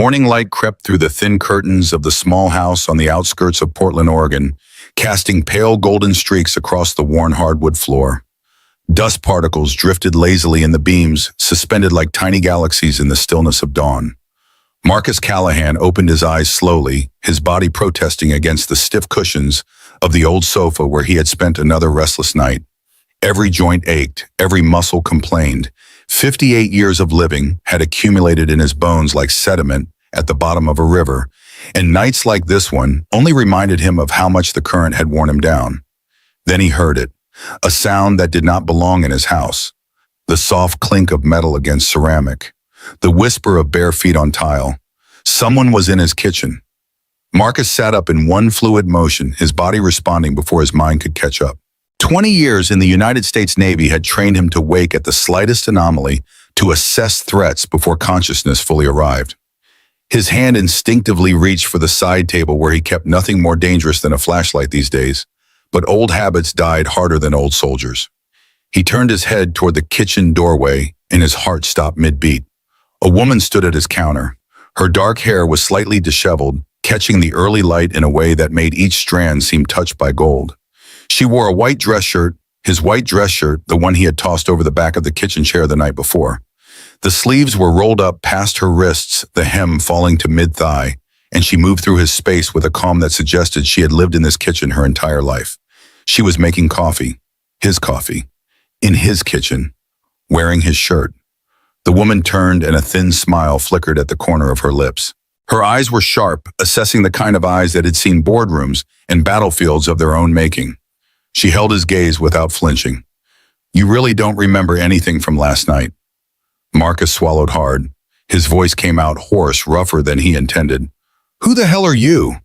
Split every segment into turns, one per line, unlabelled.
morning light crept through the thin curtains of the small house on the outskirts of Portland, Oregon, casting pale golden streaks across the worn hardwood floor. Dust particles drifted lazily in the beams, suspended like tiny galaxies in the stillness of dawn. Marcus Callahan opened his eyes slowly, his body protesting against the stiff cushions of the old sofa where he had spent another restless night. Every joint ached, every muscle complained. 58 years of living had accumulated in his bones like sediment at the bottom of a river, and nights like this one only reminded him of how much the current had worn him down. Then he heard it, a sound that did not belong in his house. The soft clink of metal against ceramic, the whisper of bare feet on tile. Someone was in his kitchen. Marcus sat up in one fluid motion, his body responding before his mind could catch up. 20 years in the United States Navy had trained him to wake at the slightest anomaly, to assess threats before consciousness fully arrived. His hand instinctively reached for the side table where he kept nothing more dangerous than a flashlight these days, but old habits died harder than old soldiers. He turned his head toward the kitchen doorway, and his heart stopped mid-beat. A woman stood at his counter. Her dark hair was slightly disheveled, catching the early light in a way that made each strand seem touched by gold. She wore a white dress shirt, his white dress shirt, the one he had tossed over the back of the kitchen chair the night before. The sleeves were rolled up past her wrists, the hem falling to mid-thigh, and she moved through his space with a calm that suggested she had lived in this kitchen her entire life. She was making coffee, in his kitchen, wearing his shirt. The woman turned and a thin smile flickered at the corner of her lips. Her eyes were sharp, assessing the kind of eyes that had seen boardrooms and battlefields of their own making. She held his gaze without flinching. "You really don't remember anything from last night." Marcus swallowed hard. His voice came out hoarse, rougher than he intended. "Who the hell are you?"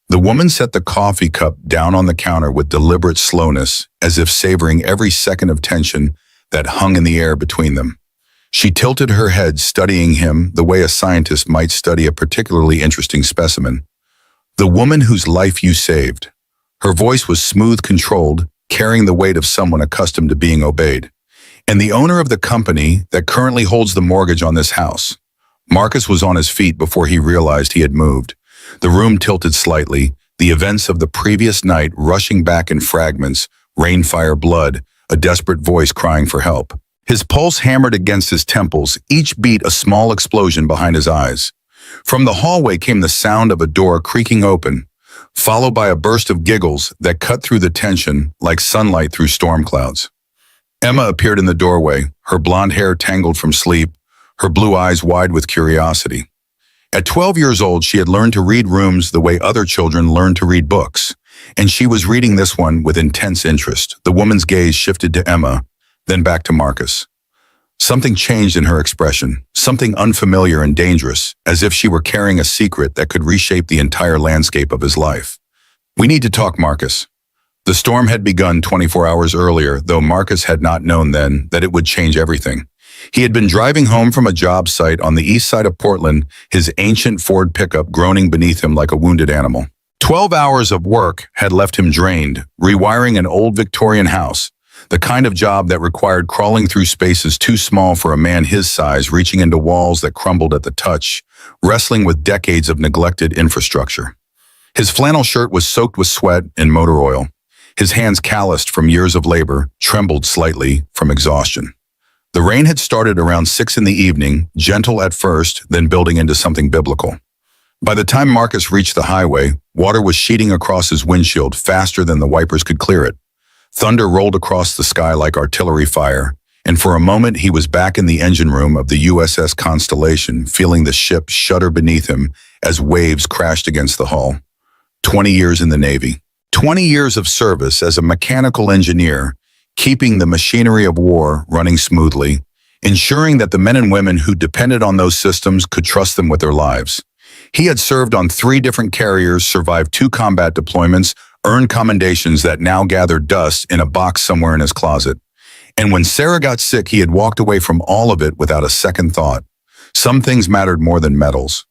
The woman set the coffee cup down on the counter with deliberate slowness, as if savoring every second of tension that hung in the air between them. She tilted her head, studying him the way a scientist might study a particularly interesting specimen. "The woman whose life you saved." Her voice was smooth, controlled, carrying the weight of someone accustomed to being obeyed. "And the owner of the company that currently holds the mortgage on this house." Marcus was on his feet before he realized he had moved. The room tilted slightly, the events of the previous night rushing back in fragments, rain, fire, blood, a desperate voice crying for help. His pulse hammered against his temples, each beat a small explosion behind his eyes. From the hallway came the sound of a door creaking open, followed by a burst of giggles that cut through the tension like sunlight through storm clouds. Emma appeared in the doorway, her blonde hair tangled from sleep, her blue eyes wide with curiosity. At 12 years old, she had learned to read rooms the way other children learn to read books, and she was reading this one with intense interest. The woman's gaze shifted to Emma, then back to Marcus. Something changed in her expression, something unfamiliar and dangerous, as if she were carrying a secret that could reshape the entire landscape of his life. "We need to talk, Marcus." The storm had begun 24 hours earlier, though Marcus had not known then that it would change everything. He had been driving home from a job site on the east side of Portland, his ancient Ford pickup groaning beneath him like a wounded animal. 12 hours of work had left him drained, rewiring an old Victorian house, the kind of job that required crawling through spaces too small for a man his size, reaching into walls that crumbled at the touch, wrestling with decades of neglected infrastructure. His flannel shirt was soaked with sweat and motor oil. His hands, calloused from years of labor, trembled slightly from exhaustion. The rain had started around 6 in the evening, gentle at first, then building into something biblical. By the time Marcus reached the highway, water was sheeting across his windshield faster than the wipers could clear it. Thunder rolled across the sky like artillery fire, and for a moment he was back in the engine room of the USS Constellation, feeling the ship shudder beneath him as waves crashed against the hull. 20 years in the Navy. 20 years of service as a mechanical engineer, keeping the machinery of war running smoothly, ensuring that the men and women who depended on those systems could trust them with their lives. He had served on 3 different carriers, survived 2 combat deployments, earned commendations that now gathered dust in a box somewhere in his closet. And when Sarah got sick, he had walked away from all of it without a second thought. Some things mattered more than medals.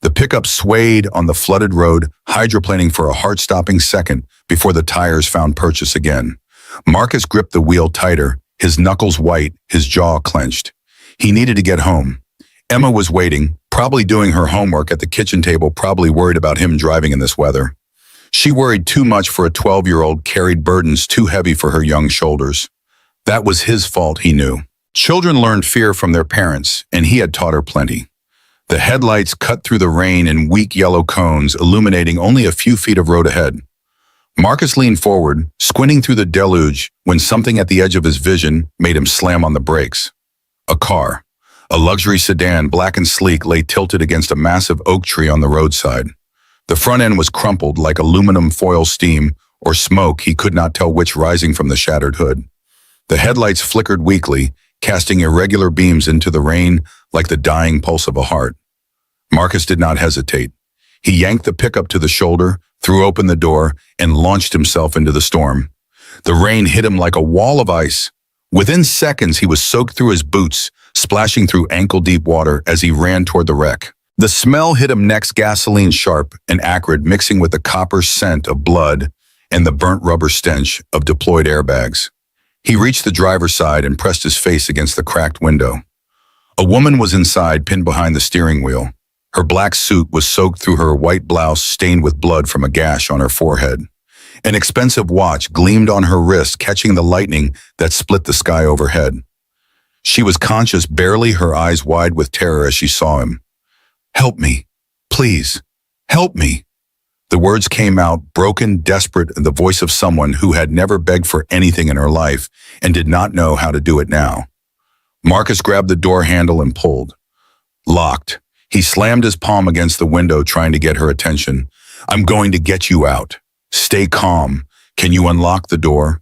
The pickup swayed on the flooded road, hydroplaning for a heart-stopping second before the tires found purchase again. Marcus gripped the wheel tighter, his knuckles white, his jaw clenched. He needed to get home. Emma was waiting, probably doing her homework at the kitchen table, probably worried about him driving in this weather. She worried too much for a 12-year-old, carried burdens too heavy for her young shoulders. That was his fault, he knew. Children learned fear from their parents, and he had taught her plenty. The headlights cut through the rain in weak yellow cones, illuminating only a few feet of road ahead. Marcus leaned forward, squinting through the deluge, when something at the edge of his vision made him slam on the brakes. A car. A luxury sedan, black and sleek, lay tilted against a massive oak tree on the roadside. The front end was crumpled like aluminum foil steam or smoke, he could not tell which, rising from the shattered hood. The headlights flickered weakly, casting irregular beams into the rain like the dying pulse of a heart. Marcus did not hesitate. He yanked the pickup to the shoulder, threw open the door, and launched himself into the storm. The rain hit him like a wall of ice. Within seconds, he was soaked through his boots, splashing through ankle-deep water as he ran toward the wreck. The smell hit him next, gasoline sharp and acrid, mixing with the copper scent of blood and the burnt rubber stench of deployed airbags. He reached the driver's side and pressed his face against the cracked window. A woman was inside, pinned behind the steering wheel. Her black suit was soaked through her white blouse, stained with blood from a gash on her forehead. An expensive watch gleamed on her wrist, catching the lightning that split the sky overhead. She was conscious, barely, her eyes wide with terror as she saw him. "Help me. Please. Help me." The words came out, broken, desperate, in the voice of someone who had never begged for anything in her life and did not know how to do it now. Marcus grabbed the door handle and pulled. Locked. He slammed his palm against the window, trying to get her attention. "I'm going to get you out. Stay calm. Can you unlock the door?"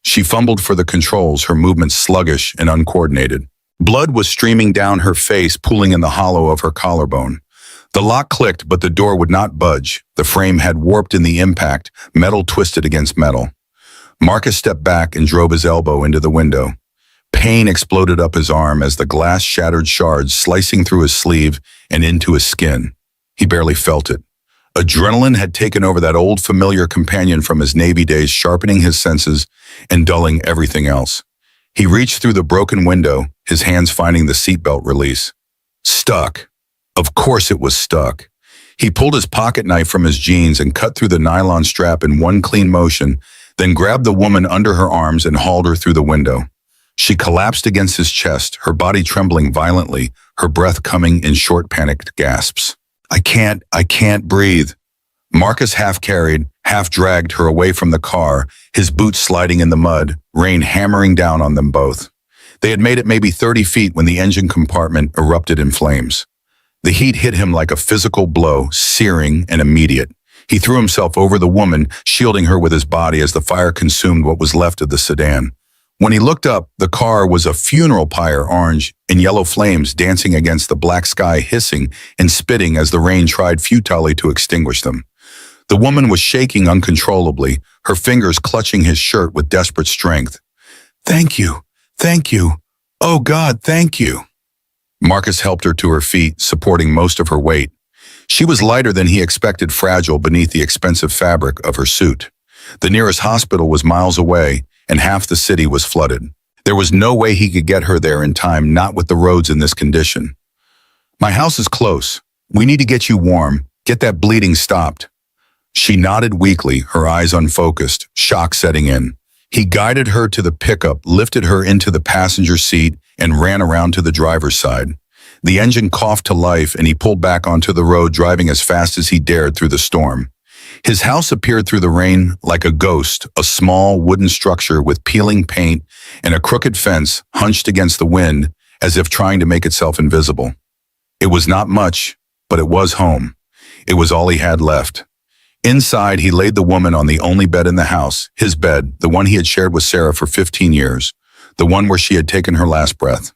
She fumbled for the controls, her movements sluggish and uncoordinated. Blood was streaming down her face, pooling in the hollow of her collarbone. The lock clicked, but the door would not budge. The frame had warped in the impact, metal twisted against metal. Marcus stepped back and drove his elbow into the window. Pain exploded up his arm as the glass shattered shards, slicing through his sleeve and into his skin. He barely felt it. Adrenaline had taken over that old familiar companion from his Navy days, sharpening his senses and dulling everything else. He reached through the broken window, his hands finding the seatbelt release. Stuck. Of course it was stuck. He pulled his pocket knife from his jeans and cut through the nylon strap in one clean motion, then grabbed the woman under her arms and hauled her through the window. She collapsed against his chest, her body trembling violently, her breath coming in short, panicked gasps. I can't breathe." Marcus half carried, half dragged her away from the car, his boots sliding in the mud, rain hammering down on them both. They had made it maybe 30 feet when the engine compartment erupted in flames. The heat hit him like a physical blow, searing and immediate. He threw himself over the woman, shielding her with his body as the fire consumed what was left of the sedan. When he looked up, the car was a funeral pyre, orange and yellow flames dancing against the black sky, hissing and spitting as the rain tried futilely to extinguish them. The woman was shaking uncontrollably, her fingers clutching his shirt with desperate strength. Thank you. Oh God, thank you." Marcus helped her to her feet, supporting most of her weight. She was lighter than he expected, fragile beneath the expensive fabric of her suit. The nearest hospital was miles away, and half the city was flooded. There was no way he could get her there in time, not with the roads in this condition. "My house is close. We need to get you warm. Get that bleeding stopped." She nodded weakly, her eyes unfocused, shock setting in. He guided her to the pickup, lifted her into the passenger seat, and ran around to the driver's side. The engine coughed to life, and he pulled back onto the road, driving as fast as he dared through the storm. His house appeared through the rain like a ghost, a small wooden structure with peeling paint and a crooked fence hunched against the wind as if trying to make itself invisible. It was not much, but it was home. It was all he had left. Inside, he laid the woman on the only bed in the house, his bed, the one he had shared with Sarah for 15 years, the one where she had taken her last breath.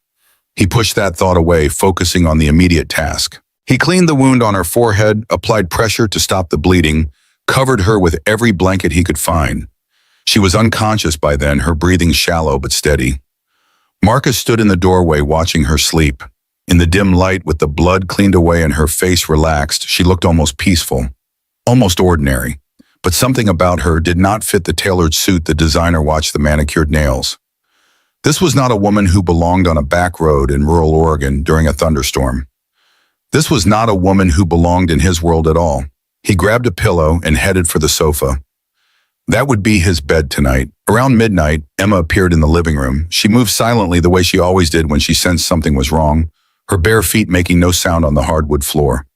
He pushed that thought away, focusing on the immediate task. He cleaned the wound on her forehead, applied pressure to stop the bleeding, covered her with every blanket he could find. She was unconscious by then, her breathing shallow but steady. Marcus stood in the doorway watching her sleep. In the dim light, with the blood cleaned away and her face relaxed, she looked almost peaceful, almost ordinary. But something about her did not fit the tailored suit the designer watched the manicured nails. This was not a woman who belonged on a back road in rural Oregon during a thunderstorm. This was not a woman who belonged in his world at all. He grabbed a pillow and headed for the sofa. That would be his bed tonight. Around midnight, Emma appeared in the living room. She moved silently the way she always did when she sensed something was wrong, her bare feet making no sound on the hardwood floor.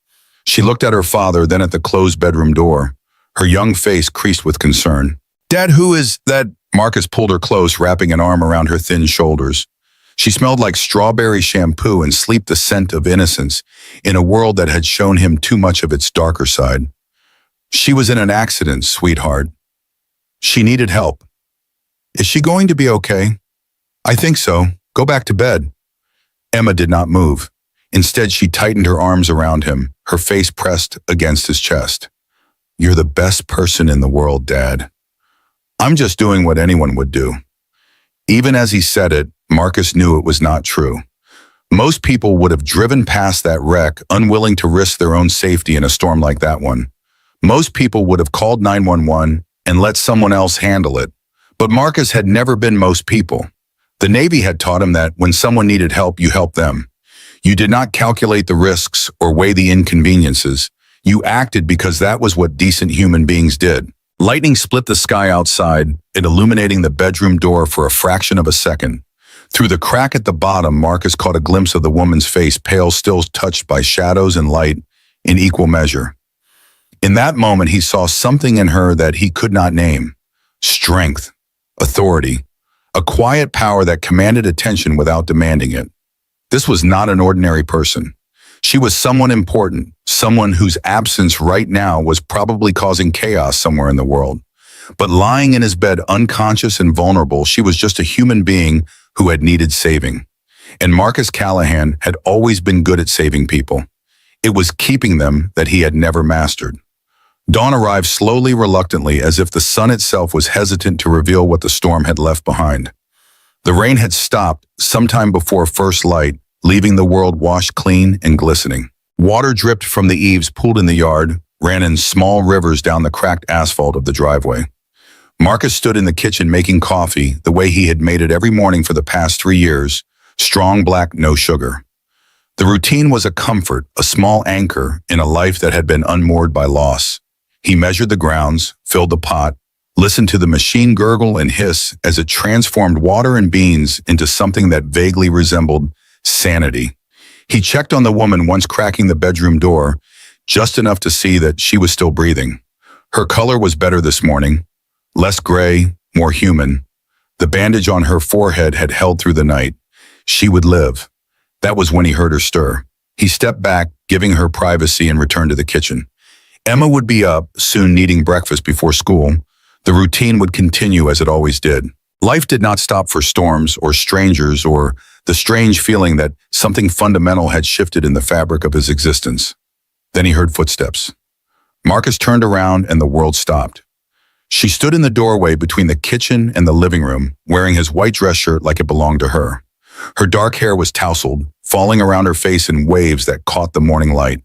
She looked at her father, then at the closed bedroom door. Her young face creased with concern. "Dad, who is that?" Marcus pulled her close, wrapping an arm around her thin shoulders. She smelled like strawberry shampoo and slept the scent of innocence in a world that had shown him too much of its darker side. "She was in an accident, sweetheart. She needed help." "Is she going to be okay?" "I think so. Go back to bed." Emma did not move. Instead, she tightened her arms around him, her face pressed against his chest. "You're the best person in the world, Dad." "I'm just doing what anyone would do." Even as he said it, Marcus knew it was not true. Most people would have driven past that wreck, unwilling to risk their own safety in a storm like that one. Most people would have called 911 and let someone else handle it. But Marcus had never been most people. The Navy had taught him that when someone needed help, you helped them. You did not calculate the risks or weigh the inconveniences. You acted because that was what decent human beings did. Lightning split the sky outside, it illuminating the bedroom door for a fraction of a second. Through the crack at the bottom, Marcus caught a glimpse of the woman's face, pale, still touched by shadows and light in equal measure. In that moment, he saw something in her that he could not name. Strength, authority, a quiet power that commanded attention without demanding it. This was not an ordinary person. She was someone important, someone whose absence right now was probably causing chaos somewhere in the world. But lying in his bed, unconscious and vulnerable, she was just a human being who had needed saving. And Marcus Callahan had always been good at saving people. It was keeping them that he had never mastered. Dawn arrived slowly, reluctantly, as if the sun itself was hesitant to reveal what the storm had left behind. The rain had stopped sometime before first light, leaving the world washed clean and glistening. Water dripped from the eaves, pooled in the yard, ran in small rivers down the cracked asphalt of the driveway. Marcus stood in the kitchen making coffee the way he had made it every morning for the past 3 years, strong black, no sugar. The routine was a comfort, a small anchor in a life that had been unmoored by loss. He measured the grounds, filled the pot, listened to the machine gurgle and hiss as it transformed water and beans into something that vaguely resembled sanity. He checked on the woman once cracking the bedroom door, just enough to see that she was still breathing. Her color was better this morning, less gray, more human. The bandage on her forehead had held through the night. She would live. That was when he heard her stir. He stepped back, giving her privacy, and returned to the kitchen. Emma would be up, soon needing breakfast before school. The routine would continue as it always did. Life did not stop for storms or strangers or the strange feeling that something fundamental had shifted in the fabric of his existence. Then he heard footsteps. Marcus turned around and the world stopped. She stood in the doorway between the kitchen and the living room, wearing his white dress shirt like it belonged to her. Her dark hair was tousled, falling around her face in waves that caught the morning light.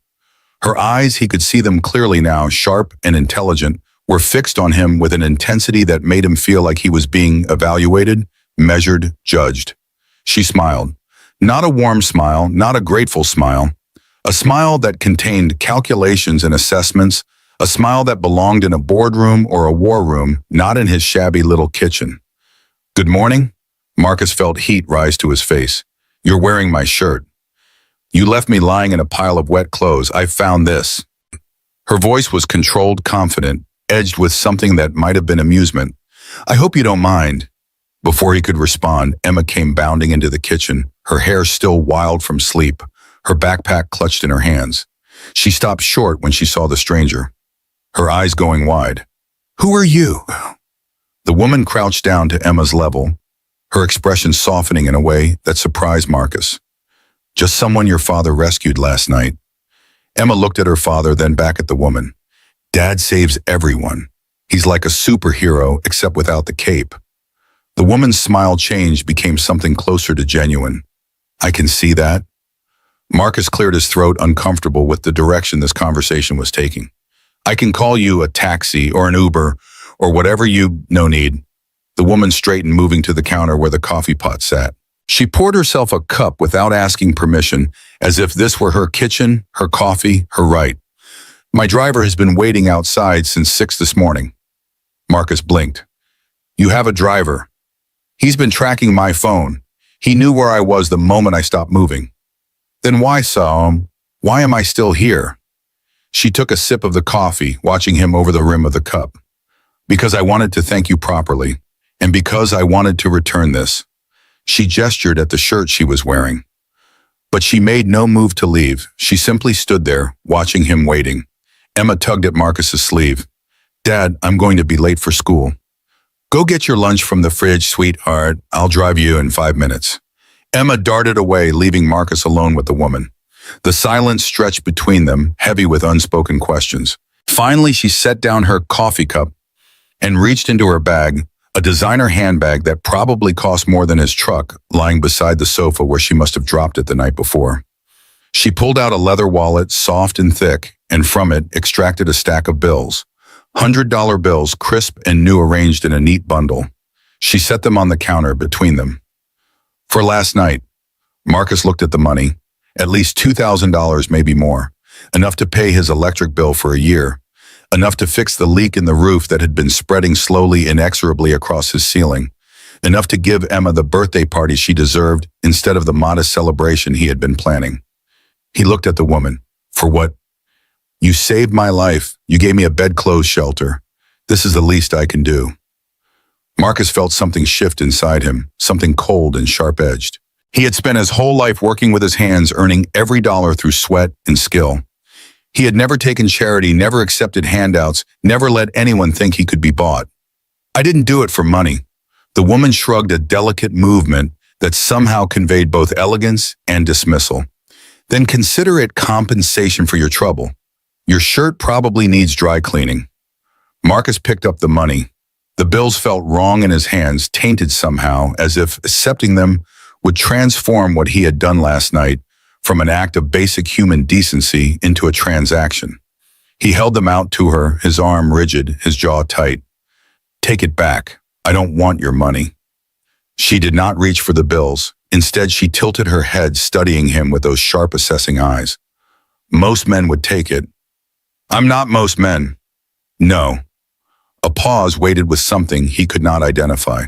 Her eyes, he could see them clearly now, sharp and intelligent, were fixed on him with an intensity that made him feel like he was being evaluated, measured, judged. She smiled. Not a warm smile, not a grateful smile. A smile that contained calculations and assessments, a smile that belonged in a boardroom or a war room, not in his shabby little kitchen. "Good morning?" Marcus felt heat rise to his face. "You're wearing my shirt. You left me lying in a pile of wet clothes. I found this." Her voice was controlled, confident, edged with something that might have been amusement. "I hope you don't mind." Before he could respond, Emma came bounding into the kitchen, her hair still wild from sleep, her backpack clutched in her hands. She stopped short when she saw the stranger, her eyes going wide. "Who are you?" The woman crouched down to Emma's level, her expression softening in a way that surprised Marcus. "Just someone your father rescued last night." Emma looked at her father, then back at the woman. "Dad saves everyone. He's like a superhero, except without the cape." The woman's smile changed, became something closer to genuine. "I can see that." Marcus cleared his throat, uncomfortable with the direction this conversation was taking. "I can call you a taxi or an Uber or whatever you no need." The woman straightened, moving to the counter where the coffee pot sat. She poured herself a cup without asking permission, as if this were her kitchen, her coffee, her right. My driver has been waiting outside since 6 this morning. Marcus blinked. You have a driver. He's been tracking my phone. He knew where I was the moment I stopped moving. Then why, Saum? Why am I still here? She took a sip of the coffee, watching him over the rim of the cup. Because I wanted to thank you properly, and because I wanted to return this. She gestured at the shirt she was wearing. But she made no move to leave. She simply stood there, watching him waiting. Emma tugged at Marcus's sleeve. Dad, I'm going to be late for school. Go get your lunch from the fridge, sweetheart. I'll drive you in 5 minutes. Emma darted away, leaving Marcus alone with the woman. The silence stretched between them, heavy with unspoken questions. Finally, she set down her coffee cup and reached into her bag, a designer handbag that probably cost more than his truck, lying beside the sofa where she must have dropped it the night before. She pulled out a leather wallet, soft and thick, and from it extracted a stack of bills. $100 bills, crisp and new, arranged in a neat bundle. She set them on the counter between them. For last night, Marcus looked at the money. At least $2,000, maybe more. Enough to pay his electric bill for a year. Enough to fix the leak in the roof that had been spreading slowly, inexorably across his ceiling. Enough to give Emma the birthday party she deserved instead of the modest celebration he had been planning. He looked at the woman. For what? You saved my life. You gave me a bedclothes shelter. This is the least I can do. Marcus felt something shift inside him, something cold and sharp-edged. He had spent his whole life working with his hands, earning every dollar through sweat and skill. He had never taken charity, never accepted handouts, never let anyone think he could be bought. I didn't do it for money. The woman shrugged, a delicate movement that somehow conveyed both elegance and dismissal. Then consider it compensation for your trouble. Your shirt probably needs dry cleaning. Marcus picked up the money. The bills felt wrong in his hands, tainted somehow, as if accepting them would transform what he had done last night from an act of basic human decency into a transaction. He held them out to her, his arm rigid, his jaw tight. Take it back. I don't want your money. She did not reach for the bills. Instead, she tilted her head, studying him with those sharp, assessing eyes. Most men would take it. I'm not most men. No. A pause waited with something he could not identify.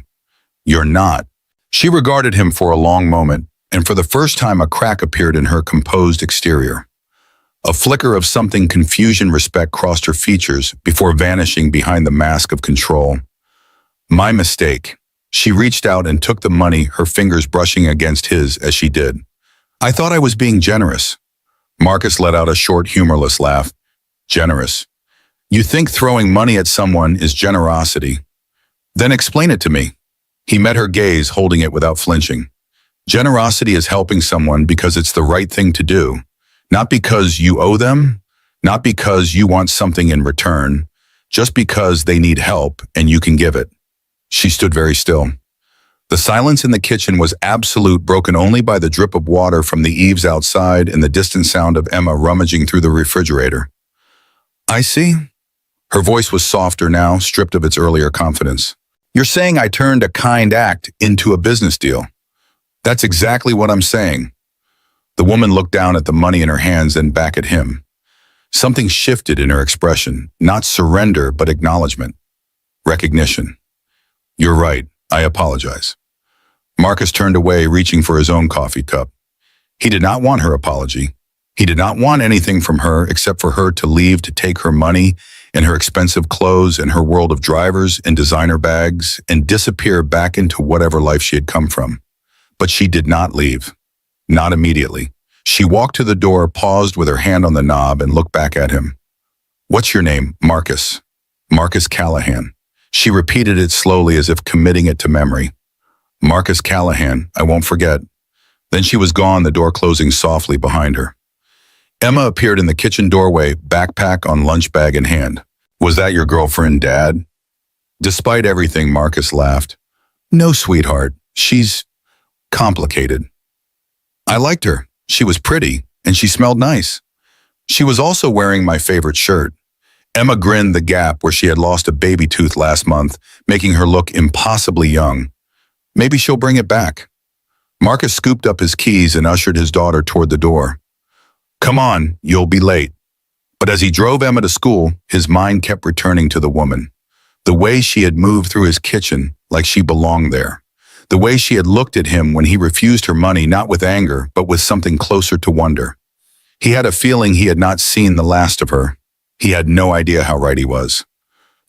You're not. She regarded him for a long moment, and for the first time a crack appeared in her composed exterior. A flicker of something, confusion, respect, crossed her features before vanishing behind the mask of control. My mistake. She reached out and took the money, her fingers brushing against his as she did. I thought I was being generous. Marcus let out a short, humorless laugh. Generous. You think throwing money at someone is generosity? Then explain it to me. He met her gaze, holding it without flinching. Generosity is helping someone because it's the right thing to do, not because you owe them, not because you want something in return, just because they need help and you can give it. She stood very still. The silence in the kitchen was absolute, broken only by the drip of water from the eaves outside and the distant sound of Emma rummaging through the refrigerator. I see. Her voice was softer now, stripped of its earlier confidence. You're saying I turned a kind act into a business deal. That's exactly what I'm saying. The woman looked down at the money in her hands and back at him. Something shifted in her expression, not surrender, but acknowledgement. Recognition. You're right. I apologize. Marcus turned away, reaching for his own coffee cup. He did not want her apology. He did not want anything from her except for her to leave, to take her money and her expensive clothes and her world of drivers and designer bags and disappear back into whatever life she had come from. But she did not leave. Not immediately. She walked to the door, paused with her hand on the knob, and looked back at him. What's your name? Marcus. Marcus Callahan. She repeated it slowly as if committing it to memory. Marcus Callahan, I won't forget. Then she was gone, the door closing softly behind her. Emma appeared in the kitchen doorway, backpack on lunch bag in hand. Was that your girlfriend, Dad? Despite everything, Marcus laughed. No, sweetheart. She's complicated. I liked her. She was pretty, and she smelled nice. She was also wearing my favorite shirt. Emma grinned the gap where she had lost a baby tooth last month, making her look impossibly young. Maybe she'll bring it back. Marcus scooped up his keys and ushered his daughter toward the door. Come on, you'll be late. But as he drove Emma to school, his mind kept returning to the woman. The way she had moved through his kitchen, like she belonged there. The way she had looked at him when he refused her money, not with anger, but with something closer to wonder. He had a feeling he had not seen the last of her. He had no idea how right he was.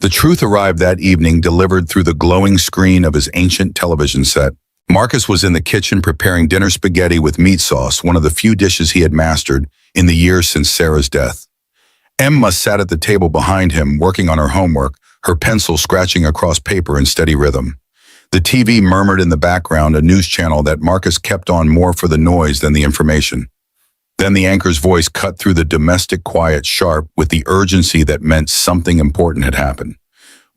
The truth arrived that evening, delivered through the glowing screen of his ancient television set. Marcus was in the kitchen preparing dinner spaghetti with meat sauce, one of the few dishes he had mastered in the years since Sarah's death. Emma sat at the table behind him, working on her homework, her pencil scratching across paper in steady rhythm. The TV murmured in the background, a news channel that Marcus kept on more for the noise than the information. Then the anchor's voice cut through the domestic quiet sharp with the urgency that meant something important had happened.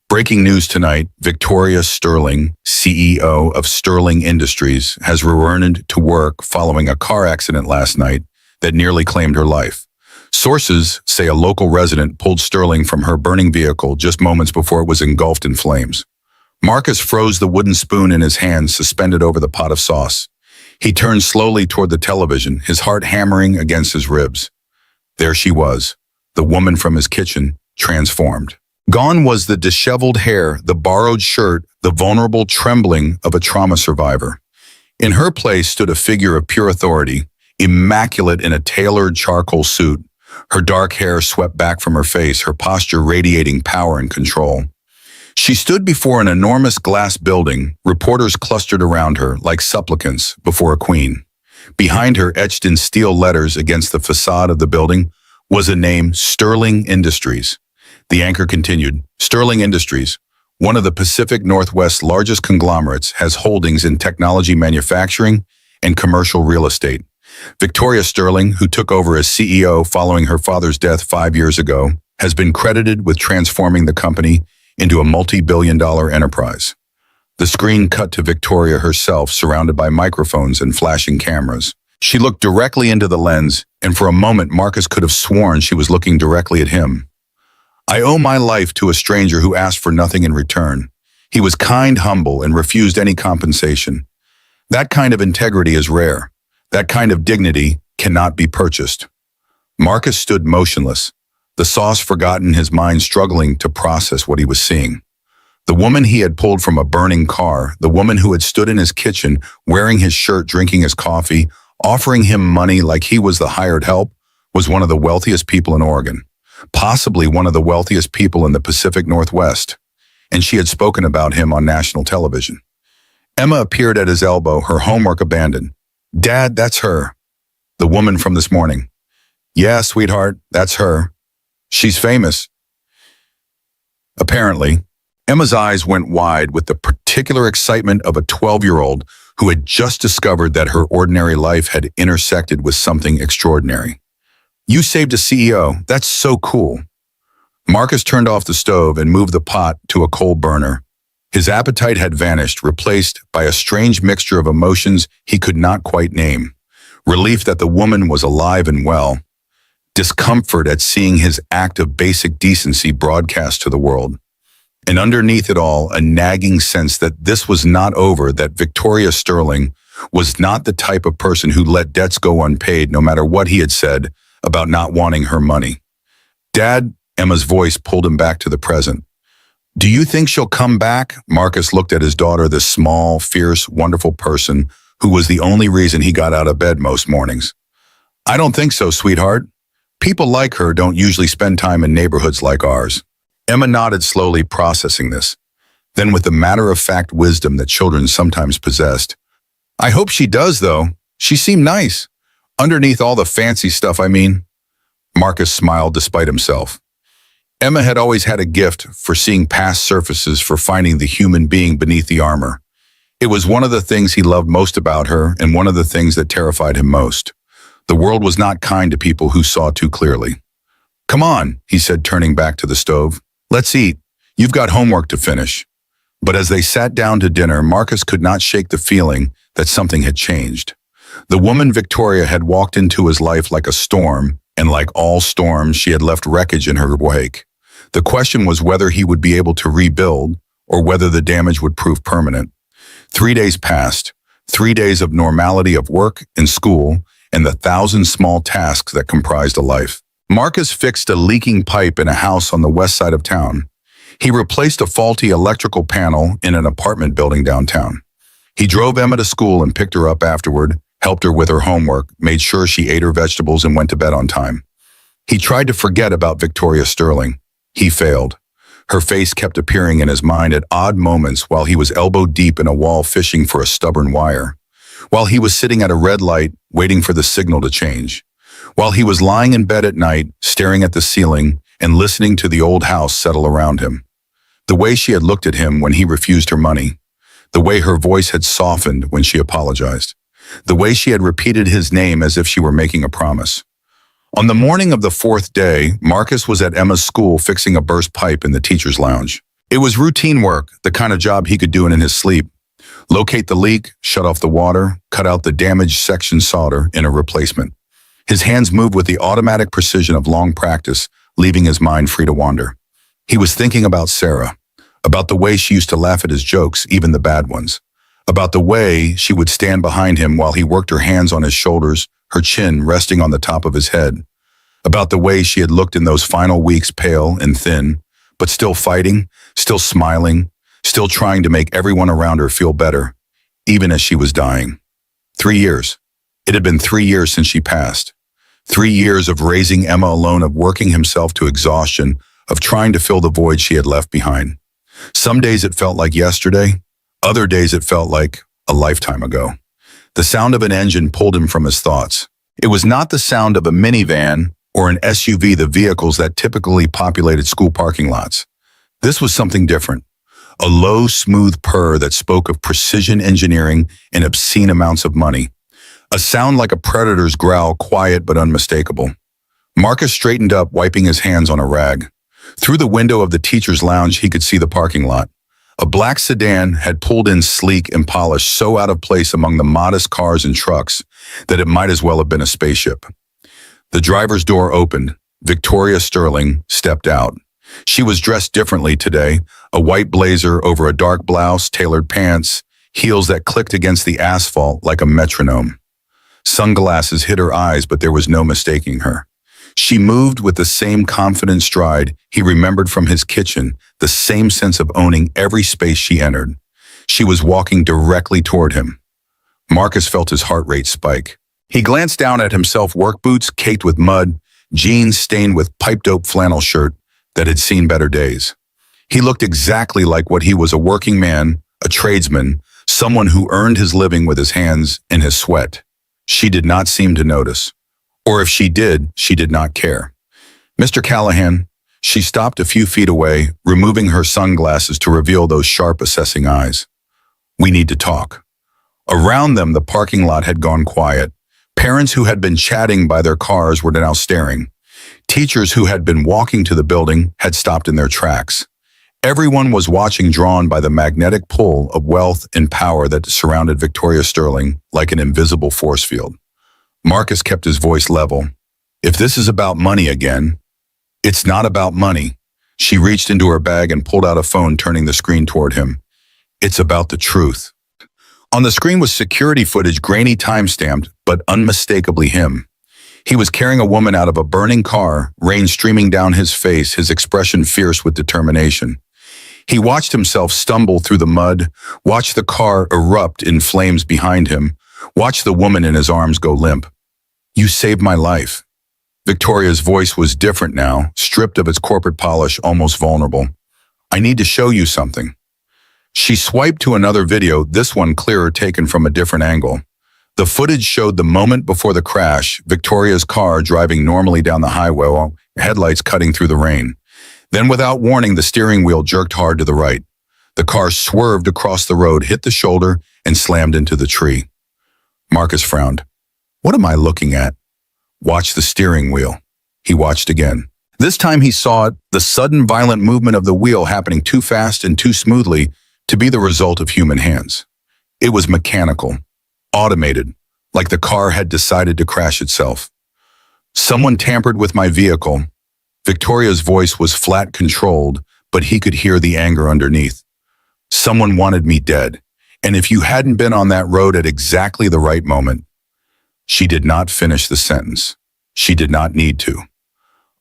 Breaking news tonight, Victoria Sterling, CEO of Sterling Industries, has returned to work following a car accident last night that nearly claimed her life. Sources say a local resident pulled Sterling from her burning vehicle just moments before it was engulfed in flames. Marcus froze the wooden spoon in his hand, suspended over the pot of sauce. He turned slowly toward the television, his heart hammering against his ribs. There she was, the woman from his kitchen, transformed. Gone was the disheveled hair, the borrowed shirt, the vulnerable trembling of a trauma survivor. In her place stood a figure of pure authority, immaculate in a tailored charcoal suit, her dark hair swept back from her face, her posture radiating power and control. She stood before an enormous glass building, reporters clustered around her like supplicants before a queen. Behind her, etched in steel letters against the facade of the building, was a name, Sterling Industries. The anchor continued, Sterling Industries, one of the Pacific Northwest's largest conglomerates, has holdings in technology manufacturing and commercial real estate. Victoria Sterling, who took over as CEO following her father's death 5 years ago, has been credited with transforming the company into a multi-billion-dollar enterprise. The screen cut to Victoria herself, surrounded by microphones and flashing cameras. She looked directly into the lens, and for a moment Marcus could have sworn she was looking directly at him. I owe my life to a stranger who asked for nothing in return. He was kind, humble, and refused any compensation. That kind of integrity is rare. That kind of dignity cannot be purchased. Marcus stood motionless, the sauce forgotten, his mind struggling to process what he was seeing. The woman he had pulled from a burning car, the woman who had stood in his kitchen, wearing his shirt, drinking his coffee, offering him money like he was the hired help, was one of the wealthiest people in Oregon, possibly one of the wealthiest people in the Pacific Northwest, and she had spoken about him on national television. Emma appeared at his elbow, her homework abandoned. Dad, that's her. The woman from this morning. Yeah, sweetheart, that's her. She's famous. Apparently, Emma's eyes went wide with the particular excitement of a 12-year-old who had just discovered that her ordinary life had intersected with something extraordinary. You saved a CEO. That's so cool. Marcus turned off the stove and moved the pot to a coal burner. His appetite had vanished, replaced by a strange mixture of emotions he could not quite name. Relief that the woman was alive and well. Discomfort at seeing his act of basic decency broadcast to the world. And underneath it all, a nagging sense that this was not over, that Victoria Sterling was not the type of person who let debts go unpaid no matter what he had said about not wanting her money. Dad, Emma's voice pulled him back to the present. Do you think she'll come back? Marcus looked at his daughter, this small, fierce, wonderful person who was the only reason he got out of bed most mornings. I don't think so, sweetheart. People like her don't usually spend time in neighborhoods like ours. Emma nodded slowly, processing this. Then, with the matter-of-fact wisdom that children sometimes possessed, I hope she does, though. She seemed nice. Underneath all the fancy stuff, I mean. Marcus smiled despite himself. Emma had always had a gift for seeing past surfaces, for finding the human being beneath the armor. It was one of the things he loved most about her, and one of the things that terrified him most. The world was not kind to people who saw too clearly. Come on, he said, turning back to the stove. Let's eat. You've got homework to finish. But as they sat down to dinner, Marcus could not shake the feeling that something had changed. The woman Victoria had walked into his life like a storm, and like all storms, she had left wreckage in her wake. The question was whether he would be able to rebuild or whether the damage would prove permanent. 3 days passed, 3 days of normality of work and school and the 1,000 small tasks that comprised a life. Marcus fixed a leaking pipe in a house on the west side of town. He replaced a faulty electrical panel in an apartment building downtown. He drove Emma to school and picked her up afterward, helped her with her homework, made sure she ate her vegetables and went to bed on time. He tried to forget about Victoria Sterling. He failed. Her face kept appearing in his mind at odd moments while he was elbow deep in a wall fishing for a stubborn wire, while he was sitting at a red light waiting for the signal to change, while he was lying in bed at night staring at the ceiling and listening to the old house settle around him. The way she had looked at him when he refused her money, the way her voice had softened when she apologized, the way she had repeated his name as if she were making a promise. On the morning of the 4th day, Marcus was at Emma's school fixing a burst pipe in the teacher's lounge. It was routine work, the kind of job he could do in his sleep. Locate the leak, shut off the water, cut out the damaged section solder in a replacement. His hands moved with the automatic precision of long practice, leaving his mind free to wander. He was thinking about Sarah, about the way she used to laugh at his jokes, even the bad ones, about the way she would stand behind him while he worked her hands on his shoulders, her chin resting on the top of his head, about the way she had looked in those final weeks pale and thin, but still fighting, still smiling, still trying to make everyone around her feel better, even as she was dying. 3 years. It had been 3 years since she passed. 3 years of raising Emma alone, of working himself to exhaustion, of trying to fill the void she had left behind. Some days it felt like yesterday, other days it felt like a lifetime ago. The sound of an engine pulled him from his thoughts. It was not the sound of a minivan or an SUV, the vehicles that typically populated school parking lots. This was something different. A low, smooth purr that spoke of precision engineering and obscene amounts of money. A sound like a predator's growl, quiet but unmistakable. Marcus straightened up, wiping his hands on a rag. Through the window of the teacher's lounge, he could see the parking lot. A black sedan had pulled in sleek and polished, so out of place among the modest cars and trucks that it might as well have been a spaceship. The driver's door opened. Victoria Sterling stepped out. She was dressed differently today, a white blazer over a dark blouse, tailored pants, heels that clicked against the asphalt like a metronome. Sunglasses hid her eyes, but there was no mistaking her. She moved with the same confident stride he remembered from his kitchen, the same sense of owning every space she entered. She was walking directly toward him. Marcus felt his heart rate spike. He glanced down at himself, work boots caked with mud, jeans stained with pipe-dope flannel shirt that had seen better days. He looked exactly like what he was, a working man, a tradesman, someone who earned his living with his hands and his sweat. She did not seem to notice. Or if she did not care. Mr. Callahan, she stopped a few feet away, removing her sunglasses to reveal those sharp, assessing eyes. We need to talk. Around them, the parking lot had gone quiet. Parents who had been chatting by their cars were now staring. Teachers who had been walking to the building had stopped in their tracks. Everyone was watching, drawn by the magnetic pull of wealth and power that surrounded Victoria Sterling like an invisible force field. Marcus kept his voice level. If this is about money again, it's not about money. She reached into her bag and pulled out a phone, turning the screen toward him. It's about the truth. On the screen was security footage, grainy, time-stamped, but unmistakably him. He was carrying a woman out of a burning car, rain streaming down his face, his expression fierce with determination. He watched himself stumble through the mud, watched the car erupt in flames behind him, watched the woman in his arms go limp. You saved my life. Victoria's voice was different now, stripped of its corporate polish, almost vulnerable. I need to show you something. She swiped to another video, this one clearer, taken from a different angle. The footage showed the moment before the crash, Victoria's car driving normally down the highway, headlights cutting through the rain. Then without warning, the steering wheel jerked hard to the right. The car swerved across the road, hit the shoulder, and slammed into the tree. Marcus frowned. What am I looking at? Watch the steering wheel. He watched again. This time he saw it, the sudden violent movement of the wheel happening too fast and too smoothly to be the result of human hands. It was mechanical, automated, like the car had decided to crash itself. Someone tampered with my vehicle, Victoria's voice was flat controlled, but he could hear the anger underneath. Someone wanted me dead, and if you hadn't been on that road at exactly the right moment. She did not finish the sentence. She did not need to.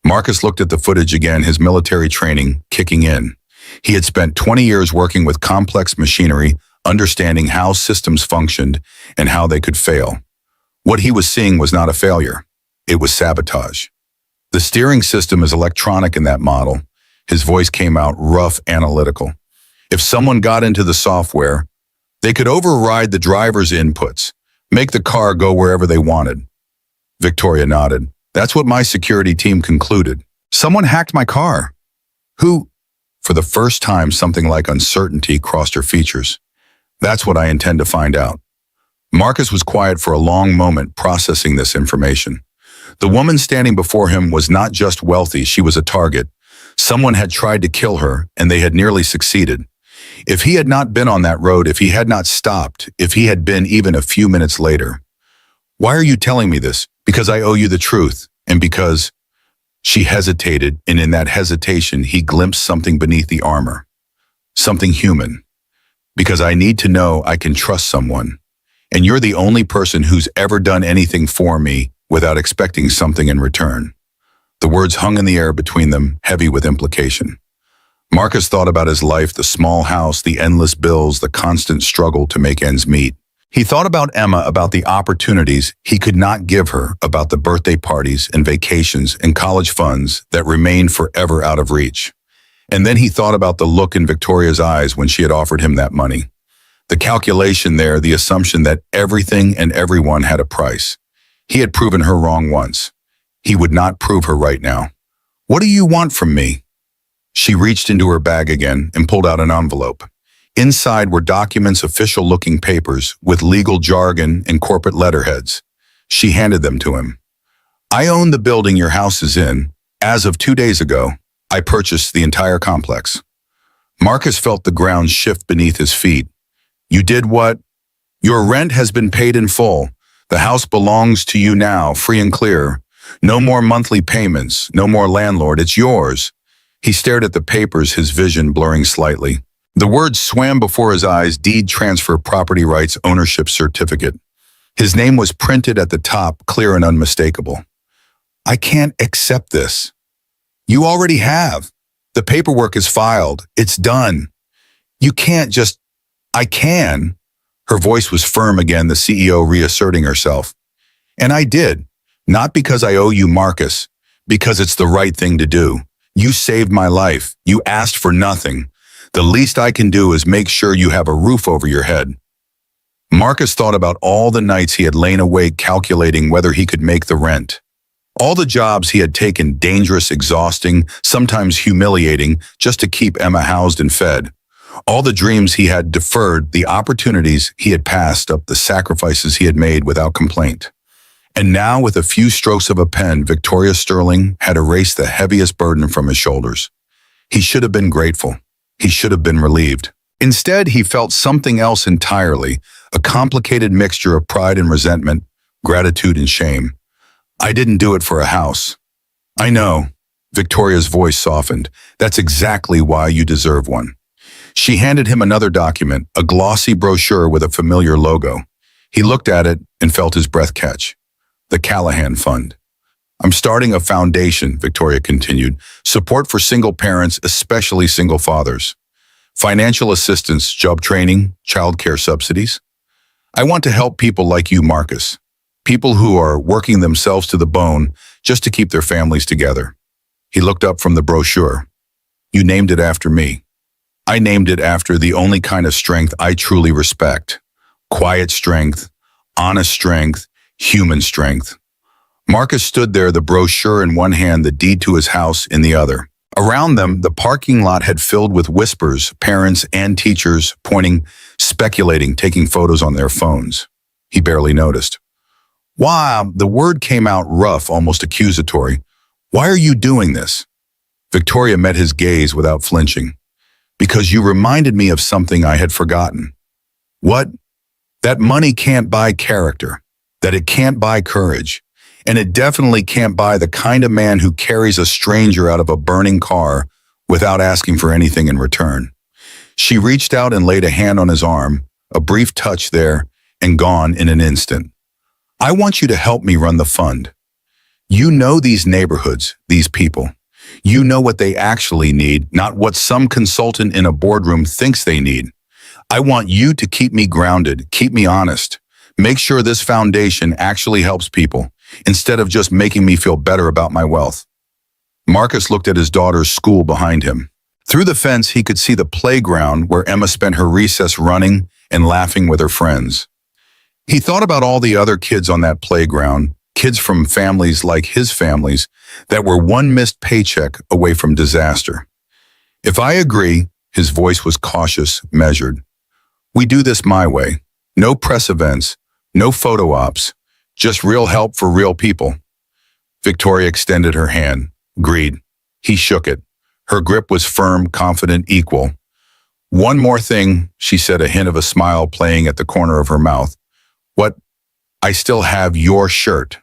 Marcus looked at the footage again, his military training kicking in. He had spent 20 years working with complex machinery, understanding how systems functioned and how they could fail. What he was seeing was not a failure. It was sabotage. The steering system is electronic in that model. His voice came out rough, analytical. If someone got into the software, they could override the driver's inputs, make the car go wherever they wanted. Victoria nodded. That's what my security team concluded. Someone hacked my car. Who? For the first time, something like uncertainty crossed her features. That's what I intend to find out. Marcus was quiet for a long moment, processing this information. The woman standing before him was not just wealthy, she was a target. Someone had tried to kill her, and they had nearly succeeded. If he had not been on that road, if he had not stopped, if he had been even a few minutes later. Why are you telling me this? Because I owe you the truth, and because... She hesitated, and in that hesitation, he glimpsed something beneath the armor. Something human. Because I need to know I can trust someone. And you're the only person who's ever done anything for me without expecting something in return. The words hung in the air between them, heavy with implication. Marcus thought about his life, the small house, the endless bills, the constant struggle to make ends meet. He thought about Emma, about the opportunities he could not give her, about the birthday parties and vacations and college funds that remained forever out of reach. And then he thought about the look in Victoria's eyes when she had offered him that money. The calculation there, the assumption that everything and everyone had a price. He had proven her wrong once. He would not prove her right now. What do you want from me? She reached into her bag again and pulled out an envelope. Inside were documents, official-looking papers with legal jargon and corporate letterheads. She handed them to him. I own the building your house is in. As of 2 days ago, I purchased the entire complex. Marcus felt the ground shift beneath his feet. You did what? Your rent has been paid in full. The house belongs to you now, free and clear. No more monthly payments, no more landlord, it's yours. He stared at the papers, his vision blurring slightly. The words swam before his eyes, deed transfer, property rights, ownership certificate. His name was printed at the top, clear and unmistakable. I can't accept this. You already have. The paperwork is filed. It's done. You can't just... I can. Her voice was firm again, the CEO reasserting herself. And I did. Not because I owe you, Marcus. Because it's the right thing to do. You saved my life. You asked for nothing. The least I can do is make sure you have a roof over your head. Marcus thought about all the nights he had lain awake calculating whether he could make the rent. All the jobs he had taken, dangerous, exhausting, sometimes humiliating, just to keep Emma housed and fed. All the dreams he had deferred, the opportunities he had passed up, the sacrifices he had made without complaint. And now, with a few strokes of a pen, Victoria Sterling had erased the heaviest burden from his shoulders. He should have been grateful. He should have been relieved. Instead, he felt something else entirely, a complicated mixture of pride and resentment, gratitude and shame. I didn't do it for a house. I know. Victoria's voice softened. That's exactly why you deserve one. She handed him another document, a glossy brochure with a familiar logo. He looked at it and felt his breath catch. The Callahan Fund. I'm starting a foundation, Victoria continued. Support for single parents, especially single fathers. Financial assistance, job training, childcare subsidies. I want to help people like you, Marcus. People who are working themselves to the bone just to keep their families together. He looked up from the brochure. You named it after me. I named it after the only kind of strength I truly respect. Quiet strength, honest strength, human strength. Marcus stood there, the brochure in one hand, the deed to his house in the other. Around them, the parking lot had filled with whispers, parents and teachers pointing, speculating, taking photos on their phones. He barely noticed. Wow, the word came out rough, almost accusatory. Why are you doing this? Victoria met his gaze without flinching. Because you reminded me of something I had forgotten. What? That money can't buy character, that it can't buy courage. and it definitely can't buy the kind of man who carries a stranger out of a burning car without asking for anything in return. She reached out and laid a hand on his arm, a brief touch there, and gone in an instant. I want you to help me run the fund. You know these neighborhoods, these people. You know what they actually need, not what some consultant in a boardroom thinks they need. I want you to keep me grounded, keep me honest. Make sure this foundation actually helps people, instead of just making me feel better about my wealth. Marcus looked at his daughter's school behind him. Through the fence, he could see the playground where Emma spent her recess running and laughing with her friends. He thought about all the other kids on that playground, kids from families like his families, that were one missed paycheck away from disaster. If I agree, his voice was cautious, measured. We do this my way. No press events, no photo ops, just real help for real people. Victoria extended her hand. Agreed. He shook it. Her grip was firm, confident, equal. One more thing, she said, a hint of a smile playing at the corner of her mouth. What? I still have your shirt.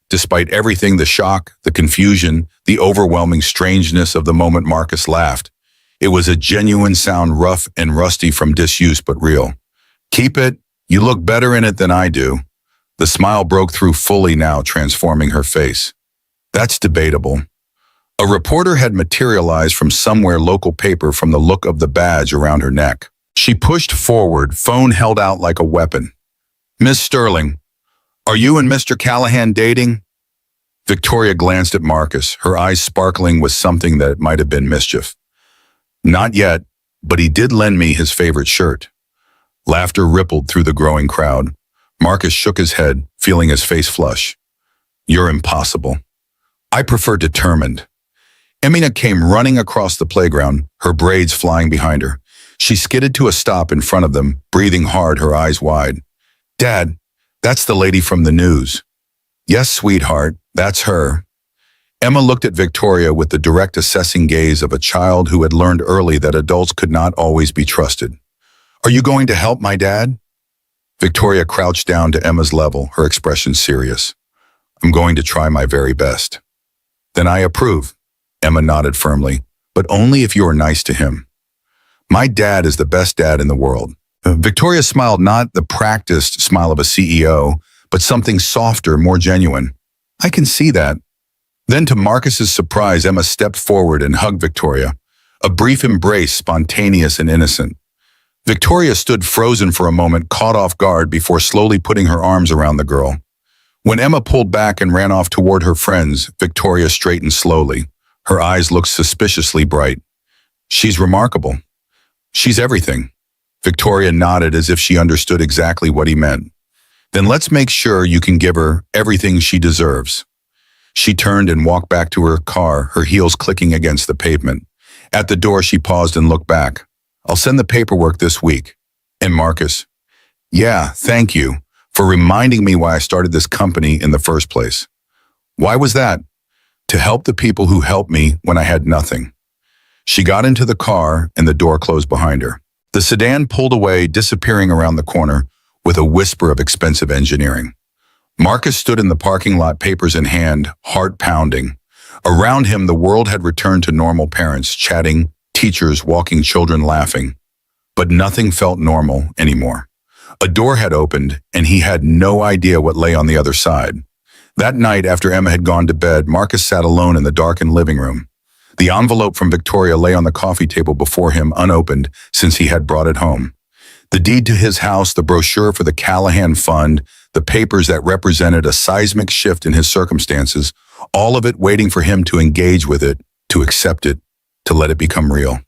Despite everything, the shock, the confusion, the overwhelming strangeness of the moment, Marcus laughed. It was a genuine sound, rough and rusty from disuse, but real. Keep it. You look better in it than I do. The smile broke through fully now, transforming her face. That's debatable. A reporter had materialized from somewhere, local paper, from the look of the badge around her neck. She pushed forward, phone held out like a weapon. Miss Sterling, are you and Mr. Callahan dating? Victoria glanced at Marcus, her eyes sparkling with something that might have been mischief. Not yet, but he did lend me his favorite shirt. Laughter rippled through the growing crowd. Marcus shook his head, feeling his face flush. You're impossible. I prefer determined. Emina came running across the playground, her braids flying behind her. She skidded to a stop in front of them, breathing hard, her eyes wide. Dad, that's the lady from the news. Yes, sweetheart, that's her. Emma looked at Victoria with the direct, assessing gaze of a child who had learned early that adults could not always be trusted. Are you going to help my dad? Victoria crouched down to Emma's level, her expression serious. I'm going to try my very best. Then I approve. Emma nodded firmly, but only if you are nice to him. My dad is the best dad in the world. Victoria smiled, not the practiced smile of a CEO, but something softer, more genuine. I can see that. Then, to Marcus's surprise, Emma stepped forward and hugged Victoria. A brief embrace, spontaneous and innocent. Victoria stood frozen for a moment, caught off guard, before slowly putting her arms around the girl. When Emma pulled back and ran off toward her friends, Victoria straightened slowly. Her eyes looked suspiciously bright. She's remarkable. She's everything. Victoria nodded as if she understood exactly what he meant. Then let's make sure you can give her everything she deserves. She turned and walked back to her car, her heels clicking against the pavement. At the door, she paused and looked back. I'll send the paperwork this week. And Marcus, yeah, thank you for reminding me why I started this company in the first place. Why was that? To help the people who helped me when I had nothing. She got into the car and the door closed behind her. The sedan pulled away, disappearing around the corner with a whisper of expensive engineering. Marcus stood in the parking lot, papers in hand, heart pounding. Around him, the world had returned to normal, parents chatting, teachers walking, children laughing. But nothing felt normal anymore. A door had opened, and he had no idea what lay on the other side. That night, after Emma had gone to bed, Marcus sat alone in the darkened living room. The envelope from Victoria lay on the coffee table before him, unopened, since he had brought it home. The deed to his house, the brochure for the Callahan Fund, the papers that represented a seismic shift in his circumstances, all of it waiting for him to engage with it, to accept it, to let it become real.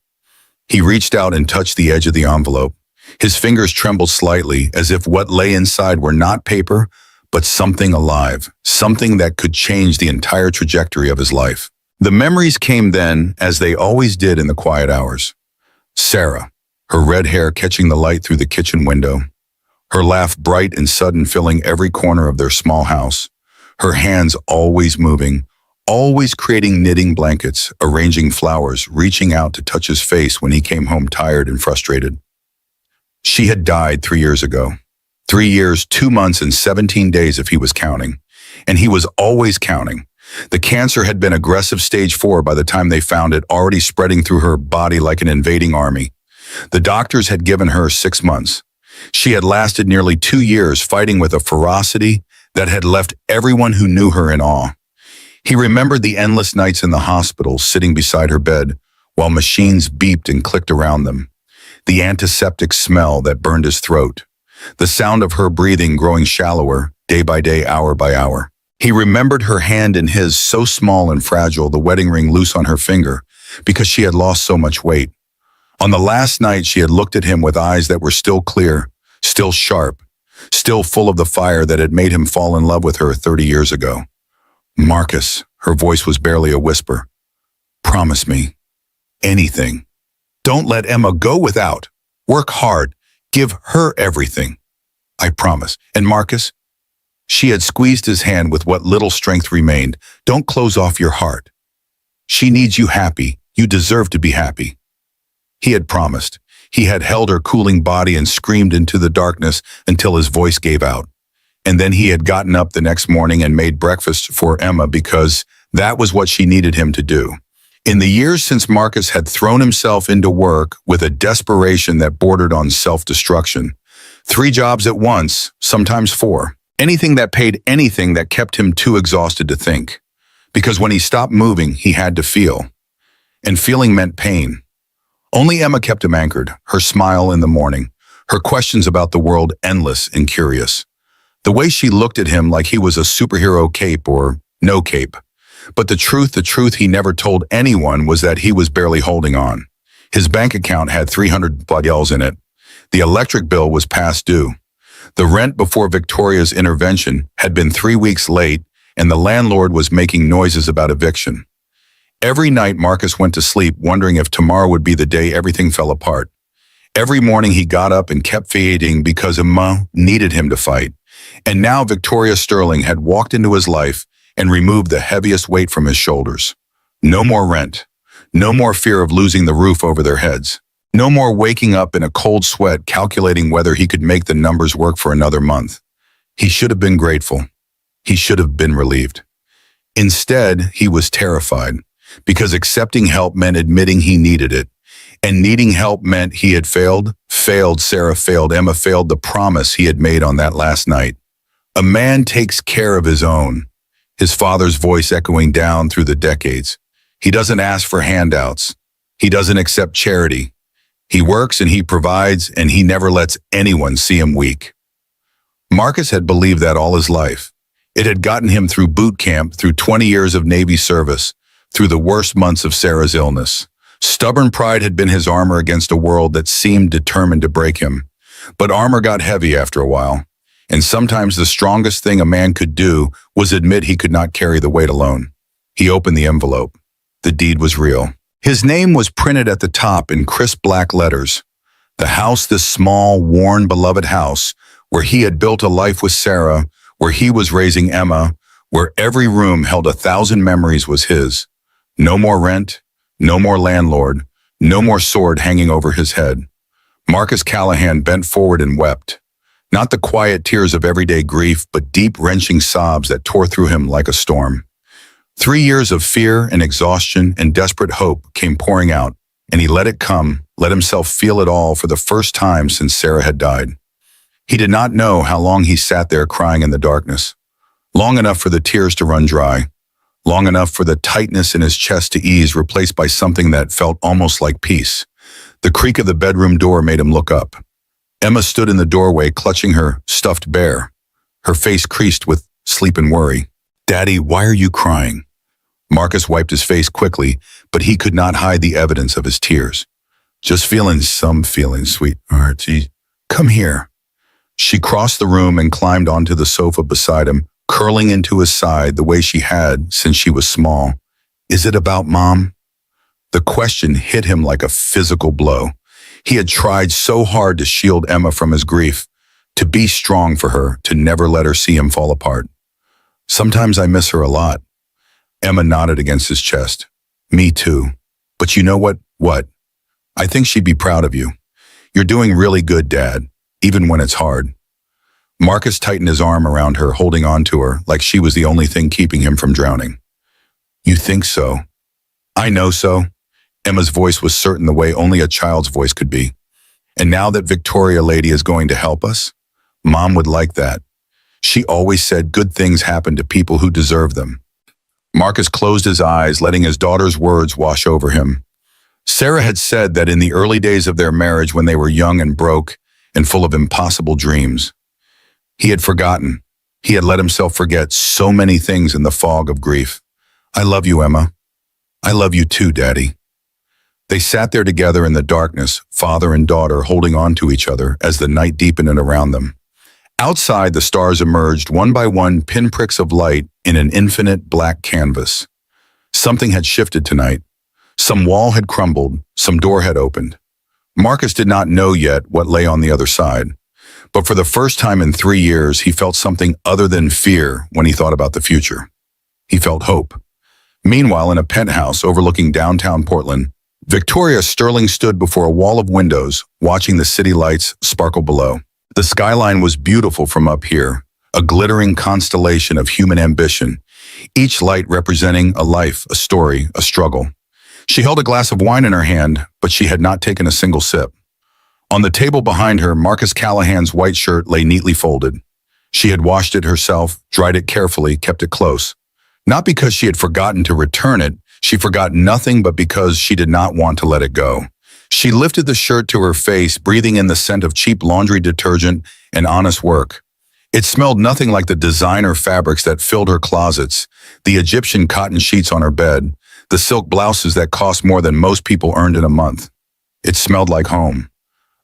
He reached out and touched the edge of the envelope. His fingers trembled slightly, as if what lay inside were not paper, but something alive, something that could change the entire trajectory of his life. The memories came then, as they always did in the quiet hours. Sarah, her red hair catching the light through the kitchen window, her laugh bright and sudden, filling every corner of their small house, her hands always moving, always creating knitting blankets, arranging flowers, reaching out to touch his face when he came home tired and frustrated. She had died 3 years ago. 3 years, 2 months, and 17 days if he was counting. and he was always counting. The cancer had been aggressive stage 4 by the time they found it, already spreading through her body like an invading army. The doctors had given her 6 months. She had lasted nearly 2 years fighting with a ferocity that had left everyone who knew her in awe. He remembered the endless nights in the hospital, sitting beside her bed, while machines beeped and clicked around them. The antiseptic smell that burned his throat. The sound of her breathing growing shallower, day by day, hour by hour. He remembered her hand in his, so small and fragile, the wedding ring loose on her finger, because she had lost so much weight. On the last night, she had looked at him with eyes that were still clear, still sharp, still full of the fire that had made him fall in love with her 30 years ago. Marcus, her voice was barely a whisper. Promise me. Anything. Don't let Emma go without. Work hard. Give her everything. I promise. And Marcus? She had squeezed his hand with what little strength remained. Don't close off your heart. She needs you happy. You deserve to be happy. He had promised. He had held her cooling body and screamed into the darkness until his voice gave out. And then he had gotten up the next morning and made breakfast for Emma because that was what she needed him to do. In the years since Marcus had thrown himself into work with a desperation that bordered on self-destruction, 3 jobs at once, sometimes 4, anything that paid anything that kept him too exhausted to think. Because when he stopped moving, he had to feel. And feeling meant pain. Only Emma kept him anchored, her smile in the morning, her questions about the world endless and curious. The way she looked at him like he was a superhero, cape or no cape. But the truth he never told anyone was that he was barely holding on. His bank account had $300 in it. The electric bill was past due. The rent before Victoria's intervention had been 3 weeks late, and the landlord was making noises about eviction. Every night Marcus went to sleep wondering if tomorrow would be the day everything fell apart. Every morning he got up and kept fighting because Emma needed him to fight. And now Victoria Sterling had walked into his life and removed the heaviest weight from his shoulders. No more rent. No more fear of losing the roof over their heads. No more waking up in a cold sweat calculating whether he could make the numbers work for another month. He should have been grateful. He should have been relieved. Instead, he was terrified, because accepting help meant admitting he needed it. And needing help meant he had failed, Sarah failed, Emma failed the promise he had made on that last night. A man takes care of his own. His father's voice echoing down through the decades. He doesn't ask for handouts. He doesn't accept charity. He works and he provides, and he never lets anyone see him weak. Marcus had believed that all his life. It had gotten him through boot camp, through 20 years of Navy service, through the worst months of Sarah's illness. Stubborn pride had been his armor against a world that seemed determined to break him. But armor got heavy after a while. And sometimes the strongest thing a man could do was admit he could not carry the weight alone. He opened the envelope. The deed was real. His name was printed at the top in crisp black letters. The house, this small, worn, beloved house, where he had built a life with Sarah, where he was raising Emma, where every room held 1,000 memories, was his. No more rent, no more landlord, no more sword hanging over his head. Marcus Callahan bent forward and wept. Not the quiet tears of everyday grief, but deep, wrenching sobs that tore through him like a storm. 3 years of fear and exhaustion and desperate hope came pouring out, and he let it come, let himself feel it all for the first time since Sarah had died. He did not know how long he sat there crying in the darkness. Long enough for the tears to run dry. Long enough for the tightness in his chest to ease, replaced by something that felt almost like peace. The creak of the bedroom door made him look up. Emma stood in the doorway, clutching her stuffed bear, her face creased with sleep and worry. "Daddy, why are you crying?" Marcus wiped his face quickly, but he could not hide the evidence of his tears. "Just feeling some feelings, sweetheart. Come here." She crossed the room and climbed onto the sofa beside him, curling into his side the way she had since she was small. "Is it about Mom?" The question hit him like a physical blow. He had tried so hard to shield Emma from his grief, to be strong for her, to never let her see him fall apart. "Sometimes I miss her a lot." Emma nodded against his chest. "Me too. But you know what? I think she'd be proud of you. You're doing really good, Dad, even when it's hard." Marcus tightened his arm around her, holding on to her like she was the only thing keeping him from drowning. You think so? I know so. Emma's voice was certain the way only a child's voice could be. And now that Victoria lady is going to help us? Mom would like that. She always said good things happen to people who deserve them. Marcus closed his eyes, letting his daughter's words wash over him. Sarah had said that in the early days of their marriage, when they were young and broke and full of impossible dreams, he had forgotten. He had let himself forget so many things in the fog of grief. I love you, Emma. I love you too, Daddy. They sat there together in the darkness, father and daughter holding on to each other as the night deepened around them. Outside, the stars emerged one by one, pinpricks of light in an infinite black canvas. Something had shifted tonight. Some wall had crumbled, some door had opened. Marcus did not know yet what lay on the other side. But for the first time in 3 years, he felt something other than fear when he thought about the future. He felt hope. Meanwhile, in a penthouse overlooking downtown Portland, Victoria Sterling stood before a wall of windows, watching the city lights sparkle below. The skyline was beautiful from up here, a glittering constellation of human ambition, each light representing a life, a story, a struggle. She held a glass of wine in her hand, but she had not taken a single sip. On the table behind her, Marcus Callahan's white shirt lay neatly folded. She had washed it herself, dried it carefully, kept it close. Not because she had forgotten to return it, she forgot nothing but because she did not want to let it go. She lifted the shirt to her face, breathing in the scent of cheap laundry detergent and honest work. It smelled nothing like the designer fabrics that filled her closets, the Egyptian cotton sheets on her bed, the silk blouses that cost more than most people earned in a month. It smelled like home.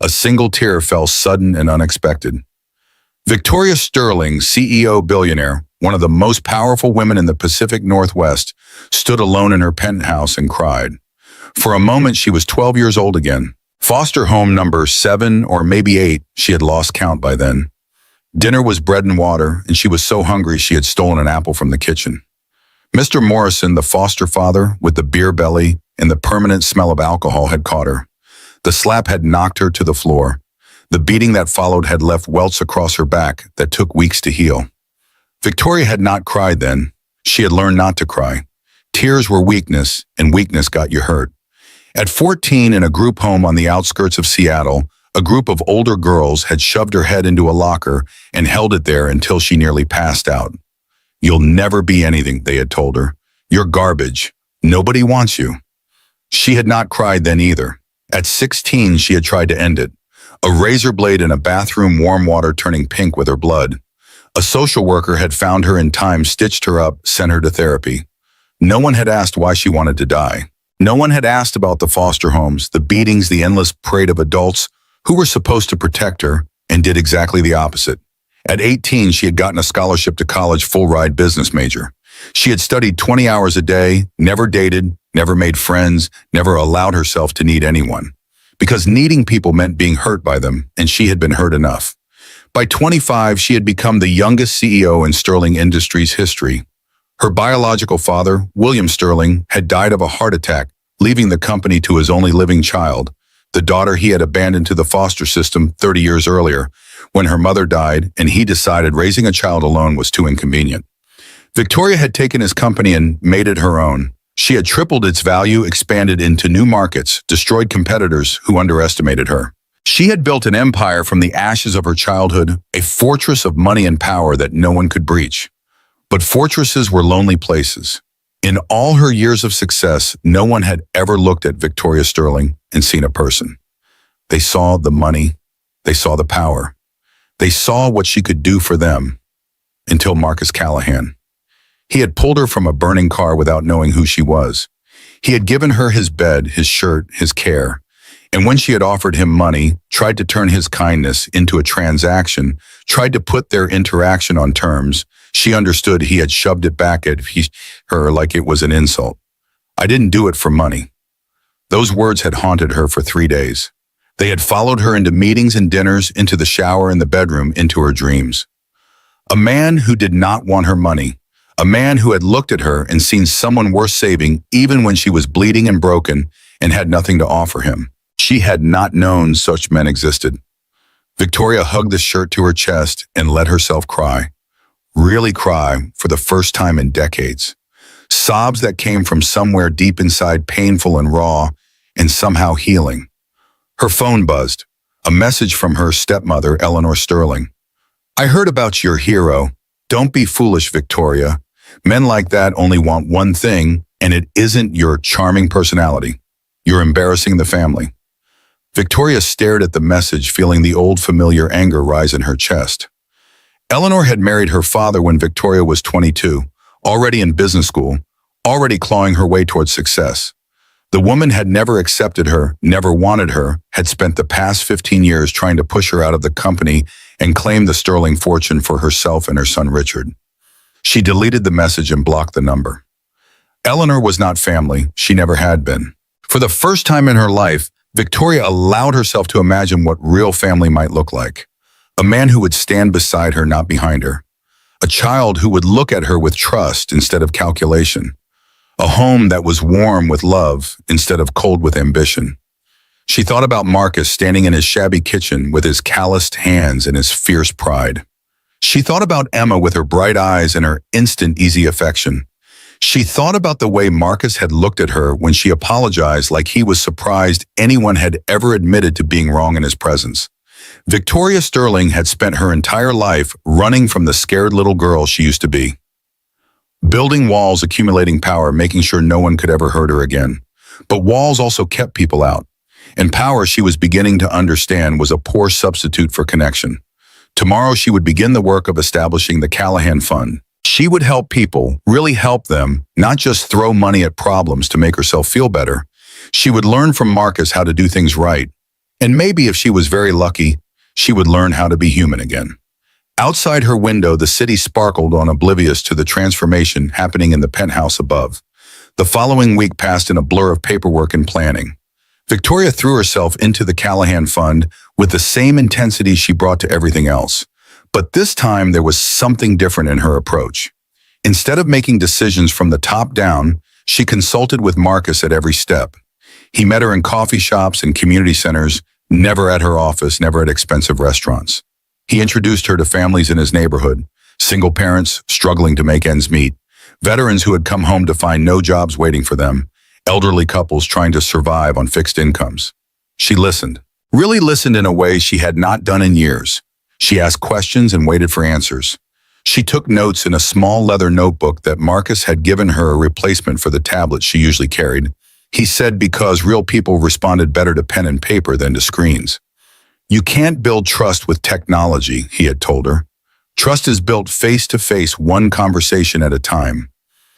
A single tear fell sudden and unexpected. Victoria Sterling, CEO billionaire, one of the most powerful women in the Pacific Northwest, stood alone in her penthouse and cried. For a moment, she was 12 years old again. Foster home number 7 or maybe 8, she had lost count by then. Dinner was bread and water, and she was so hungry she had stolen an apple from the kitchen. Mr. Morrison, the foster father, with the beer belly and the permanent smell of alcohol, had caught her. The slap had knocked her to the floor. The beating that followed had left welts across her back that took weeks to heal. Victoria had not cried then. She had learned not to cry. Tears were weakness, and weakness got you hurt. At 14, in a group home on the outskirts of Seattle, a group of older girls had shoved her head into a locker and held it there until she nearly passed out. You'll never be anything, they had told her. You're garbage. Nobody wants you. She had not cried then either. At 16, she had tried to end it. A razor blade in a bathroom, warm water turning pink with her blood. A social worker had found her in time, stitched her up, sent her to therapy. No one had asked why she wanted to die. No one had asked about the foster homes, the beatings, the endless parade of adults who were supposed to protect her and did exactly the opposite. At 18, she had gotten a scholarship to college, full-ride business major. She had studied 20 hours a day, never dated, never made friends, never allowed herself to need anyone. Because needing people meant being hurt by them, and she had been hurt enough. By 25, she had become the youngest CEO in Sterling Industries history. Her biological father, William Sterling, had died of a heart attack, leaving the company to his only living child, the daughter he had abandoned to the foster system 30 years earlier, when her mother died and he decided raising a child alone was too inconvenient. Victoria had taken his company and made it her own. She had tripled its value, expanded into new markets, destroyed competitors who underestimated her. She had built an empire from the ashes of her childhood, a fortress of money and power that no one could breach. But fortresses were lonely places. In all her years of success, no one had ever looked at Victoria Sterling and seen a person. They saw the money. They saw the power. They saw what she could do for them. Until Marcus Callahan. He had pulled her from a burning car without knowing who she was. He had given her his bed, his shirt, his care. And when she had offered him money, tried to turn his kindness into a transaction, tried to put their interaction on terms, she understood he had shoved it back at her like it was an insult. I didn't do it for money. Those words had haunted her for 3 days. They had followed her into meetings and dinners, into the shower and the bedroom, into her dreams. A man who did not want her money. A man who had looked at her and seen someone worth saving even when she was bleeding and broken and had nothing to offer him. She had not known such men existed. Victoria hugged the shirt to her chest and let herself cry. Really cry for the first time in decades. Sobs that came from somewhere deep inside, painful and raw, and somehow healing. Her phone buzzed. A message from her stepmother, Eleanor Sterling. "I heard about your hero. Don't be foolish, Victoria. Men like that only want one thing, and it isn't your charming personality. You're embarrassing the family." Victoria stared at the message, feeling the old familiar anger rise in her chest. Eleanor had married her father when Victoria was 22, already in business school, already clawing her way towards success. The woman had never accepted her, never wanted her, had spent the past 15 years trying to push her out of the company and claim the Sterling fortune for herself and her son Richard. She deleted the message and blocked the number. Eleanor was not family, she never had been. For the first time in her life, Victoria allowed herself to imagine what real family might look like. A man who would stand beside her, not behind her. A child who would look at her with trust instead of calculation. A home that was warm with love instead of cold with ambition. She thought about Marcus standing in his shabby kitchen with his calloused hands and his fierce pride. She thought about Emma with her bright eyes and her instant, easy affection. She thought about the way Marcus had looked at her when she apologized, like he was surprised anyone had ever admitted to being wrong in his presence. Victoria Sterling had spent her entire life running from the scared little girl she used to be. Building walls, accumulating power, making sure no one could ever hurt her again. But walls also kept people out. And power, she was beginning to understand, was a poor substitute for connection. Tomorrow she would begin the work of establishing the Callahan Fund. She would help people, really help them, not just throw money at problems to make herself feel better. She would learn from Marcus how to do things right. And maybe if she was very lucky, she would learn how to be human again. Outside her window, the city sparkled on, oblivious to the transformation happening in the penthouse above. The following week passed in a blur of paperwork and planning. Victoria threw herself into the Callahan Fund with the same intensity she brought to everything else. But this time there was something different in her approach. Instead of making decisions from the top down, she consulted with Marcus at every step. He met her in coffee shops and community centers, never at her office, never at expensive restaurants. He introduced her to families in his neighborhood, single parents struggling to make ends meet, veterans who had come home to find no jobs waiting for them, elderly couples trying to survive on fixed incomes. She listened, really listened in a way she had not done in years. She asked questions and waited for answers. She took notes in a small leather notebook that Marcus had given her, a replacement for the tablet she usually carried. He said because real people responded better to pen and paper than to screens. "You can't build trust with technology," he had told her. "Trust is built face-to-face, one conversation at a time."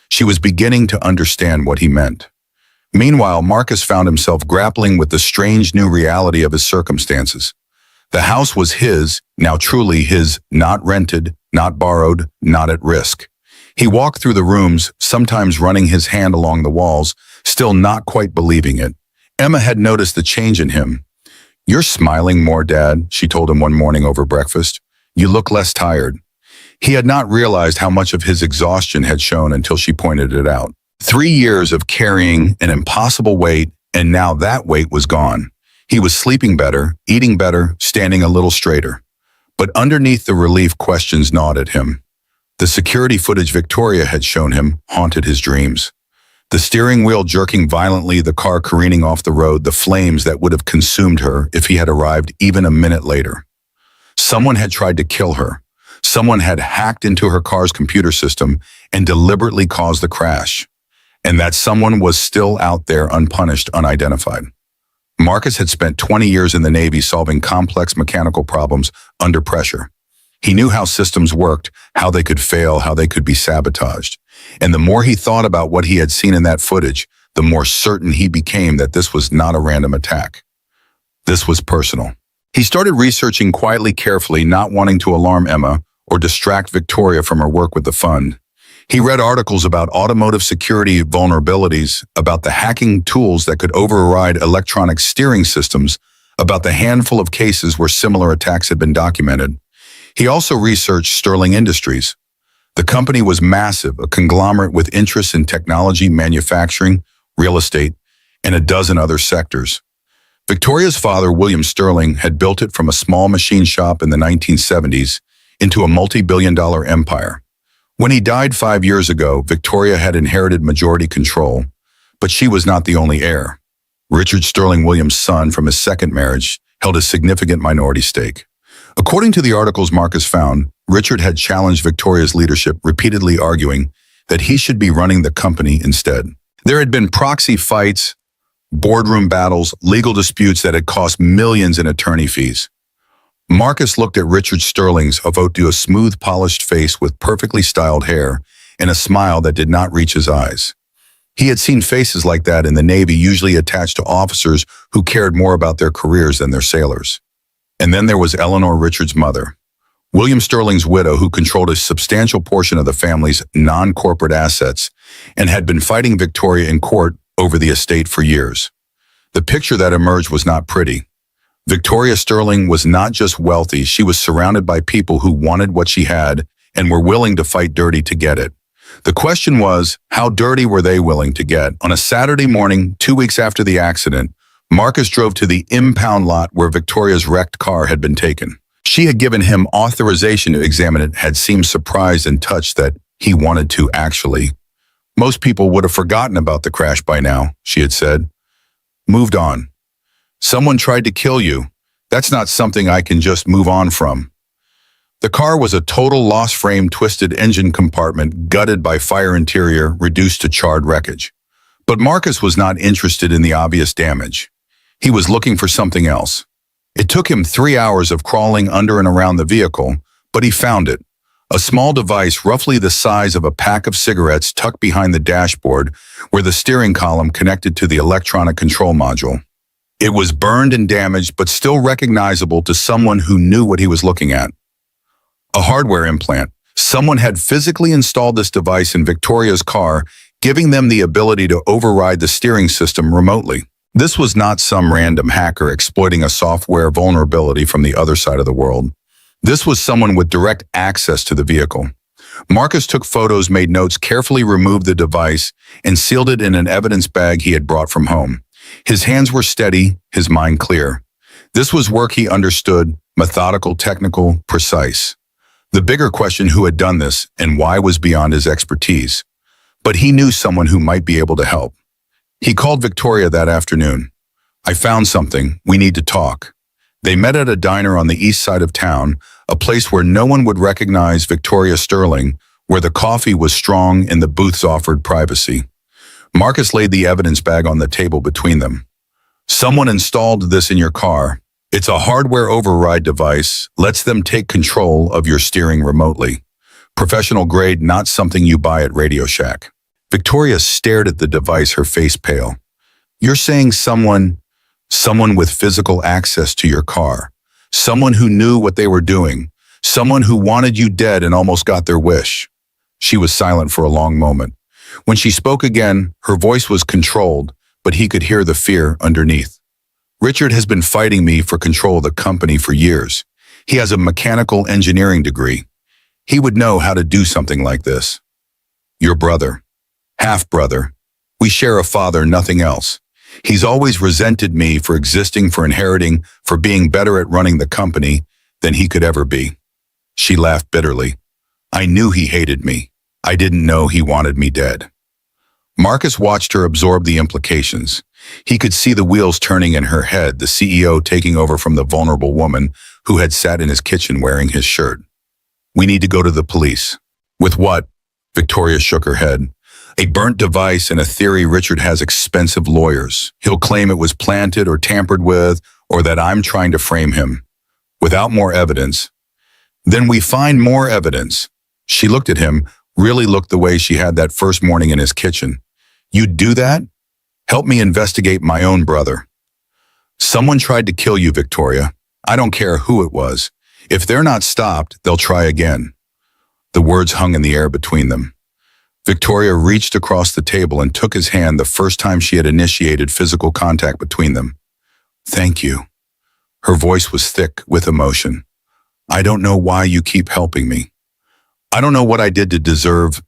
She was beginning to understand what he meant. Meanwhile, Marcus found himself grappling with the strange new reality of his circumstances. The house was his, now truly his, not rented, not borrowed, not at risk. He walked through the rooms, sometimes running his hand along the walls, still not quite believing it. Emma had noticed the change in him. "You're smiling more, Dad," she told him one morning over breakfast. "You look less tired." He had not realized how much of his exhaustion had shown until she pointed it out. 3 years of carrying an impossible weight, and now that weight was gone. He was sleeping better, eating better, standing a little straighter. But underneath the relief, questions gnawed at him. The security footage Victoria had shown him haunted his dreams. The steering wheel jerking violently, the car careening off the road, the flames that would have consumed her if he had arrived even a minute later. Someone had tried to kill her. Someone had hacked into her car's computer system and deliberately caused the crash. And that someone was still out there, unpunished, unidentified. Marcus had spent 20 years in the Navy solving complex mechanical problems under pressure. He knew how systems worked, how they could fail, how they could be sabotaged. And the more he thought about what he had seen in that footage, the more certain he became that this was not a random attack. This was personal. He started researching quietly, carefully, not wanting to alarm Emma or distract Victoria from her work with the fund. He read articles about automotive security vulnerabilities, about the hacking tools that could override electronic steering systems, about the handful of cases where similar attacks had been documented. He also researched Sterling Industries. The company was massive, a conglomerate with interests in technology, manufacturing, real estate, and a dozen other sectors. Victoria's father, William Sterling, had built it from a small machine shop in the 1970s into a multi-billion-dollar empire. When he died 5 years ago, Victoria had inherited majority control, but she was not the only heir. Richard Sterling, William's son from his second marriage, held a significant minority stake. According to the articles Marcus found, Richard had challenged Victoria's leadership, repeatedly arguing that he should be running the company instead. There had been proxy fights, boardroom battles, legal disputes that had cost millions in attorney fees. Marcus looked at Richard Sterling's a smooth, polished face with perfectly styled hair and a smile that did not reach his eyes. He had seen faces like that in the Navy, usually attached to officers who cared more about their careers than their sailors. And then there was Eleanor, Richard's mother, William Sterling's widow, who controlled a substantial portion of the family's non-corporate assets and had been fighting Victoria in court over the estate for years. The picture that emerged was not pretty. Victoria Sterling was not just wealthy, she was surrounded by people who wanted what she had and were willing to fight dirty to get it. The question was, how dirty were they willing to get? On a Saturday morning, 2 weeks after the accident, Marcus drove to the impound lot where Victoria's wrecked car had been taken. She had given him authorization to examine it, had seemed surprised and touched that he wanted to actually. Most people would have forgotten about the crash by now, she had said. Moved on. Someone tried to kill you. That's not something I can just move on from. The car was a total lost frame, twisted engine compartment, gutted by fire interior, reduced to charred wreckage. But Marcus was not interested in the obvious damage. He was looking for something else. It took him 3 hours of crawling under and around the vehicle, but he found it. A small device roughly the size of a pack of cigarettes tucked behind the dashboard where the steering column connected to the electronic control module. It was burned and damaged, but still recognizable to someone who knew what he was looking at. A hardware implant. Someone had physically installed this device in Victoria's car, giving them the ability to override the steering system remotely. This was not some random hacker exploiting a software vulnerability from the other side of the world. This was someone with direct access to the vehicle. Marcus took photos, made notes, carefully removed the device, and sealed it in an evidence bag he had brought from home. His hands were steady, his mind clear. This was work he understood, methodical, technical, precise. The bigger question, who had done this and why, was beyond his expertise. But he knew someone who might be able to help. He called Victoria that afternoon. I found something. We need to talk. They met at a diner on the east side of town, a place where no one would recognize Victoria Sterling, where the coffee was strong and the booths offered privacy. Marcus laid the evidence bag on the table between them. Someone installed this in your car. It's a hardware override device, lets them take control of your steering remotely. Professional grade, not something you buy at Radio Shack. Victoria stared at the device, her face pale. You're saying someone with physical access to your car, someone who knew what they were doing, someone who wanted you dead and almost got their wish. She was silent for a long moment. When she spoke again, her voice was controlled, but he could hear the fear underneath. Richard has been fighting me for control of the company for years. He has a mechanical engineering degree. He would know how to do something like this. Your brother. Half-brother. We share a father, nothing else. He's always resented me for existing, for inheriting, for being better at running the company than he could ever be. She laughed bitterly. I knew he hated me. I didn't know he wanted me dead. Marcus watched her absorb the implications. He could see the wheels turning in her head, the CEO taking over from the vulnerable woman who had sat in his kitchen wearing his shirt. We need to go to the police. With what? Victoria shook her head. A burnt device and a theory Richard has expensive lawyers. He'll claim it was planted or tampered with, or that I'm trying to frame him. Without more evidence. Then we find more evidence. She looked at him, really looked the way she had that first morning in his kitchen. You'd do that? Help me investigate my own brother. Someone tried to kill you, Victoria. I don't care who it was. If they're not stopped, they'll try again. The words hung in the air between them. Victoria reached across the table and took his hand, the first time she had initiated physical contact between them. Thank you. Her voice was thick with emotion. I don't know why you keep helping me. I don't know what I did to deserve.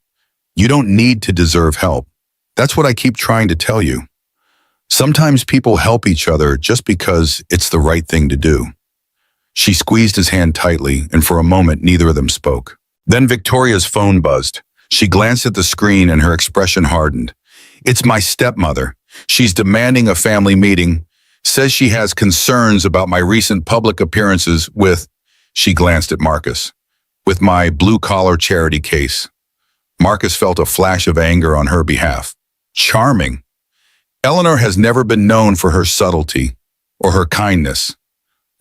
You don't need to deserve help. That's what I keep trying to tell you. Sometimes people help each other just because it's the right thing to do. She squeezed his hand tightly, and for a moment neither of them spoke. Then Victoria's phone buzzed. She glanced at the screen and her expression hardened. It's my stepmother. She's demanding a family meeting, says she has concerns about my recent public appearances with, she glanced at Marcus, with my blue-collar charity case. Marcus felt a flash of anger on her behalf. Charming. Eleanor has never been known for her subtlety or her kindness.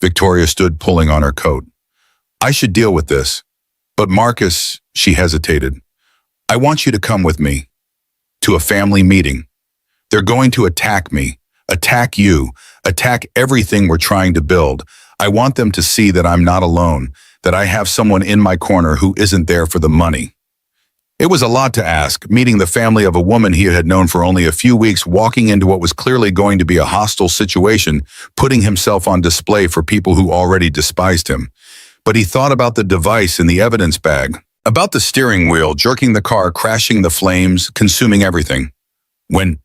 Victoria stood pulling on her coat. I should deal with this. But Marcus, she hesitated. I want you to come with me to a family meeting. They're going to attack me, attack you, attack everything we're trying to build. I want them to see that I'm not alone, that I have someone in my corner who isn't there for the money. It was a lot to ask, meeting the family of a woman he had known for only a few weeks, walking into what was clearly going to be a hostile situation, putting himself on display for people who already despised him. But he thought about the device in the evidence bag, about the steering wheel, jerking the car, crashing the flames, consuming everything. When,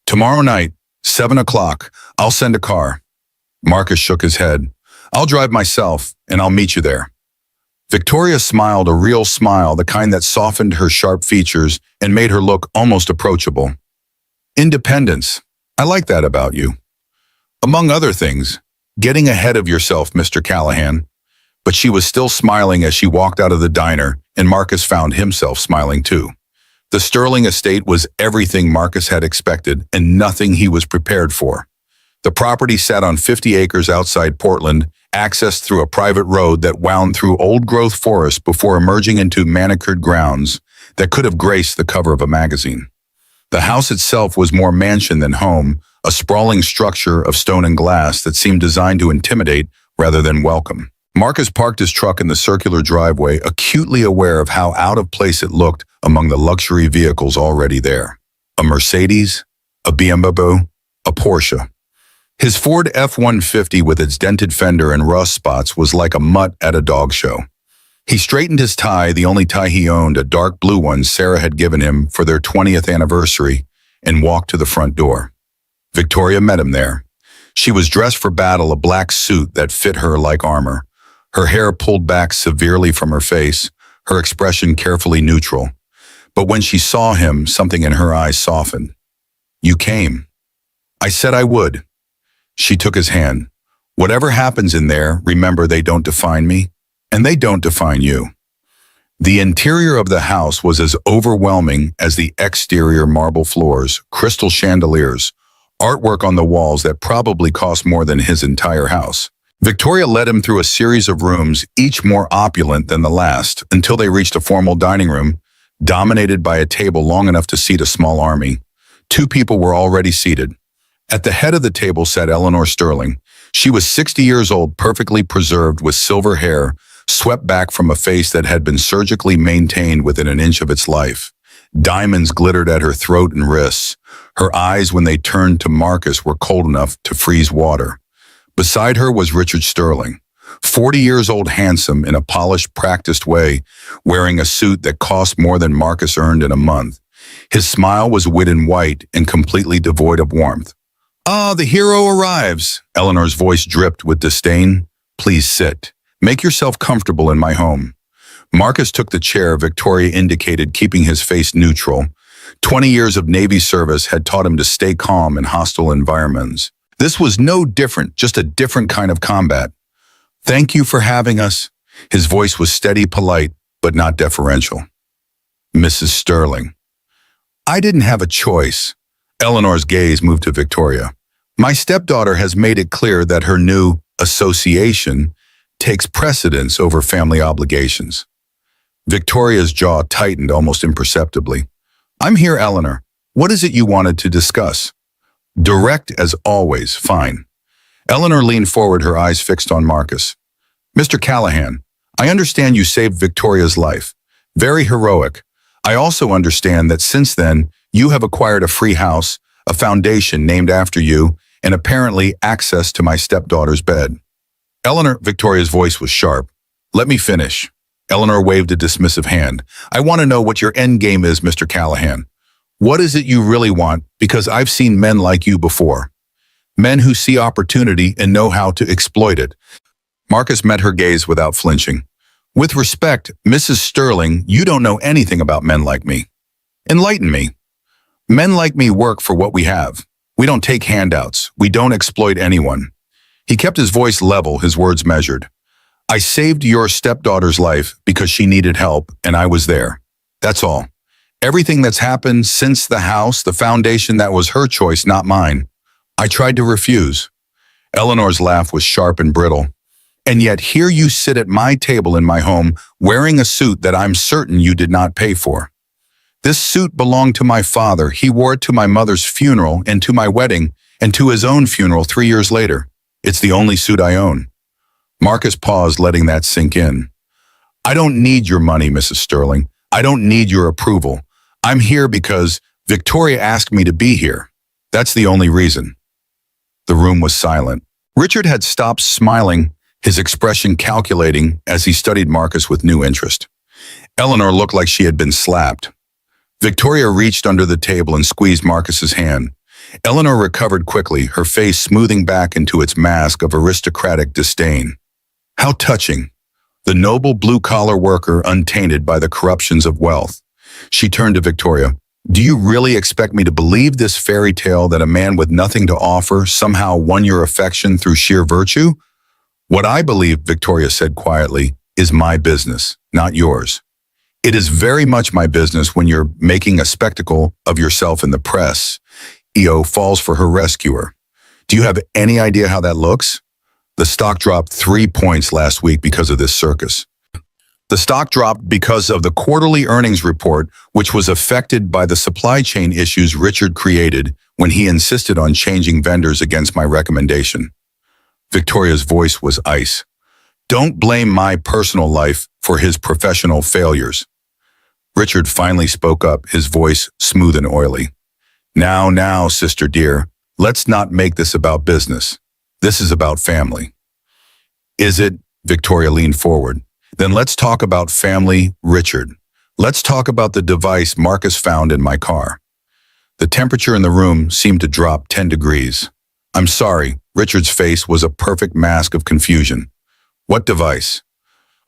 tomorrow night, 7 o'clock, I'll send a car. Marcus shook his head. I'll drive myself, and I'll meet you there. Victoria smiled, a real smile, the kind that softened her sharp features and made her look almost approachable. Independence. I like that about you. Among other things, getting ahead of yourself, Mr. Callahan. But she was still smiling as she walked out of the diner, and Marcus found himself smiling too. The Sterling estate was everything Marcus had expected and nothing he was prepared for. The property sat on 50 acres outside Portland, accessed through a private road that wound through old-growth forest before emerging into manicured grounds that could have graced the cover of a magazine. The house itself was more mansion than home, a sprawling structure of stone and glass that seemed designed to intimidate rather than welcome. Marcus parked his truck in the circular driveway, acutely aware of how out of place it looked among the luxury vehicles already there. A Mercedes, a BMW, a Porsche. His Ford F-150 with its dented fender and rust spots was like a mutt at a dog show. He straightened his tie, the only tie he owned, a dark blue one Sarah had given him for their 20th anniversary, and walked to the front door. Victoria met him there. She was dressed for battle, a black suit that fit her like armor. Her hair pulled back severely from her face, her expression carefully neutral. But when she saw him, something in her eyes softened. You came. I said I would. She took his hand. Whatever happens in there, remember they don't define me, and they don't define you. The interior of the house was as overwhelming as the exterior: marble floors, crystal chandeliers, artwork on the walls that probably cost more than his entire house. Victoria led him through a series of rooms, each more opulent than the last, until they reached a formal dining room, dominated by a table long enough to seat a small army. 2 people were already seated. At the head of the table sat Eleanor Sterling. She was 60 years old, perfectly preserved, with silver hair, swept back from a face that had been surgically maintained within an inch of its life. Diamonds glittered at her throat and wrists. Her eyes, when they turned to Marcus, were cold enough to freeze water. Beside her was Richard Sterling, 40 years old, handsome in a polished, practiced way, wearing a suit that cost more than Marcus earned in a month. His smile was wit and white and completely devoid of warmth. Ah, the hero arrives. Eleanor's voice dripped with disdain. Please sit. Make yourself comfortable in my home. Marcus took the chair Victoria indicated, keeping his face neutral. 20 years of Navy service had taught him to stay calm in hostile environments. This was no different, just a different kind of combat. Thank you for having us. His voice was steady, polite, but not deferential. Mrs. Sterling. I didn't have a choice. Eleanor's gaze moved to Victoria. My stepdaughter has made it clear that her new association takes precedence over family obligations. Victoria's jaw tightened almost imperceptibly. I'm here, Eleanor. What is it you wanted to discuss? Direct as always, fine. Eleanor leaned forward, her eyes fixed on Marcus. Mr. Callahan, I understand you saved Victoria's life. Very heroic. I also understand that since then, you have acquired a free house, a foundation named after you, and apparently access to my stepdaughter's bed. Eleanor, Victoria's voice was sharp. Let me finish. Eleanor waved a dismissive hand. I want to know what your end game is, Mr. Callahan. What is it you really want? Because I've seen men like you before. Men who see opportunity and know how to exploit it. Marcus met her gaze without flinching. With respect, Mrs. Sterling, you don't know anything about men like me. Enlighten me. Men like me work for what we have. We don't take handouts. We don't exploit anyone. He kept his voice level, his words measured. I saved your stepdaughter's life because she needed help, and I was there. That's all. Everything that's happened since the house, the foundation, that was her choice, not mine. I tried to refuse. Eleanor's laugh was sharp and brittle. And yet here you sit at my table in my home wearing a suit that I'm certain you did not pay for. This suit belonged to my father. He wore it to my mother's funeral and to my wedding and to his own funeral 3 years later. It's the only suit I own. Marcus paused, letting that sink in. I don't need your money, Mrs. Sterling. I don't need your approval. I'm here because Victoria asked me to be here. That's the only reason. The room was silent. Richard had stopped smiling, his expression calculating as he studied Marcus with new interest. Eleanor looked like she had been slapped. Victoria reached under the table and squeezed Marcus's hand. Eleanor recovered quickly, her face smoothing back into its mask of aristocratic disdain. How touching. The noble blue-collar worker untainted by the corruptions of wealth. She turned to Victoria. Do you really expect me to believe this fairy tale that a man with nothing to offer somehow won your affection through sheer virtue? What I believe, Victoria said quietly, is my business, not yours. It is very much my business when you're making a spectacle of yourself in the press. Io falls for her rescuer. Do you have any idea how that looks? The stock dropped 3 points last week because of this circus. The stock dropped because of the quarterly earnings report, which was affected by the supply chain issues Richard created when he insisted on changing vendors against my recommendation. Victoria's voice was ice. Don't blame my personal life for his professional failures. Richard finally spoke up, his voice smooth and oily. Now, sister dear, let's not make this about business. This is about family. Is it? Victoria leaned forward. Then let's talk about family, Richard. Let's talk about the device Marcus found in my car. The temperature in the room seemed to drop 10 degrees. I'm sorry, Richard's face was a perfect mask of confusion. What device?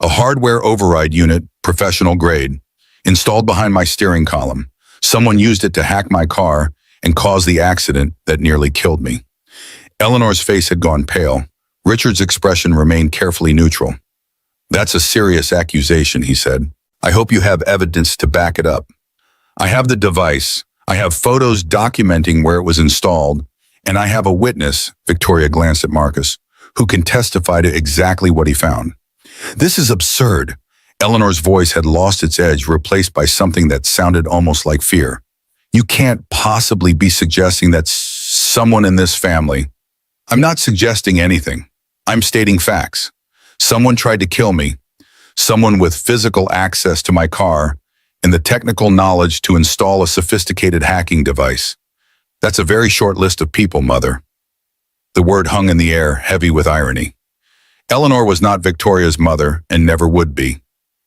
A hardware override unit, professional grade, installed behind my steering column. Someone used it to hack my car and cause the accident that nearly killed me. Eleanor's face had gone pale. Richard's expression remained carefully neutral. That's a serious accusation, he said. I hope you have evidence to back it up. I have the device. I have photos documenting where it was installed, and I have a witness, Victoria glanced at Marcus, who can testify to exactly what he found. This is absurd. Eleanor's voice had lost its edge, replaced by something that sounded almost like fear. You can't possibly be suggesting that someone in this family... I'm not suggesting anything. I'm stating facts. Someone tried to kill me. Someone with physical access to my car and the technical knowledge to install a sophisticated hacking device. That's a very short list of people, Mother. The word hung in the air, heavy with irony. Eleanor was not Victoria's mother and never would be.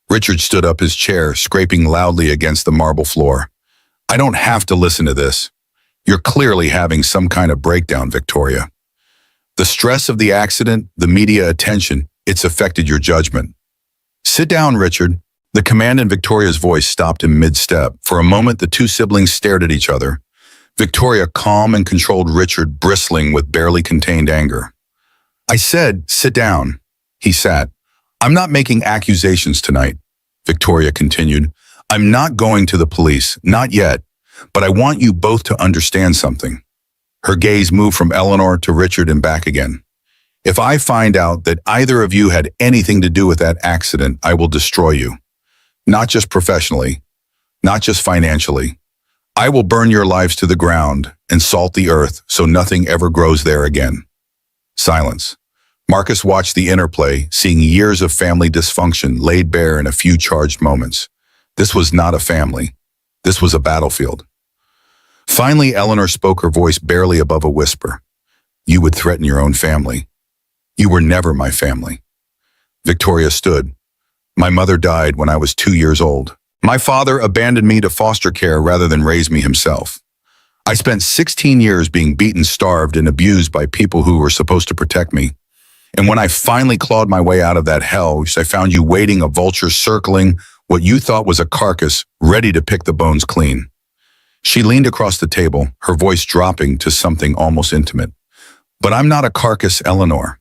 Richard stood up his chair, scraping loudly against the marble floor. I don't have to listen to this. You're clearly having some kind of breakdown, Victoria. The stress of the accident, the media attention, it's affected your judgment. Sit down, Richard. The command in Victoria's voice stopped him mid-step. For a moment, the two siblings stared at each other. Victoria calm and controlled Richard, bristling with barely contained anger. I said, sit down. He sat. I'm not making accusations tonight, Victoria continued. I'm not going to the police, not yet, but I want you both to understand something. Her gaze moved from Eleanor to Richard and back again. If I find out that either of you had anything to do with that accident, I will destroy you. Not just professionally, not just financially. I will burn your lives to the ground and salt the earth so nothing ever grows there again. Silence. Marcus watched the interplay, seeing years of family dysfunction laid bare in a few charged moments. This was not a family. This was a battlefield. Finally, Eleanor spoke, her voice barely above a whisper. You would threaten your own family. You were never my family. Victoria stood. My mother died when I was 2 years old. My father abandoned me to foster care rather than raise me himself. I spent 16 years being beaten, starved, and abused by people who were supposed to protect me. And when I finally clawed my way out of that hell, I found you waiting, a vulture circling what you thought was a carcass, ready to pick the bones clean. She leaned across the table, her voice dropping to something almost intimate. But I'm not a carcass, Eleanor.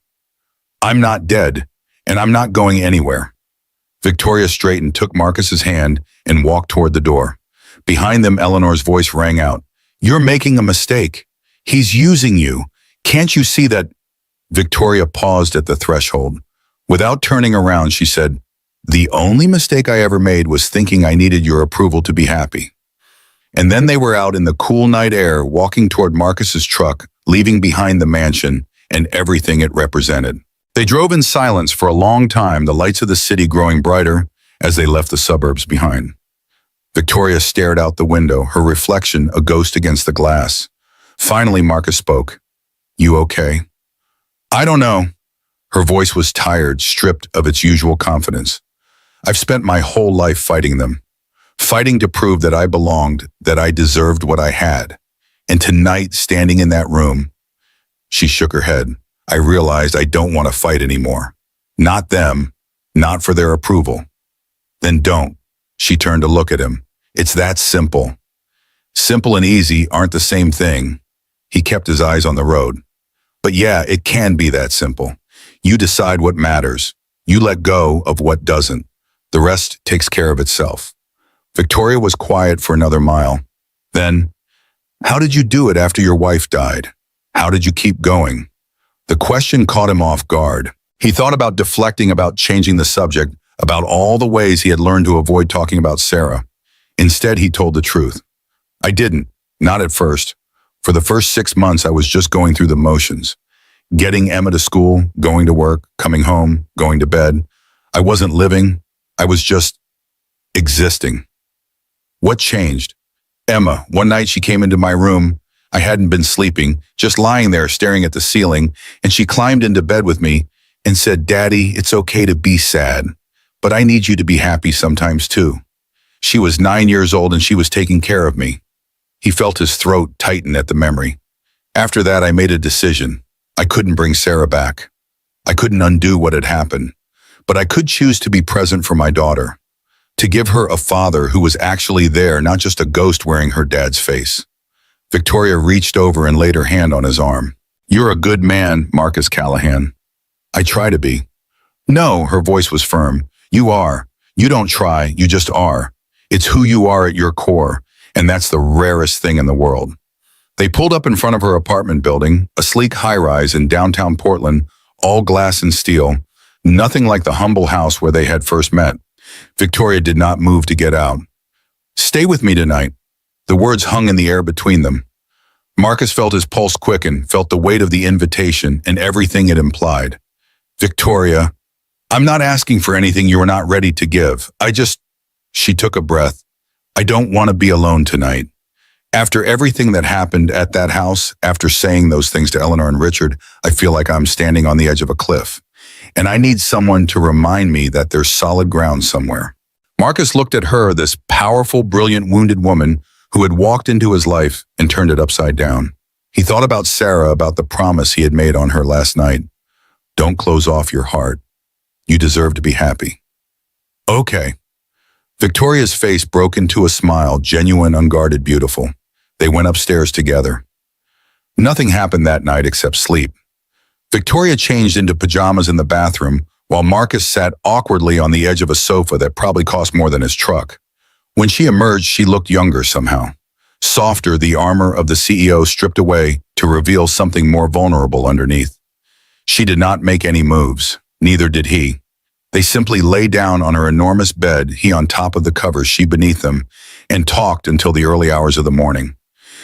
I'm not dead, and I'm not going anywhere. Victoria straightened, took Marcus's hand, and walked toward the door. Behind them, Eleanor's voice rang out. You're making a mistake. He's using you. Can't you see that? Victoria paused at the threshold. Without turning around, she said, the only mistake I ever made was thinking I needed your approval to be happy. And then they were out in the cool night air, walking toward Marcus's truck, leaving behind the mansion and everything it represented. They drove in silence for a long time, the lights of the city growing brighter as they left the suburbs behind. Victoria stared out the window, her reflection a ghost against the glass. Finally, Marcus spoke. You okay? I don't know. Her voice was tired, stripped of its usual confidence. I've spent my whole life fighting them. Fighting to prove that I belonged, that I deserved what I had. And tonight, standing in that room, she shook her head. I realized I don't want to fight anymore. Not them, not for their approval. Then don't. She turned to look at him. It's that simple. Simple and easy aren't the same thing. He kept his eyes on the road. But yeah, it can be that simple. You decide what matters. You let go of what doesn't. The rest takes care of itself. Victoria was quiet for another mile. Then, how did you do it after your wife died? How did you keep going? The question caught him off guard. He thought about deflecting, about changing the subject, about all the ways he had learned to avoid talking about Sarah. Instead, he told the truth. I didn't, not at first. For the first 6 months, I was just going through the motions. Getting Emma to school, going to work, coming home, going to bed. I wasn't living. I was just existing. What changed? Emma, one night she came into my room. I hadn't been sleeping, just lying there staring at the ceiling, and she climbed into bed with me and said, Daddy, it's okay to be sad, but I need you to be happy sometimes too. She was 9 years old and she was taking care of me. He felt his throat tighten at the memory. After that, I made a decision. I couldn't bring Sarah back. I couldn't undo what had happened, but I could choose to be present for my daughter, to give her a father who was actually there, not just a ghost wearing her dad's face. Victoria reached over and laid her hand on his arm. You're a good man, Marcus Callahan. I try to be. No, her voice was firm. You are. You don't try, you just are. It's who you are at your core, and that's the rarest thing in the world. They pulled up in front of her apartment building, a sleek high-rise in downtown Portland, all glass and steel, nothing like the humble house where they had first met. Victoria did not move to get out. Stay with me tonight. The words hung in the air between them. Marcus felt his pulse quicken, felt the weight of the invitation and everything it implied. Victoria, I'm not asking for anything you are not ready to give. She took a breath. I don't want to be alone tonight. After everything that happened at that house, after saying those things to Eleanor and Richard, I feel like I'm standing on the edge of a cliff. And I need someone to remind me that there's solid ground somewhere. Marcus looked at her, this powerful, brilliant, wounded woman who had walked into his life and turned it upside down. He thought about Sarah, about the promise he had made on her last night. Don't close off your heart. You deserve to be happy. Okay. Victoria's face broke into a smile, genuine, unguarded, beautiful. They went upstairs together. Nothing happened that night except sleep. Victoria changed into pajamas in the bathroom, while Marcus sat awkwardly on the edge of a sofa that probably cost more than his truck. When she emerged, she looked younger somehow. Softer, the armor of the CEO stripped away to reveal something more vulnerable underneath. She did not make any moves. Neither did he. They simply lay down on her enormous bed, he on top of the covers, she beneath them, and talked until the early hours of the morning.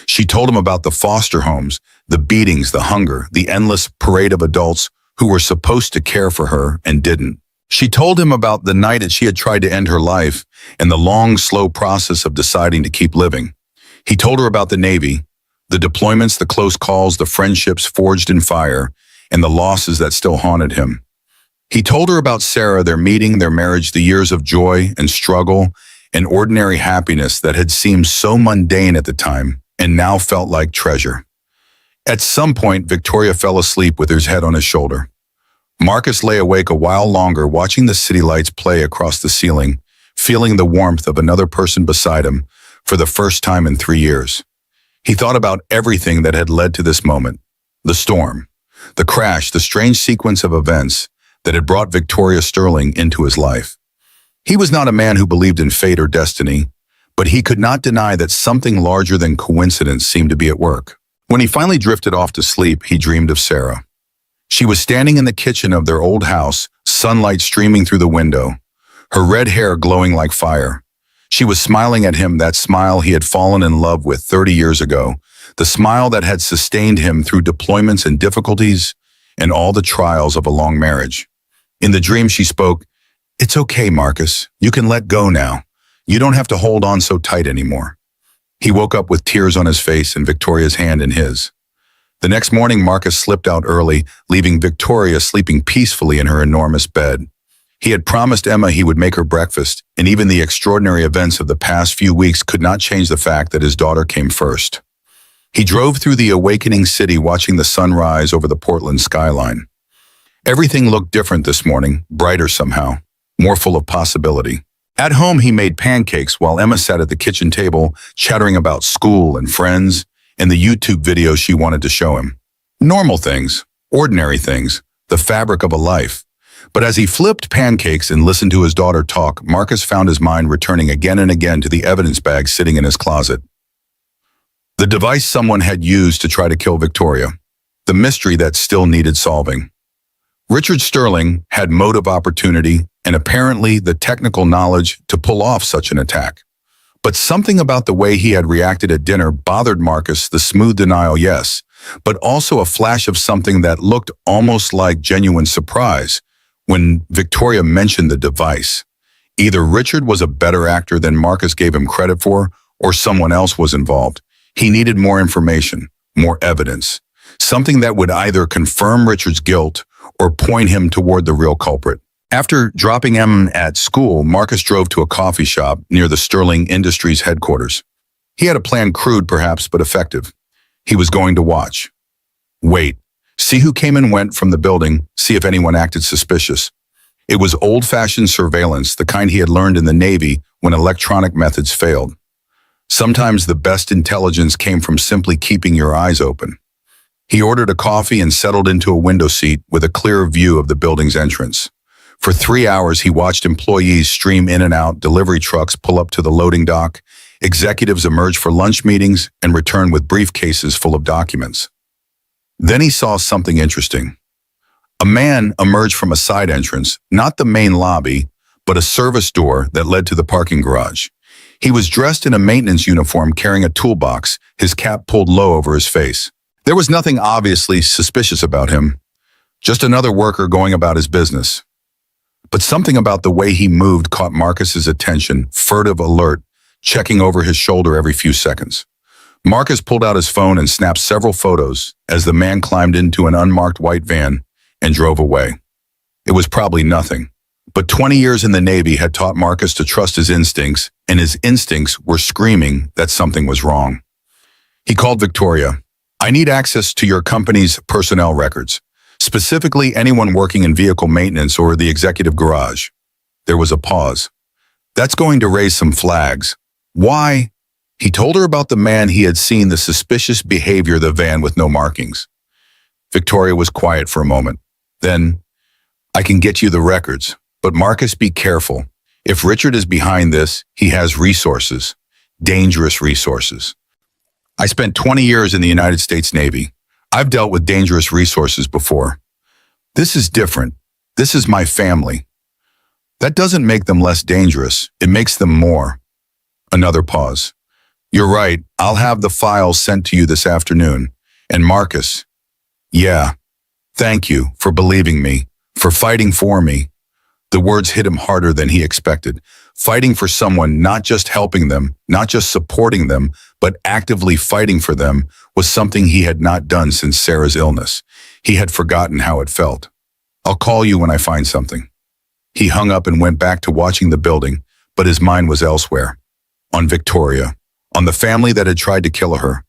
She told him about the foster homes, the beatings, the hunger, the endless parade of adults who were supposed to care for her and didn't. She told him about the night that she had tried to end her life and the long, slow process of deciding to keep living. He told her about the Navy, the deployments, the close calls, the friendships forged in fire, and the losses that still haunted him. He told her about Sarah, their meeting, their marriage, the years of joy and struggle and ordinary happiness that had seemed so mundane at the time. and now felt like treasure. At some point, Victoria fell asleep with his head on his shoulder. Marcus lay awake a while longer, watching the city lights play across the ceiling, feeling the warmth of another person beside him for the first time in 3 years. He thought about everything that had led to this moment: the storm, the crash, the strange sequence of events that had brought Victoria Sterling into his life. He was not a man who believed in fate or destiny, but he could not deny that something larger than coincidence seemed to be at work. When he finally drifted off to sleep, he dreamed of Sarah. She was standing in the kitchen of their old house, sunlight streaming through the window, her red hair glowing like fire. She was smiling at him, that smile he had fallen in love with 30 years ago, the smile that had sustained him through deployments and difficulties and all the trials of a long marriage. In the dream, she spoke, "It's okay, Marcus. You can let go now. You don't have to hold on so tight anymore." He woke up with tears on his face and Victoria's hand in his. The next morning, Marcus slipped out early, leaving Victoria sleeping peacefully in her enormous bed. He had promised Emma he would make her breakfast, and even the extraordinary events of the past few weeks could not change the fact that his daughter came first. He drove through the awakening city, watching the sun rise over the Portland skyline. Everything looked different this morning, brighter somehow, more full of possibility. At home, he made pancakes while Emma sat at the kitchen table, chattering about school and friends and the YouTube videos she wanted to show him. Normal things, ordinary things, the fabric of a life. But as he flipped pancakes and listened to his daughter talk, Marcus found his mind returning again and again to the evidence bag sitting in his closet. The device someone had used to try to kill Victoria. The mystery that still needed solving. Richard Sterling had motive, opportunity, and apparently the technical knowledge to pull off such an attack. But something about the way he had reacted at dinner bothered Marcus, the smooth denial, yes, but also a flash of something that looked almost like genuine surprise when Victoria mentioned the device. Either Richard was a better actor than Marcus gave him credit for, or someone else was involved. He needed more information, more evidence, something that would either confirm Richard's guilt or point him toward the real culprit. After dropping Em at school, Marcus drove to a coffee shop near the Sterling Industries headquarters. He had a plan, crude perhaps, but effective. He was going to watch. Wait. See who came and went from the building, see if anyone acted suspicious. It was old-fashioned surveillance, the kind he had learned in the Navy when electronic methods failed. Sometimes the best intelligence came from simply keeping your eyes open. He ordered a coffee and settled into a window seat with a clear view of the building's entrance. For 3 hours, he watched employees stream in and out, delivery trucks pull up to the loading dock, executives emerge for lunch meetings and return with briefcases full of documents. Then he saw something interesting. A man emerged from a side entrance, not the main lobby, but a service door that led to the parking garage. He was dressed in a maintenance uniform, carrying a toolbox, his cap pulled low over his face. There was nothing obviously suspicious about him, just another worker going about his business. But something about the way he moved caught Marcus's attention, furtive, alert, checking over his shoulder every few seconds. Marcus pulled out his phone and snapped several photos as the man climbed into an unmarked white van and drove away. It was probably nothing, but 20 years in the Navy had taught Marcus to trust his instincts, and his instincts were screaming that something was wrong. He called Victoria. "I need access to your company's personnel records. Specifically anyone working in vehicle maintenance or the executive garage." There was a pause. "That's going to raise some flags." "Why?" He told her about the man he had seen, the suspicious behavior, the van with no markings. Victoria was quiet for a moment. Then, "I can get you the records, but Marcus, be careful. If Richard is behind this, he has resources, dangerous resources. I spent 20 years in the United States Navy. I've dealt with dangerous resources before. This is different. This is my family. That doesn't make them less dangerous. It makes them more." Another pause. "You're right. I'll have the files sent to you this afternoon. And Marcus, yeah, thank you for believing me, for fighting for me." The words hit him harder than he expected. Fighting for someone, not just helping them, not just supporting them, but actively fighting for them was something he had not done since Sarah's illness. He had forgotten how it felt. "I'll call you when I find something." He hung up and went back to watching the building, but his mind was elsewhere. On Victoria, on the family that had tried to kill her,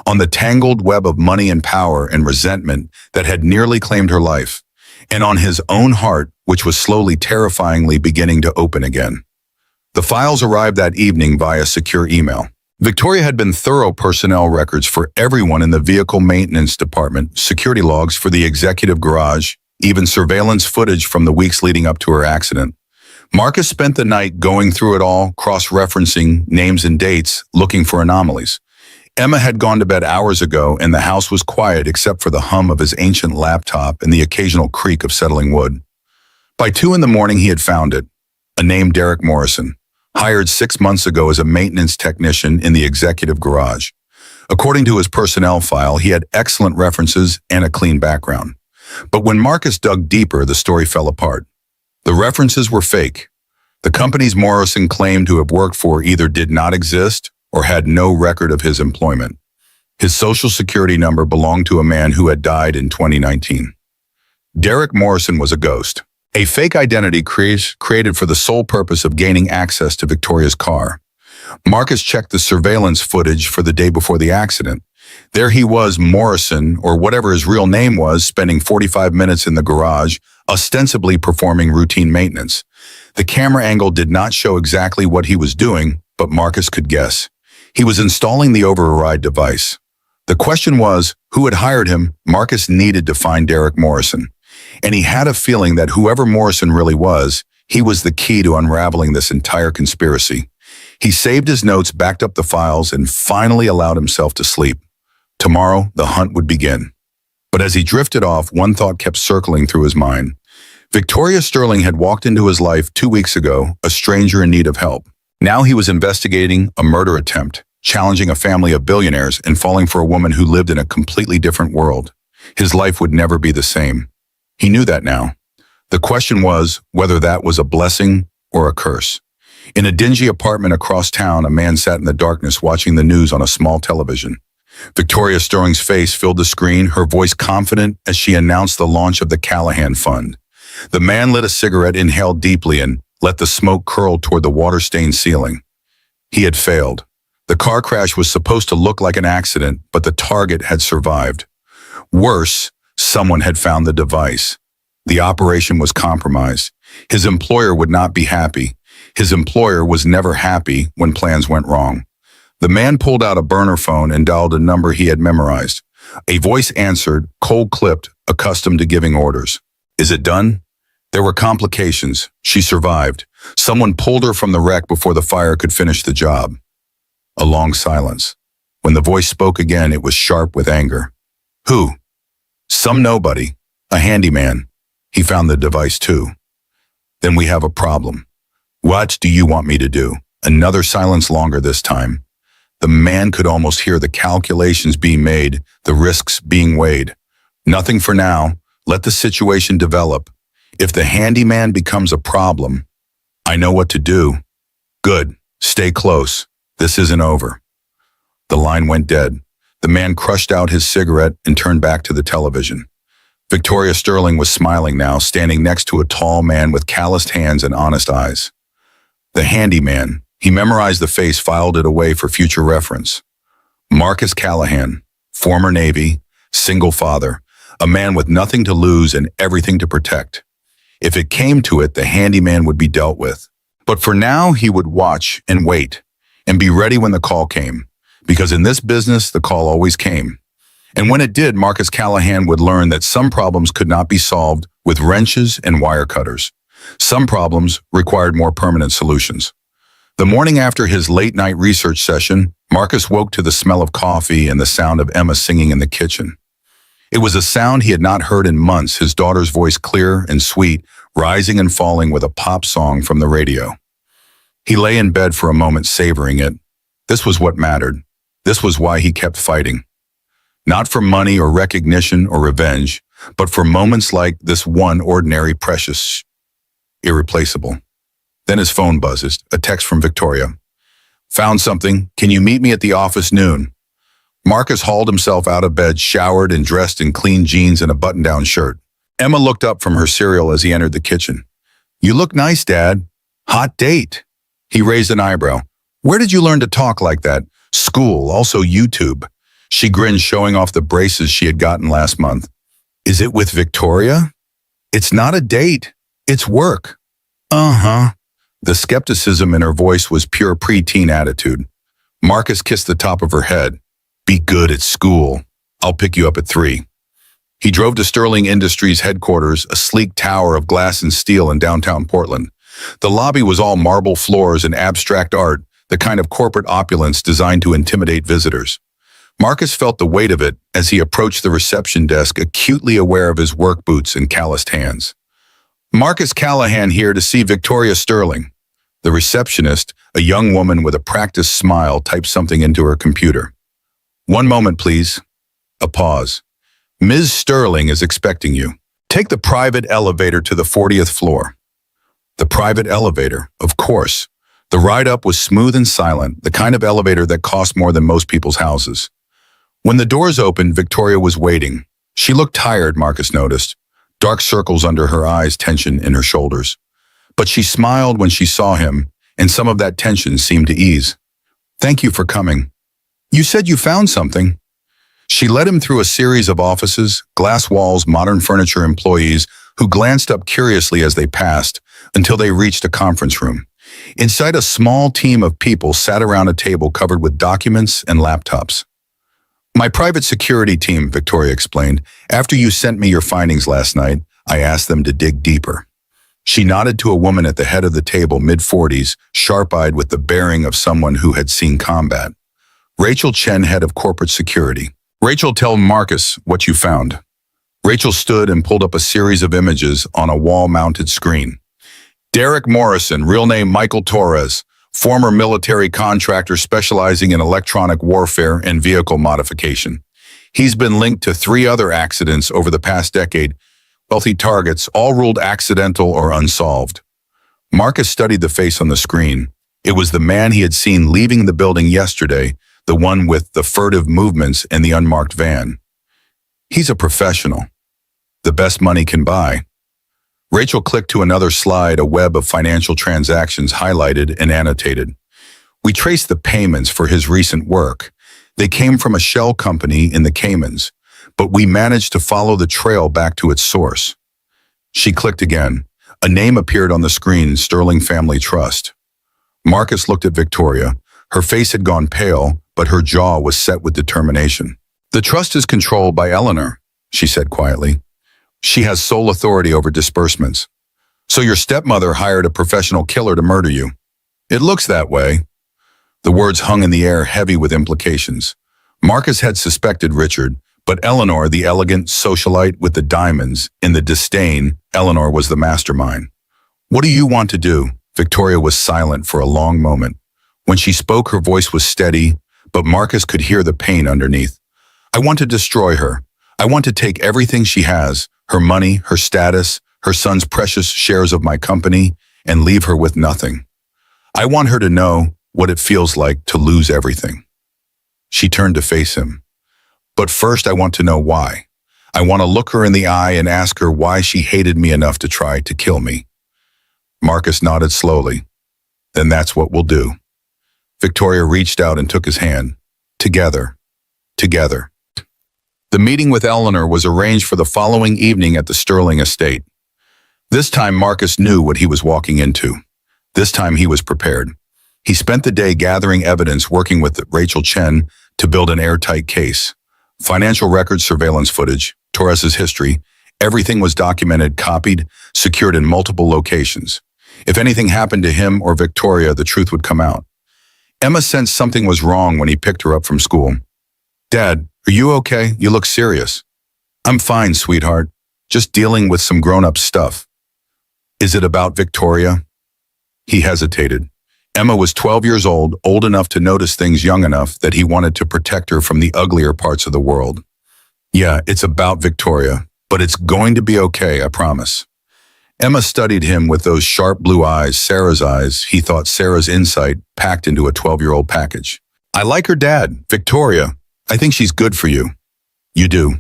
on the tangled web of money and power and resentment that had nearly claimed her life, and on his own heart, which was slowly terrifyingly beginning to open again. The files arrived that evening via secure email. Victoria had been thorough personnel records for everyone in the vehicle maintenance department, security logs for the executive garage, even surveillance footage from the weeks leading up to her accident. Marcus spent the night going through it all, cross-referencing names and dates, looking for anomalies. Emma had gone to bed hours ago, and the house was quiet except for the hum of his ancient laptop and the occasional creak of settling wood. By 2 a.m, he had found it, a name Derek Morrison, hired 6 months ago as a maintenance technician in the executive garage. According to his personnel file, he had excellent references and a clean background. But when Marcus dug deeper, the story fell apart. The references were fake. The companies Morrison claimed to have worked for either did not exist or had no record of his employment. His social security number belonged to a man who had died in 2019. Derek Morrison was a ghost, a fake identity created for the sole purpose of gaining access to Victoria's car. Marcus checked the surveillance footage for the day before the accident. There he was, Morrison, or whatever his real name was, spending 45 minutes in the garage, ostensibly performing routine maintenance. The camera angle did not show exactly what he was doing, but Marcus could guess. He was installing the override device. The question was, who had hired him? Marcus needed to find Derek Morrison. And he had a feeling that whoever Morrison really was, he was the key to unraveling this entire conspiracy. He saved his notes, backed up the files, and finally allowed himself to sleep. Tomorrow, the hunt would begin. But as he drifted off, one thought kept circling through his mind. Victoria Sterling had walked into his life 2 weeks ago, a stranger in need of help. Now he was investigating a murder attempt, challenging a family of billionaires, and falling for a woman who lived in a completely different world. His life would never be the same. He knew that now. The question was whether that was a blessing or a curse. In a dingy apartment across town, a man sat in the darkness watching the news on a small television. Victoria Sterling's face filled the screen, her voice confident as she announced the launch of the Callahan Fund. The man lit a cigarette, inhaled deeply, and let the smoke curl toward the water-stained ceiling. He had failed. The car crash was supposed to look like an accident, but the target had survived. Worse, someone had found the device. The operation was compromised. His employer would not be happy. His employer was never happy when plans went wrong. The man pulled out a burner phone and dialed a number he had memorized. A voice answered, cold-clipped, accustomed to giving orders. Is it done? There were complications. She survived. Someone pulled her from the wreck before the fire could finish the job. A long silence. When the voice spoke again, it was sharp with anger. Who? Some nobody. A handyman. He found the device too. Then we have a problem. What do you want me to do? Another silence, longer this time. The man could almost hear the calculations being made, the risks being weighed. Nothing for now. Let the situation develop. If the handyman becomes a problem, I know what to do. Good. Stay close. This isn't over. The line went dead. The man crushed out his cigarette and turned back to the television. Victoria Sterling was smiling now, standing next to a tall man with calloused hands and honest eyes. The handyman. He memorized the face, filed it away for future reference. Marcus Callahan, former Navy, single father, a man with nothing to lose and everything to protect. If it came to it, the handyman would be dealt with. But for now, he would watch and wait and be ready when the call came, because in this business, the call always came. And when it did, Marcus Callahan would learn that some problems could not be solved with wrenches and wire cutters. Some problems required more permanent solutions. The morning after his late-night research session, Marcus woke to the smell of coffee and the sound of Emma singing in the kitchen. It was a sound he had not heard in months, his daughter's voice clear and sweet, rising and falling with a pop song from the radio. He lay in bed for a moment, savoring it. This was what mattered. This was why he kept fighting. Not for money or recognition or revenge, but for moments like this one, ordinary, precious, irreplaceable. Then his phone buzzes, a text from Victoria. Found something. Can you meet me at the office noon? Marcus hauled himself out of bed, showered and dressed in clean jeans and a button-down shirt. Emma looked up from her cereal as he entered the kitchen. You look nice, Dad. Hot date. He raised an eyebrow. Where did you learn to talk like that? School, also YouTube. She grinned, showing off the braces she had gotten last month. Is it with Victoria? It's not a date. It's work. Uh-huh. The skepticism in her voice was pure preteen attitude. Marcus kissed the top of her head. Be good at school. I'll pick you up at 3. He drove to Sterling Industries headquarters, a sleek tower of glass and steel in downtown Portland. The lobby was all marble floors and abstract art, the kind of corporate opulence designed to intimidate visitors. Marcus felt the weight of it as he approached the reception desk, acutely aware of his work boots and calloused hands. Marcus Callahan here to see Victoria Sterling. The receptionist, a young woman with a practiced smile, typed something into her computer. One moment, please. A pause. Ms. Sterling is expecting you. Take the private elevator to the 40th floor. The private elevator, of course. The ride up was smooth and silent, the kind of elevator that cost more than most people's houses. When the doors opened, Victoria was waiting. She looked tired, Marcus noticed. Dark circles under her eyes, tension in her shoulders. But she smiled when she saw him, and some of that tension seemed to ease. Thank you for coming. You said you found something. She led him through a series of offices, glass walls, modern furniture, employees who glanced up curiously as they passed until they reached a conference room. Inside, a small team of people sat around a table covered with documents and laptops. My private security team, Victoria explained. After you sent me your findings last night, I asked them to dig deeper. She nodded to a woman at the head of the table, mid-40s, sharp-eyed with the bearing of someone who had seen combat. Rachel Chen, head of corporate security. Rachel, tell Marcus what you found. Rachel stood and pulled up a series of images on a wall-mounted screen. Derek Morrison, real name Michael Torres, former military contractor specializing in electronic warfare and vehicle modification. He's been linked to 3 other accidents over the past decade, wealthy targets, all ruled accidental or unsolved. Marcus studied the face on the screen. It was the man he had seen leaving the building yesterday, the one with the furtive movements and the unmarked van. He's a professional. The best money can buy. Rachel clicked to another slide, a web of financial transactions highlighted and annotated. We traced the payments for his recent work. They came from a shell company in the Caymans, but we managed to follow the trail back to its source. She clicked again. A name appeared on the screen, Sterling Family Trust. Marcus looked at Victoria. Her face had gone pale, but her jaw was set with determination. The trust is controlled by Eleanor, she said quietly. She has sole authority over disbursements. So your stepmother hired a professional killer to murder you. It looks that way. The words hung in the air, heavy with implications. Marcus had suspected Richard, but Eleanor, the elegant socialite with the diamonds, in the disdain, Eleanor was the mastermind. What do you want to do? Victoria was silent for a long moment. When she spoke, her voice was steady, but Marcus could hear the pain underneath. I want to destroy her. I want to take everything she has, her money, her status, her son's precious shares of my company, and leave her with nothing. I want her to know what it feels like to lose everything. She turned to face him. But first, I want to know why. I want to look her in the eye and ask her why she hated me enough to try to kill me. Marcus nodded slowly. Then that's what we'll do. Victoria reached out and took his hand. Together. Together. The meeting with Eleanor was arranged for the following evening at the Sterling estate. This time Marcus knew what he was walking into. This time he was prepared. He spent the day gathering evidence, working with Rachel Chen to build an airtight case. Financial records, surveillance footage, Torres's history, everything was documented, copied, secured in multiple locations. If anything happened to him or Victoria, the truth would come out. Emma sensed something was wrong when he picked her up from school. Dad, are you okay? You look serious. I'm fine, sweetheart. Just dealing with some grown-up stuff. Is it about Victoria? He hesitated. Emma was 12 years old enough to notice things, young enough that he wanted to protect her from the uglier parts of the world. Yeah, it's about Victoria, but it's going to be okay, I promise. Emma studied him with those sharp blue eyes, Sarah's eyes. He thought Sarah's insight packed into a 12-year-old package. I like her dad, Victoria. I think she's good for you. You do.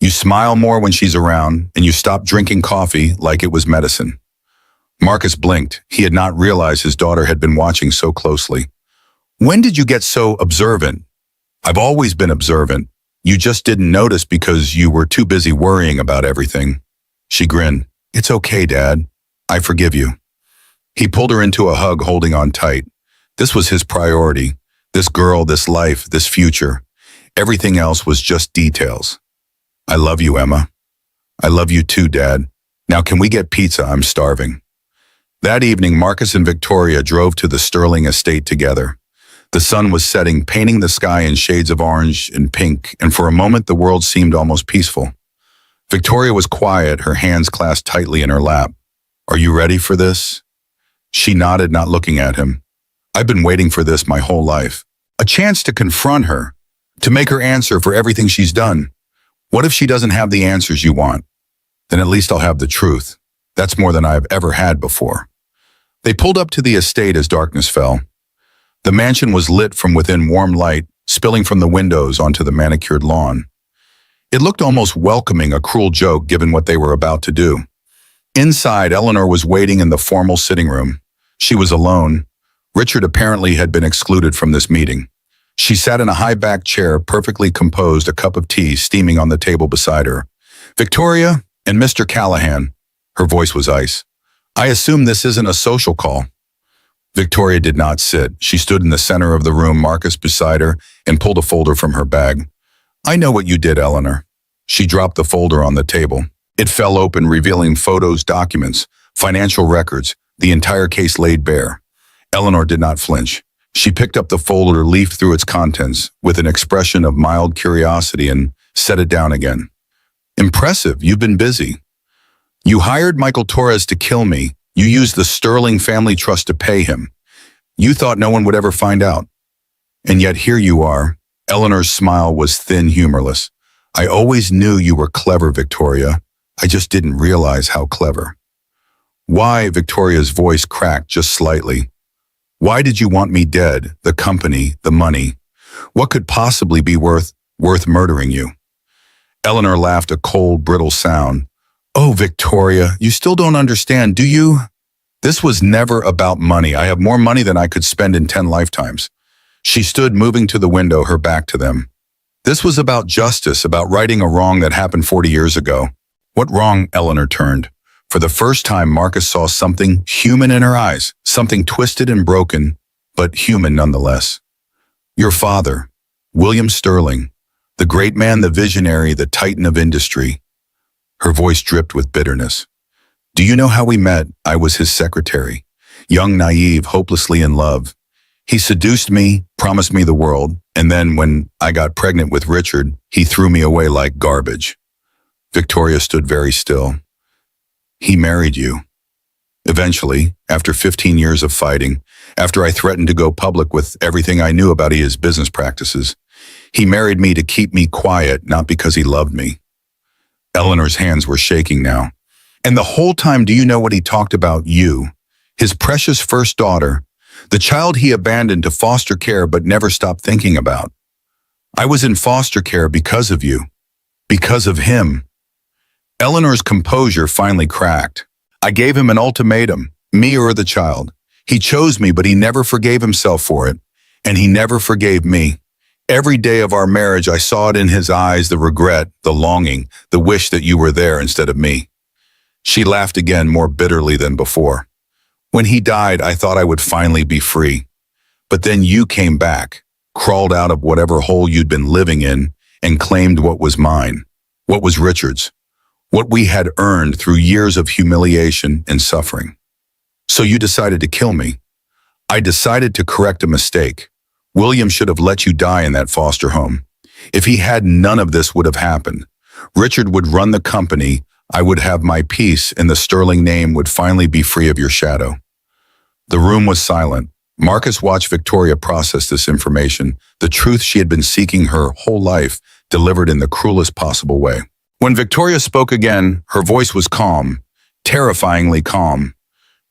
You smile more when she's around, and you stop drinking coffee like it was medicine. Marcus blinked. He had not realized his daughter had been watching so closely. When did you get so observant? I've always been observant. You just didn't notice because you were too busy worrying about everything. She grinned. It's okay, Dad. I forgive you. He pulled her into a hug, holding on tight. This was his priority. This girl, this life, this future. Everything else was just details. I love you, Emma. I love you too, Dad. Now can we get pizza? I'm starving. That evening, Marcus and Victoria drove to the Sterling estate together. The sun was setting, painting the sky in shades of orange and pink, and for a moment the world seemed almost peaceful. Victoria was quiet, her hands clasped tightly in her lap. Are you ready for this? She nodded, not looking at him. I've been waiting for this my whole life. A chance to confront her, to make her answer for everything she's done. What if she doesn't have the answers you want? Then at least I'll have the truth. That's more than I've ever had before. They pulled up to the estate as darkness fell. The mansion was lit from within, warm light spilling from the windows onto the manicured lawn. It looked almost welcoming, a cruel joke given what they were about to do. Inside, Eleanor was waiting in the formal sitting room. She was alone. Richard apparently had been excluded from this meeting. She sat in a high-backed chair, perfectly composed, a cup of tea steaming on the table beside her. Victoria and Mr. Callahan. Her voice was ice. I assume this isn't a social call. Victoria did not sit. She stood in the center of the room, Marcus beside her, and pulled a folder from her bag. I know what you did, Eleanor. She dropped the folder on the table. It fell open, revealing photos, documents, financial records, the entire case laid bare. Eleanor did not flinch. She picked up the folder, leafed through its contents with an expression of mild curiosity and set it down again. Impressive, you've been busy. You hired Michael Torres to kill me. You used the Sterling Family Trust to pay him. You thought no one would ever find out. And yet here you are. Eleanor's smile was thin, humorless. I always knew you were clever, Victoria. I just didn't realize how clever. Why? Victoria's voice cracked just slightly. Why did you want me dead? The company, the money. What could possibly be worth murdering you? Eleanor laughed, a cold, brittle sound. Oh, Victoria, you still don't understand, do you? This was never about money. I have more money than I could spend in 10 lifetimes. She stood, moving to the window, her back to them. This was about justice, about righting a wrong that happened 40 years ago. What wrong? Eleanor turned. For the first time, Marcus saw something human in her eyes, something twisted and broken, but human nonetheless. Your father, William Sterling, the great man, the visionary, the titan of industry. Her voice dripped with bitterness. Do you know how we met? I was his secretary, young, naive, hopelessly in love. He seduced me, promised me the world, and then when I got pregnant with Richard, he threw me away like garbage. Victoria stood very still. He married you. Eventually, after 15 years of fighting, after I threatened to go public with everything I knew about his business practices, he married me to keep me quiet, not because he loved me. Eleanor's hands were shaking now. And the whole time, do you know what he talked about? You, his precious first daughter, the child he abandoned to foster care but never stopped thinking about. I was in foster care because of you, because of him. Eleanor's composure finally cracked. I gave him an ultimatum, me or the child. He chose me, but he never forgave himself for it, and he never forgave me. Every day of our marriage, I saw it in his eyes, the regret, the longing, the wish that you were there instead of me. She laughed again, more bitterly than before. When he died, I thought I would finally be free. But then you came back, crawled out of whatever hole you'd been living in, and claimed what was mine, what was Richard's, what we had earned through years of humiliation and suffering. So you decided to kill me. I decided to correct a mistake. William should have let you die in that foster home. If he had, none of this would have happened. Richard would run the company, I would have my peace, and the Sterling name would finally be free of your shadow. The room was silent. Marcus watched Victoria process this information, the truth she had been seeking her whole life, delivered in the cruelest possible way. When Victoria spoke again, her voice was calm, terrifyingly calm.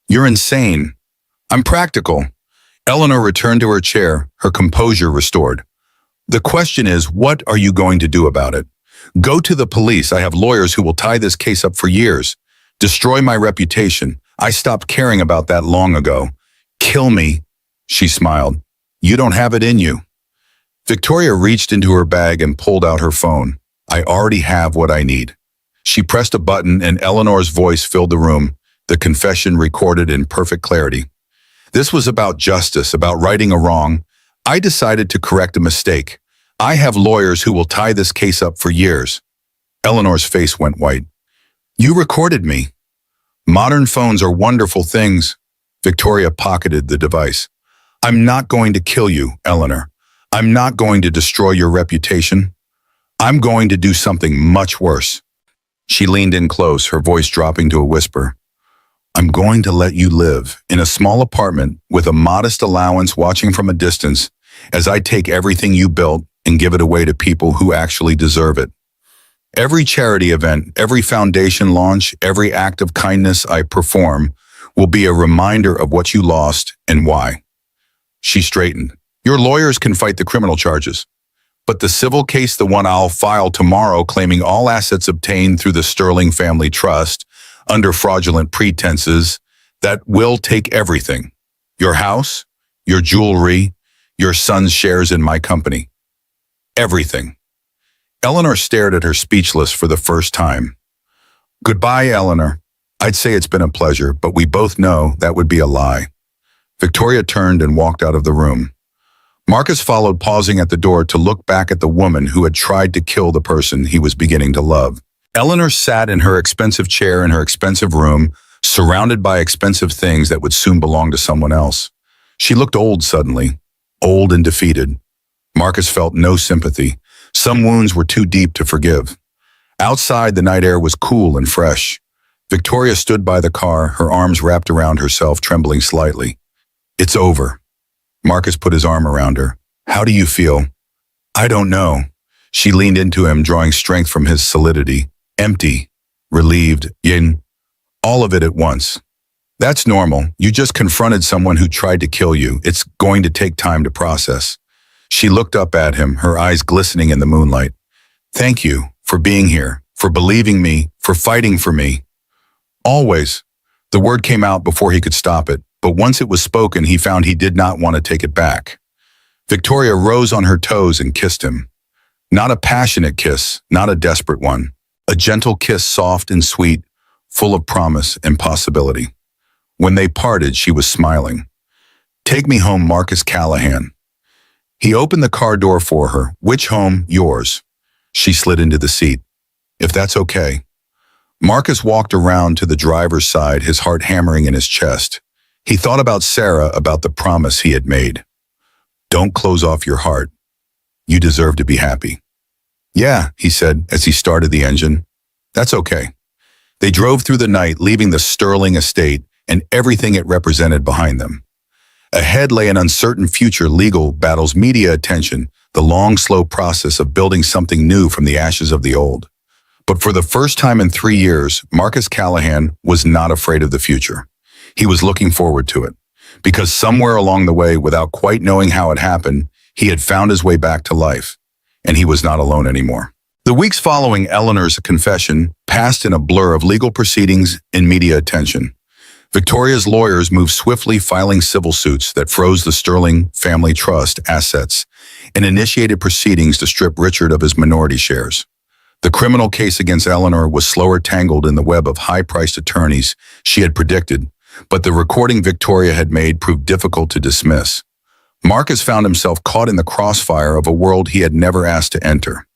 You're insane. I'm practical. Eleanor returned to her chair, her composure restored. The question is, what are you going to do about it? Go to the police. I have lawyers who will tie this case up for years. Destroy my reputation. I stopped caring about that long ago. Kill me. She smiled. You don't have it in you. Victoria reached into her bag and pulled out her phone. I already have what I need. She pressed a button and Eleanor's voice filled the room, the confession recorded in perfect clarity. This was about justice, about righting a wrong. I decided to correct a mistake. I have lawyers who will tie this case up for years. Eleanor's face went white. You recorded me. Modern phones are wonderful things. Victoria pocketed the device. I'm not going to kill you, Eleanor. I'm not going to destroy your reputation. I'm going to do something much worse. She leaned in close, her voice dropping to a whisper. I'm going to let you live in a small apartment with a modest allowance watching from a distance as I take everything you built and give it away to people who actually deserve it. Every charity event, every foundation launch, every act of kindness I perform will be a reminder of what you lost and why. She straightened. Your lawyers can fight the criminal charges, but the civil case, the one I'll file tomorrow claiming all assets obtained through the Sterling Family Trust under fraudulent pretenses, that will take everything. Your house, your jewelry, your son's shares in my company. Everything. Eleanor stared at her speechless for the first time. Goodbye, Eleanor. I'd say it's been a pleasure, but we both know that would be a lie. Victoria turned and walked out of the room. Marcus followed, pausing at the door to look back at the woman who had tried to kill the person he was beginning to love. Eleanor sat in her expensive chair in her expensive room, surrounded by expensive things that would soon belong to someone else. She looked old suddenly, old and defeated. Marcus felt no sympathy. Some wounds were too deep to forgive. Outside, the night air was cool and fresh. Victoria stood by the car, her arms wrapped around herself, trembling slightly. It's over. Marcus put his arm around her. How do you feel? I don't know. She leaned into him, drawing strength from his solidity. Empty, relieved, yin, all of it at once. That's normal. You just confronted someone who tried to kill you. It's going to take time to process. She looked up at him, her eyes glistening in the moonlight. Thank you for being here, for believing me, for fighting for me. Always. The word came out before he could stop it, but once it was spoken, he found he did not want to take it back. Victoria rose on her toes and kissed him. Not a passionate kiss, not a desperate one. A gentle kiss, soft and sweet, full of promise and possibility. When they parted, she was smiling. Take me home, Marcus Callahan. He opened the car door for her. Which home? Yours. She slid into the seat. If that's okay. Marcus walked around to the driver's side, his heart hammering in his chest. He thought about Sarah, about the promise he had made. Don't close off your heart. You deserve to be happy. Yeah, he said as he started the engine. That's okay. They drove through the night, leaving the Sterling estate and everything it represented behind them. Ahead lay an uncertain future, legal battles, media attention, the long, slow process of building something new from the ashes of the old. But for the first time in 3 years, Marcus Callahan was not afraid of the future. He was looking forward to it, because somewhere along the way, without quite knowing how it happened, he had found his way back to life, and he was not alone anymore. The weeks following Eleanor's confession passed in a blur of legal proceedings and media attention. Victoria's lawyers moved swiftly, filing civil suits that froze the Sterling Family Trust assets and initiated proceedings to strip Richard of his minority shares. The criminal case against Eleanor was slower, tangled in the web of high-priced attorneys she had predicted, but the recording Victoria had made proved difficult to dismiss. Marcus found himself caught in the crossfire of a world he had never asked to enter.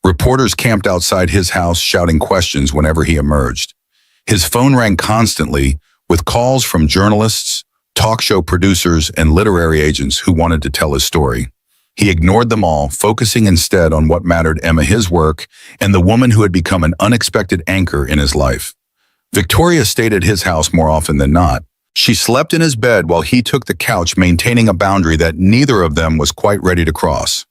Reporters camped outside his house, shouting questions whenever he emerged. His phone rang constantly, with calls from journalists, talk show producers, and literary agents who wanted to tell his story. He ignored them all, focusing instead on what mattered: Emma, his work, and the woman who had become an unexpected anchor in his life. Victoria stayed at his house more often than not. She slept in his bed while he took the couch, maintaining a boundary that neither of them was quite ready to cross.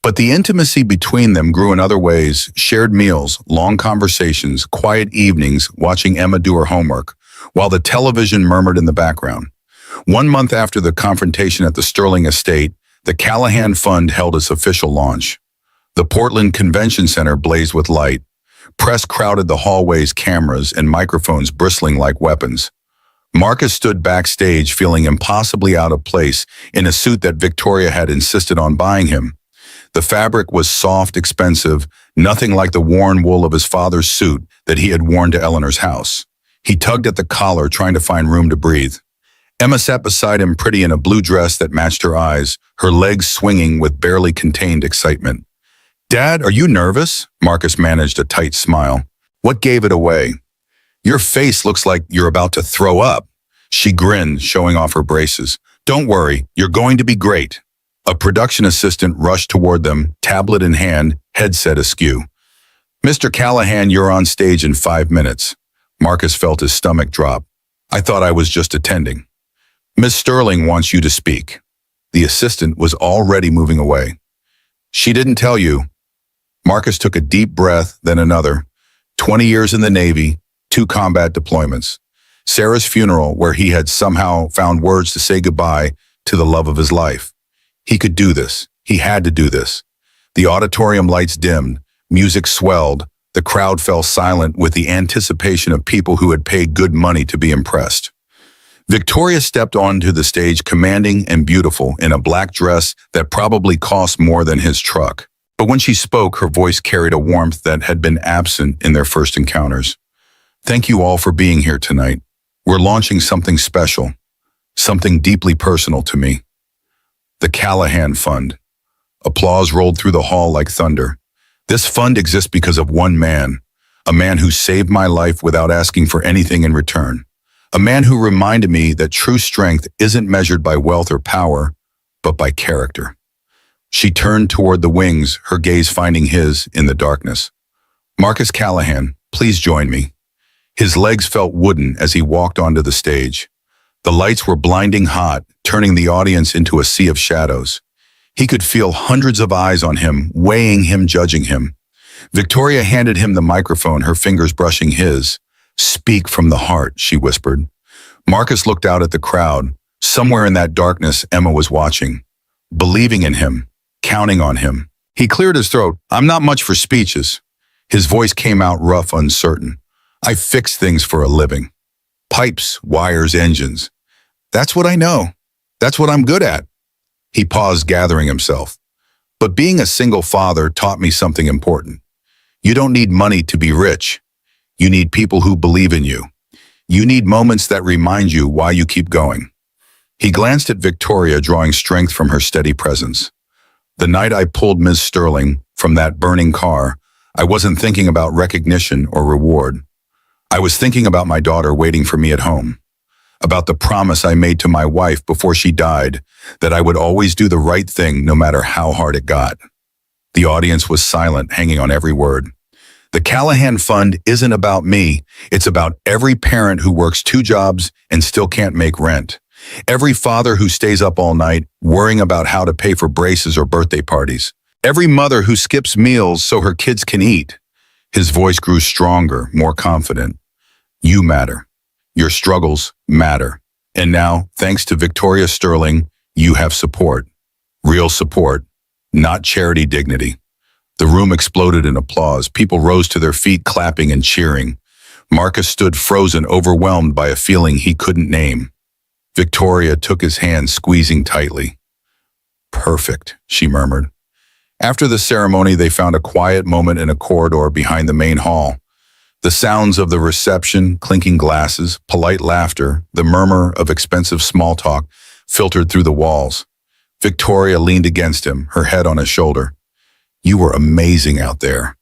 But the intimacy between them grew in other ways: shared meals, long conversations, quiet evenings watching Emma do her homework, while the television murmured in the background. 1 month after the confrontation at the Sterling estate, the Callahan Fund held its official launch. The Portland Convention Center blazed with light. Press crowded the hallways, cameras and microphones bristling like weapons. Marcus stood backstage, feeling impossibly out of place in a suit that Victoria had insisted on buying him. The fabric was soft, expensive, nothing like the worn wool of his father's suit that he had worn to Eleanor's house. He tugged at the collar, trying to find room to breathe. Emma sat beside him, pretty in a blue dress that matched her eyes, her legs swinging with barely contained excitement. "Dad, are you nervous?" Marcus managed a tight smile. "What gave it away?" "Your face looks like you're about to throw up." She grinned, showing off her braces. "Don't worry, you're going to be great." A production assistant rushed toward them, tablet in hand, headset askew. "Mr. Callahan, you're on stage in 5 minutes." Marcus felt his stomach drop. "I thought I was just attending." "Miss Sterling wants you to speak." The assistant was already moving away. "She didn't tell you." Marcus took a deep breath, then another. 20 years in the Navy, 2 combat deployments. Sarah's funeral, where he had somehow found words to say goodbye to the love of his life. He could do this. He had to do this. The auditorium lights dimmed, music swelled, the crowd fell silent with the anticipation of people who had paid good money to be impressed. Victoria stepped onto the stage, commanding and beautiful, in a black dress that probably cost more than his truck. But when she spoke, her voice carried a warmth that had been absent in their first encounters. "Thank you all for being here tonight. We're launching something special, something deeply personal to me. The Callahan Fund." Applause rolled through the hall like thunder. "This fund exists because of one man, a man who saved my life without asking for anything in return. A man who reminded me that true strength isn't measured by wealth or power, but by character." She turned toward the wings, her gaze finding his in the darkness. "Marcus Callahan, please join me." His legs felt wooden as he walked onto the stage. The lights were blinding hot, turning the audience into a sea of shadows. He could feel hundreds of eyes on him, weighing him, judging him. Victoria handed him the microphone, her fingers brushing his. "Speak from the heart," she whispered. Marcus looked out at the crowd. Somewhere in that darkness, Emma was watching, believing in him, counting on him. He cleared his throat. "I'm not much for speeches." His voice came out rough, uncertain. "I fix things for a living. Pipes, wires, engines. That's what I know. That's what I'm good at." He paused, gathering himself. "But being a single father taught me something important. You don't need money to be rich. You need people who believe in you. You need moments that remind you why you keep going." He glanced at Victoria, drawing strength from her steady presence. "The night I pulled Ms. Sterling from that burning car, I wasn't thinking about recognition or reward. I was thinking about my daughter waiting for me at home, about the promise I made to my wife before she died, that I would always do the right thing no matter how hard it got." The audience was silent, hanging on every word. "The Callahan Fund isn't about me. It's about every parent who works 2 jobs and still can't make rent. Every father who stays up all night worrying about how to pay for braces or birthday parties. Every mother who skips meals so her kids can eat." His voice grew stronger, more confident. "You matter. Your struggles matter. And now, thanks to Victoria Sterling, you have support. Real support, not charity dignity." The room exploded in applause. People rose to their feet, clapping and cheering. Marcus stood frozen, overwhelmed by a feeling he couldn't name. Victoria took his hand, squeezing tightly. "Perfect," she murmured. After the ceremony, they found a quiet moment in a corridor behind the main hall. The sounds of the reception, clinking glasses, polite laughter, the murmur of expensive small talk filtered through the walls. Victoria leaned against him, her head on his shoulder. "You were amazing out there."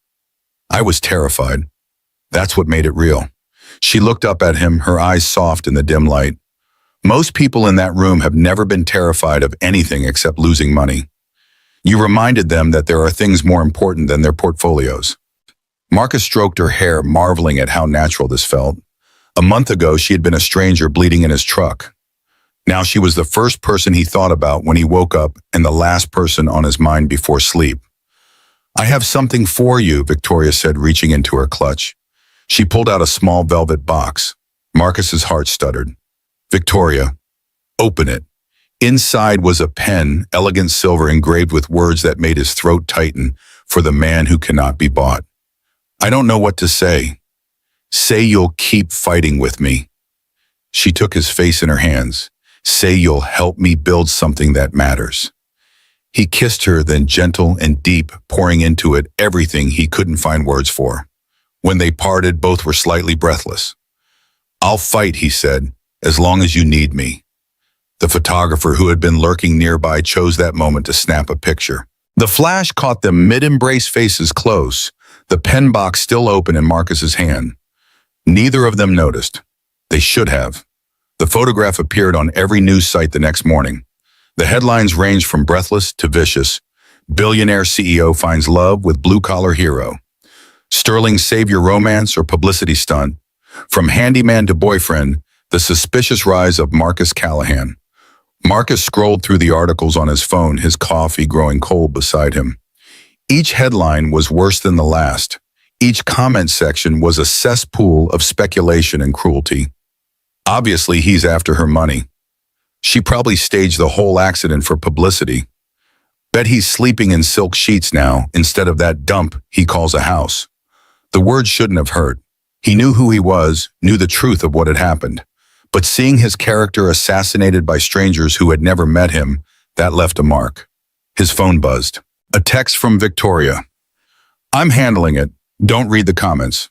I was terrified. That's what made it real. She looked up at him, her eyes soft in the dim light. Most people in that room have never been terrified of anything except losing money. You reminded them that there are things more important than their portfolios. Marcus stroked her hair, marveling at how natural this felt. A month ago, she had been a stranger bleeding in his truck. Now she was the first person he thought about when he woke up and the last person on his mind before sleep. "I have something for you," Victoria said, reaching into her clutch. She pulled out a small velvet box. Marcus's heart stuttered. "Victoria, open it." Inside was a pen, elegant silver engraved with words that made his throat tighten, "For the man who cannot be bought." "I don't know what to say." "Say you'll keep fighting with me." She took his face in her hands. "Say you'll help me build something that matters." He kissed her, then gentle and deep, pouring into it everything he couldn't find words for. When they parted, both were slightly breathless. "I'll fight," he said, "as long as you need me." The photographer who had been lurking nearby chose that moment to snap a picture. The flash caught them mid-embrace, faces close, the pen box still open in Marcus's hand. Neither of them noticed. They should have. The photograph appeared on every news site the next morning. The headlines ranged from breathless to vicious. Billionaire CEO finds love with blue-collar hero. Sterling savior romance or publicity stunt. From handyman to boyfriend, the suspicious rise of Marcus Callahan. Marcus scrolled through the articles on his phone, his coffee growing cold beside him. Each headline was worse than the last. Each comment section was a cesspool of speculation and cruelty. Obviously, he's after her money. She probably staged the whole accident for publicity. Bet he's sleeping in silk sheets now instead of that dump he calls a house. The words shouldn't have hurt. He knew who he was, knew the truth of what had happened. But seeing his character assassinated by strangers who had never met him, that left a mark. His phone buzzed. A text from Victoria. "I'm handling it. Don't read the comments."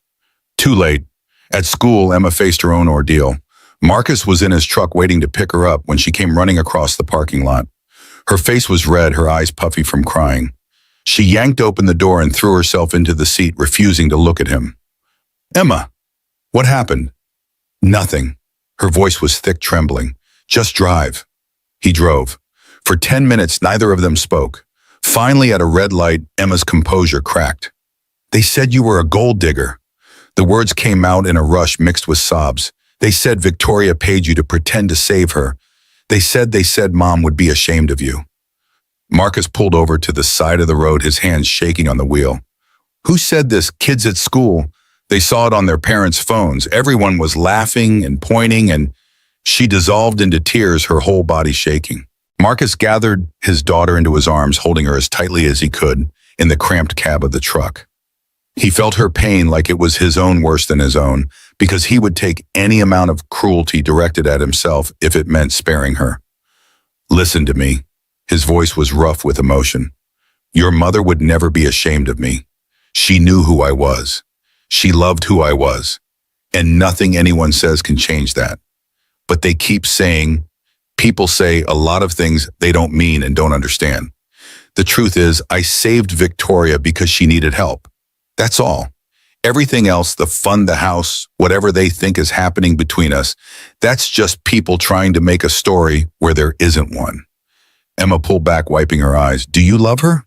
Too late. At school, Emma faced her own ordeal. Marcus was in his truck waiting to pick her up when she came running across the parking lot. Her face was red, her eyes puffy from crying. She yanked open the door and threw herself into the seat, refusing to look at him. "Emma, what happened?" "Nothing." Her voice was thick, trembling. "Just drive." He drove. For 10 minutes, neither of them spoke. Finally, at a red light, Emma's composure cracked. "They said you were a gold digger." The words came out in a rush mixed with sobs. "They said Victoria paid you to pretend to save her. They said Mom would be ashamed of you." Marcus pulled over to the side of the road, his hands shaking on the wheel. "Who said this? Kids at school. They saw it on their parents' phones. Everyone was laughing and pointing, and..." She dissolved into tears, her whole body shaking. Marcus gathered his daughter into his arms, holding her as tightly as he could in the cramped cab of the truck. He felt her pain like it was his own worse than his own, because he would take any amount of cruelty directed at himself if it meant sparing her. "Listen to me." His voice was rough with emotion. "Your mother would never be ashamed of me. She knew who I was. She loved who I was. And nothing anyone says can change that. But they keep saying, people say a lot of things they don't mean and don't understand. The truth is, I saved Victoria because she needed help. That's all. Everything else, the fun, the house, whatever they think is happening between us, that's just people trying to make a story where there isn't one." Emma pulled back, wiping her eyes. "Do you love her?"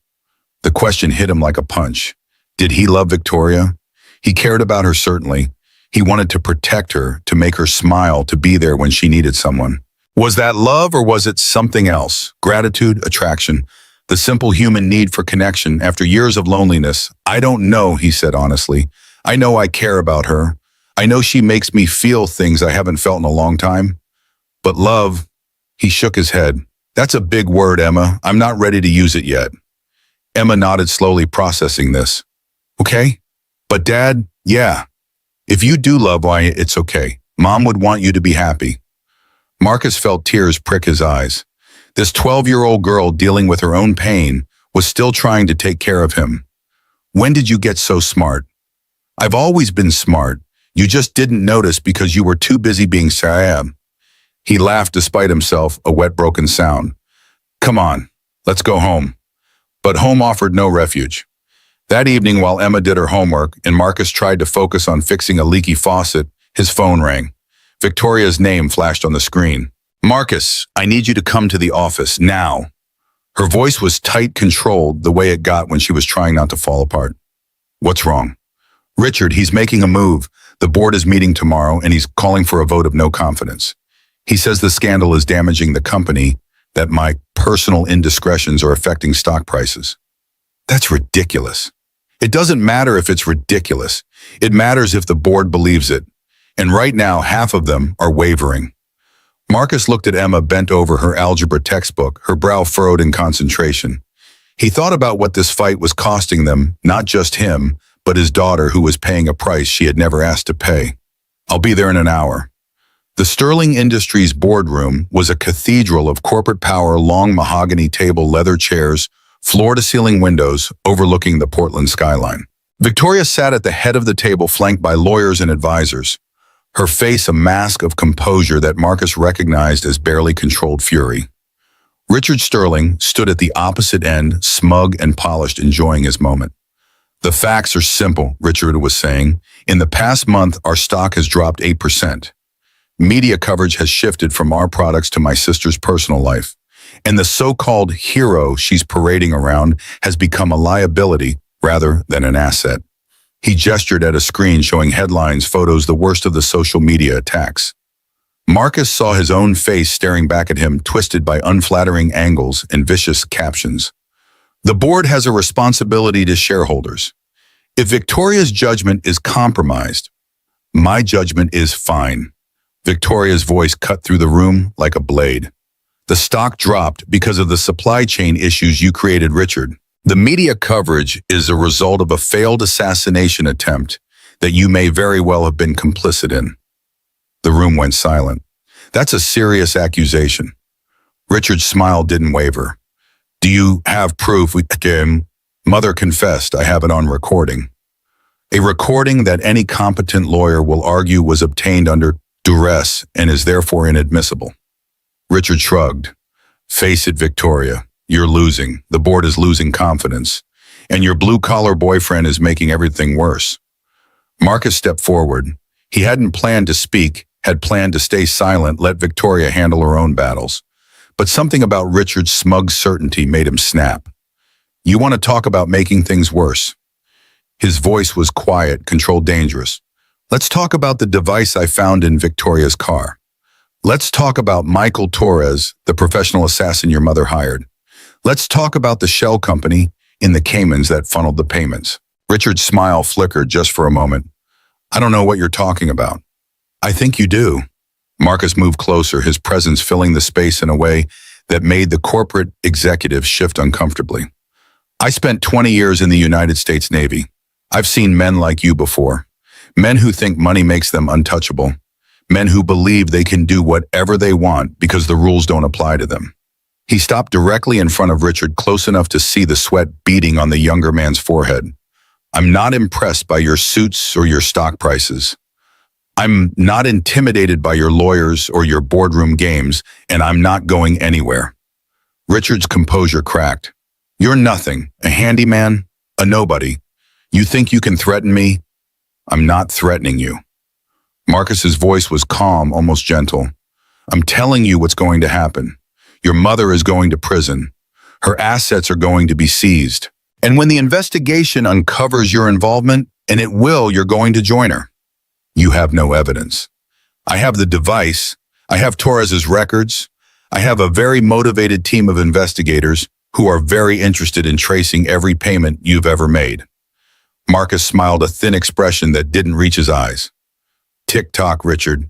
The question hit him like a punch. Did he love Victoria? He cared about her, certainly. He wanted to protect her, to make her smile, to be there when she needed someone. Was that love, or was it something else? Gratitude, attraction, the simple human need for connection after years of loneliness. "I don't know," he said honestly. "I know I care about her. I know she makes me feel things I haven't felt in a long time. But love..." He shook his head. "That's a big word, Emma. I'm not ready to use it yet." Emma nodded, slowly processing this. "Okay. But Dad, yeah. If you do love, why, it's okay. Mom would want you to be happy." Marcus felt tears prick his eyes. This 12-year-old girl dealing with her own pain was still trying to take care of him. "When did you get so smart?" "I've always been smart. You just didn't notice because you were too busy being sad." He laughed despite himself, a wet, broken sound. "Come on, let's go home." But home offered no refuge. That evening, while Emma did her homework and Marcus tried to focus on fixing a leaky faucet, his phone rang. Victoria's name flashed on the screen. "Marcus, I need you to come to the office, now." Her voice was tight, controlled, the way it got when she was trying not to fall apart. "What's wrong?" "Richard, he's making a move. The board is meeting tomorrow, and he's calling for a vote of no confidence. He says the scandal is damaging the company, that my personal indiscretions are affecting stock prices." That's ridiculous. It doesn't matter if it's ridiculous. It matters if the board believes it. And right now, half of them are wavering. Marcus looked at Emma bent over her algebra textbook, her brow furrowed in concentration. He thought about what this fight was costing them, not just him, but his daughter, who was paying a price she had never asked to pay. "I'll be there in an hour." The Sterling Industries boardroom was a cathedral of corporate power, long mahogany table, leather chairs, floor-to-ceiling windows overlooking the Portland skyline. Victoria sat at the head of the table, flanked by lawyers and advisors, her face a mask of composure that Marcus recognized as barely controlled fury. Richard Sterling stood at the opposite end, smug and polished, enjoying his moment. "The facts are simple," Richard was saying. "In the past month, our stock has dropped 8%. Media coverage has shifted from our products to my sister's personal life, and the so-called hero she's parading around has become a liability rather than an asset." He gestured at a screen showing headlines, photos, the worst of the social media attacks. Marcus saw his own face staring back at him, twisted by unflattering angles and vicious captions. "The board has a responsibility to shareholders. If Victoria's judgment is compromised, my judgment is fine." Victoria's voice cut through the room like a blade. "The stock dropped because of the supply chain issues you created, Richard. The media coverage is a result of a failed assassination attempt that you may very well have been complicit in." The room went silent. "That's a serious accusation." Richard's smile didn't waver. "Do you have proof?" Mother confessed. "I have it on recording." "A recording that any competent lawyer will argue was obtained under duress and is therefore inadmissible." Richard shrugged. "Face it, Victoria. You're losing. The board is losing confidence. And your blue-collar boyfriend is making everything worse." Marcus stepped forward. He hadn't planned to speak, had planned to stay silent, let Victoria handle her own battles. But something about Richard's smug certainty made him snap. "You want to talk about making things worse?" His voice was quiet, controlled, dangerous. "Let's talk about the device I found in Victoria's car. Let's talk about Michael Torres, the professional assassin your mother hired. Let's talk about the shell company in the Caymans that funneled the payments." Richard's smile flickered just for a moment. "I don't know what you're talking about." "I think you do." Marcus moved closer, his presence filling the space in a way that made the corporate executive shift uncomfortably. "I spent 20 years in the United States Navy. I've seen men like you before. Men who think money makes them untouchable. Men who believe they can do whatever they want because the rules don't apply to them." He stopped directly in front of Richard, close enough to see the sweat beading on the younger man's forehead. "I'm not impressed by your suits or your stock prices. I'm not intimidated by your lawyers or your boardroom games, and I'm not going anywhere." Richard's composure cracked. "You're nothing, a handyman, a nobody. You think you can threaten me? I'm not threatening you." Marcus's voice was calm, almost gentle. "I'm telling you what's going to happen. Your mother is going to prison. Her assets are going to be seized. And when the investigation uncovers your involvement, and it will, you're going to join her. You have no evidence. I have the device. I have Torres's records. I have a very motivated team of investigators who are very interested in tracing every payment you've ever made." Marcus smiled, a thin expression that didn't reach his eyes. "Tick-tock, Richard."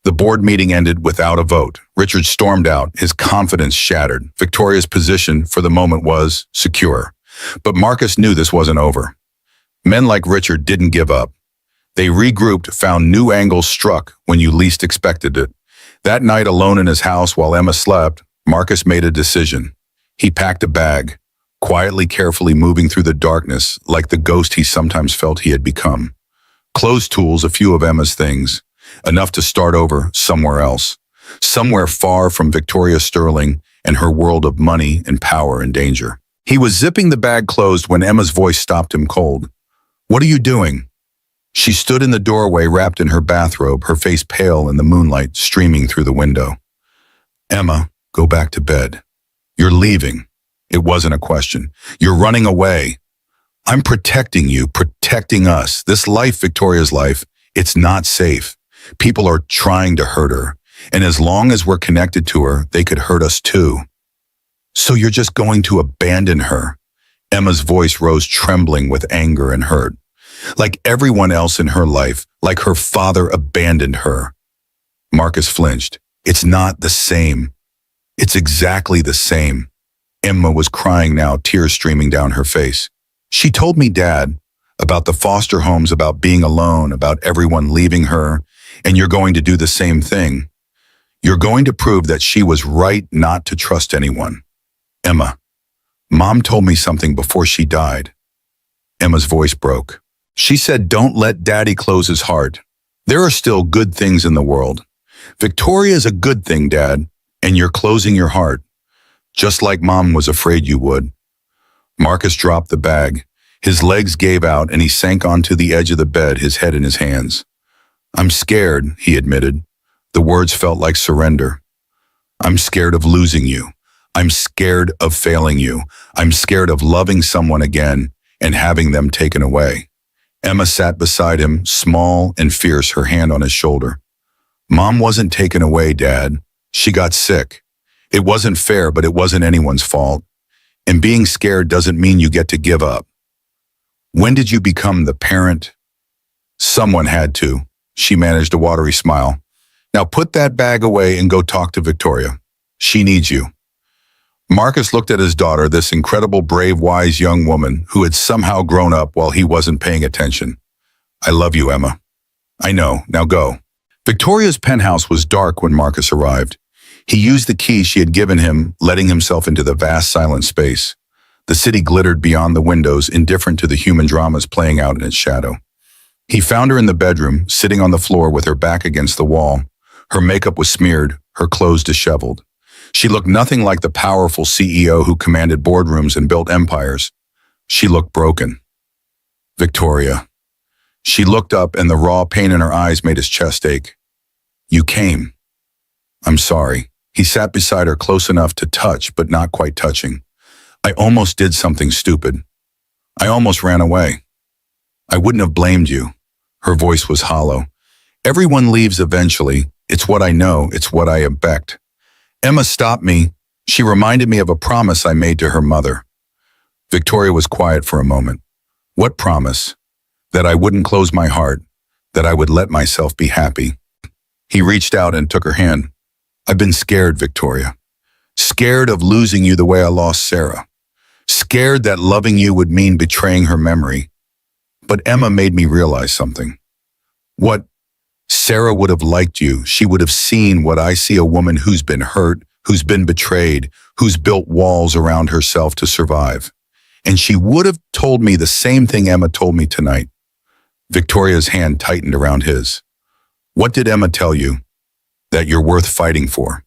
The board meeting ended without a vote. Richard stormed out, his confidence shattered. Victoria's position for the moment was secure. But Marcus knew this wasn't over. Men like Richard didn't give up. They regrouped, found new angles, struck when you least expected it. That night, alone in his house while Emma slept, Marcus made a decision. He packed a bag, quietly, carefully moving through the darkness like the ghost he sometimes felt he had become. Clothes, tools, a few of Emma's things. Enough to start over somewhere else, somewhere far from Victoria Sterling and her world of money and power and danger. He was zipping the bag closed when Emma's voice stopped him cold. "What are you doing?" She stood in the doorway, wrapped in her bathrobe, her face pale in the moonlight streaming through the window. "Emma, go back to bed. You're leaving." It wasn't a question. "You're running away. I'm protecting you, protecting us. This life, Victoria's life, it's not safe. People are trying to hurt her, and as long as we're connected to her, they could hurt us too." "So you're just going to abandon her?" Emma's voice rose, trembling with anger and hurt. "Like everyone else in her life, like her father abandoned her." Marcus flinched. "It's not the same." "It's exactly the same." Emma was crying now, tears streaming down her face. "She told me, Dad, about the foster homes, about being alone, about everyone leaving her, And you're going to do the same thing. You're going to prove that she was right not to trust anyone. Emma, Mom told me something before she died. Emma's voice broke. She said, don't let Daddy close his heart. There are still good things in the world. Victoria is a good thing, Dad, and you're closing your heart, just like Mom was afraid you would. Marcus dropped the bag. His legs gave out and he sank onto the edge of the bed, his head in his hands. I'm scared, he admitted. The words felt like surrender. I'm scared of losing you. I'm scared of failing you. I'm scared of loving someone again and having them taken away. Emma sat beside him, small and fierce, her hand on his shoulder. Mom wasn't taken away, Dad. She got sick. It wasn't fair, but it wasn't anyone's fault. And being scared doesn't mean you get to give up. When did you become the parent? Someone had to. She managed a watery smile. Now put that bag away and go talk to Victoria. She needs you. Marcus looked at his daughter, this incredible, brave, wise young woman who had somehow grown up while he wasn't paying attention. I love you, Emma. I know. Now go. Victoria's penthouse was dark when Marcus arrived. He used the key she had given him, letting himself into the vast, silent space. The city glittered beyond the windows, indifferent to the human dramas playing out in its shadow. He found her in the bedroom, sitting on the floor with her back against the wall. Her makeup was smeared, her clothes disheveled. She looked nothing like the powerful CEO who commanded boardrooms and built empires. She looked broken. Victoria. She looked up and the raw pain in her eyes made his chest ache. You came. I'm sorry. He sat beside her close enough to touch, but not quite touching. I almost did something stupid. I almost ran away. I wouldn't have blamed you. Her voice was hollow. Everyone leaves eventually. It's what I know. It's what I expect. Emma stopped me. She reminded me of a promise I made to her mother. Victoria was quiet for a moment. What promise? That I wouldn't close my heart, that I would let myself be happy. He reached out and took her hand. I've been scared, Victoria. Scared of losing you the way I lost Sarah. Scared that loving you would mean betraying her memory. But Emma made me realize something. What? Sarah would have liked you. She would have seen what I see, a woman who's been hurt, who's been betrayed, who's built walls around herself to survive. And she would have told me the same thing Emma told me tonight. Victoria's hand tightened around his. What did Emma tell you? That you're worth fighting for.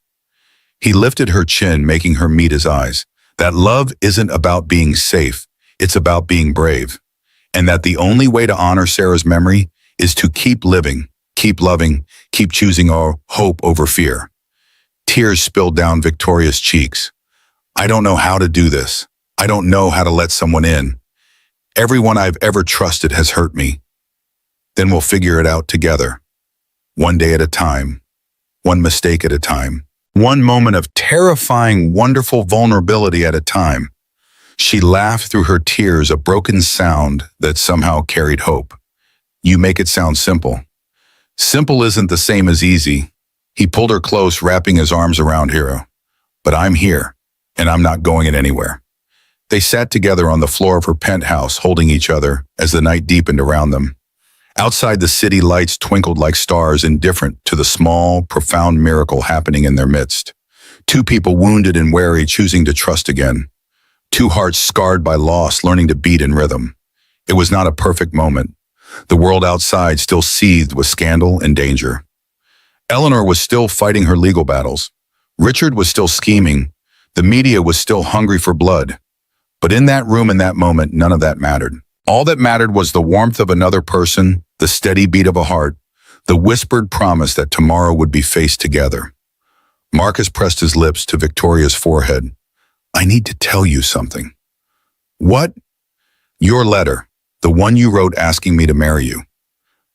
He lifted her chin, making her meet his eyes. That love isn't about being safe. It's about being brave. And that the only way to honor Sarah's memory is to keep living, keep loving, keep choosing hope over fear. Tears spilled down Victoria's cheeks. I don't know how to do this. I don't know how to let someone in. Everyone I've ever trusted has hurt me. Then we'll figure it out together. One day at a time. One mistake at a time. One moment of terrifying, wonderful vulnerability at a time. She laughed through her tears, a broken sound that somehow carried hope. You make it sound simple. Simple isn't the same as easy. He pulled her close, wrapping his arms around her. But I'm here, and I'm not going anywhere. They sat together on the floor of her penthouse, holding each other as the night deepened around them. Outside, the city lights twinkled like stars, indifferent to the small, profound miracle happening in their midst. Two people wounded and wary, choosing to trust again. Two hearts scarred by loss, learning to beat in rhythm. It was not a perfect moment. The world outside still seethed with scandal and danger. Eleanor was still fighting her legal battles. Richard was still scheming. The media was still hungry for blood. But in that room, in that moment, none of that mattered. All that mattered was the warmth of another person, the steady beat of a heart, the whispered promise that tomorrow would be faced together. Marcus pressed his lips to Victoria's forehead. I need to tell you something. What? Your letter, the one you wrote asking me to marry you.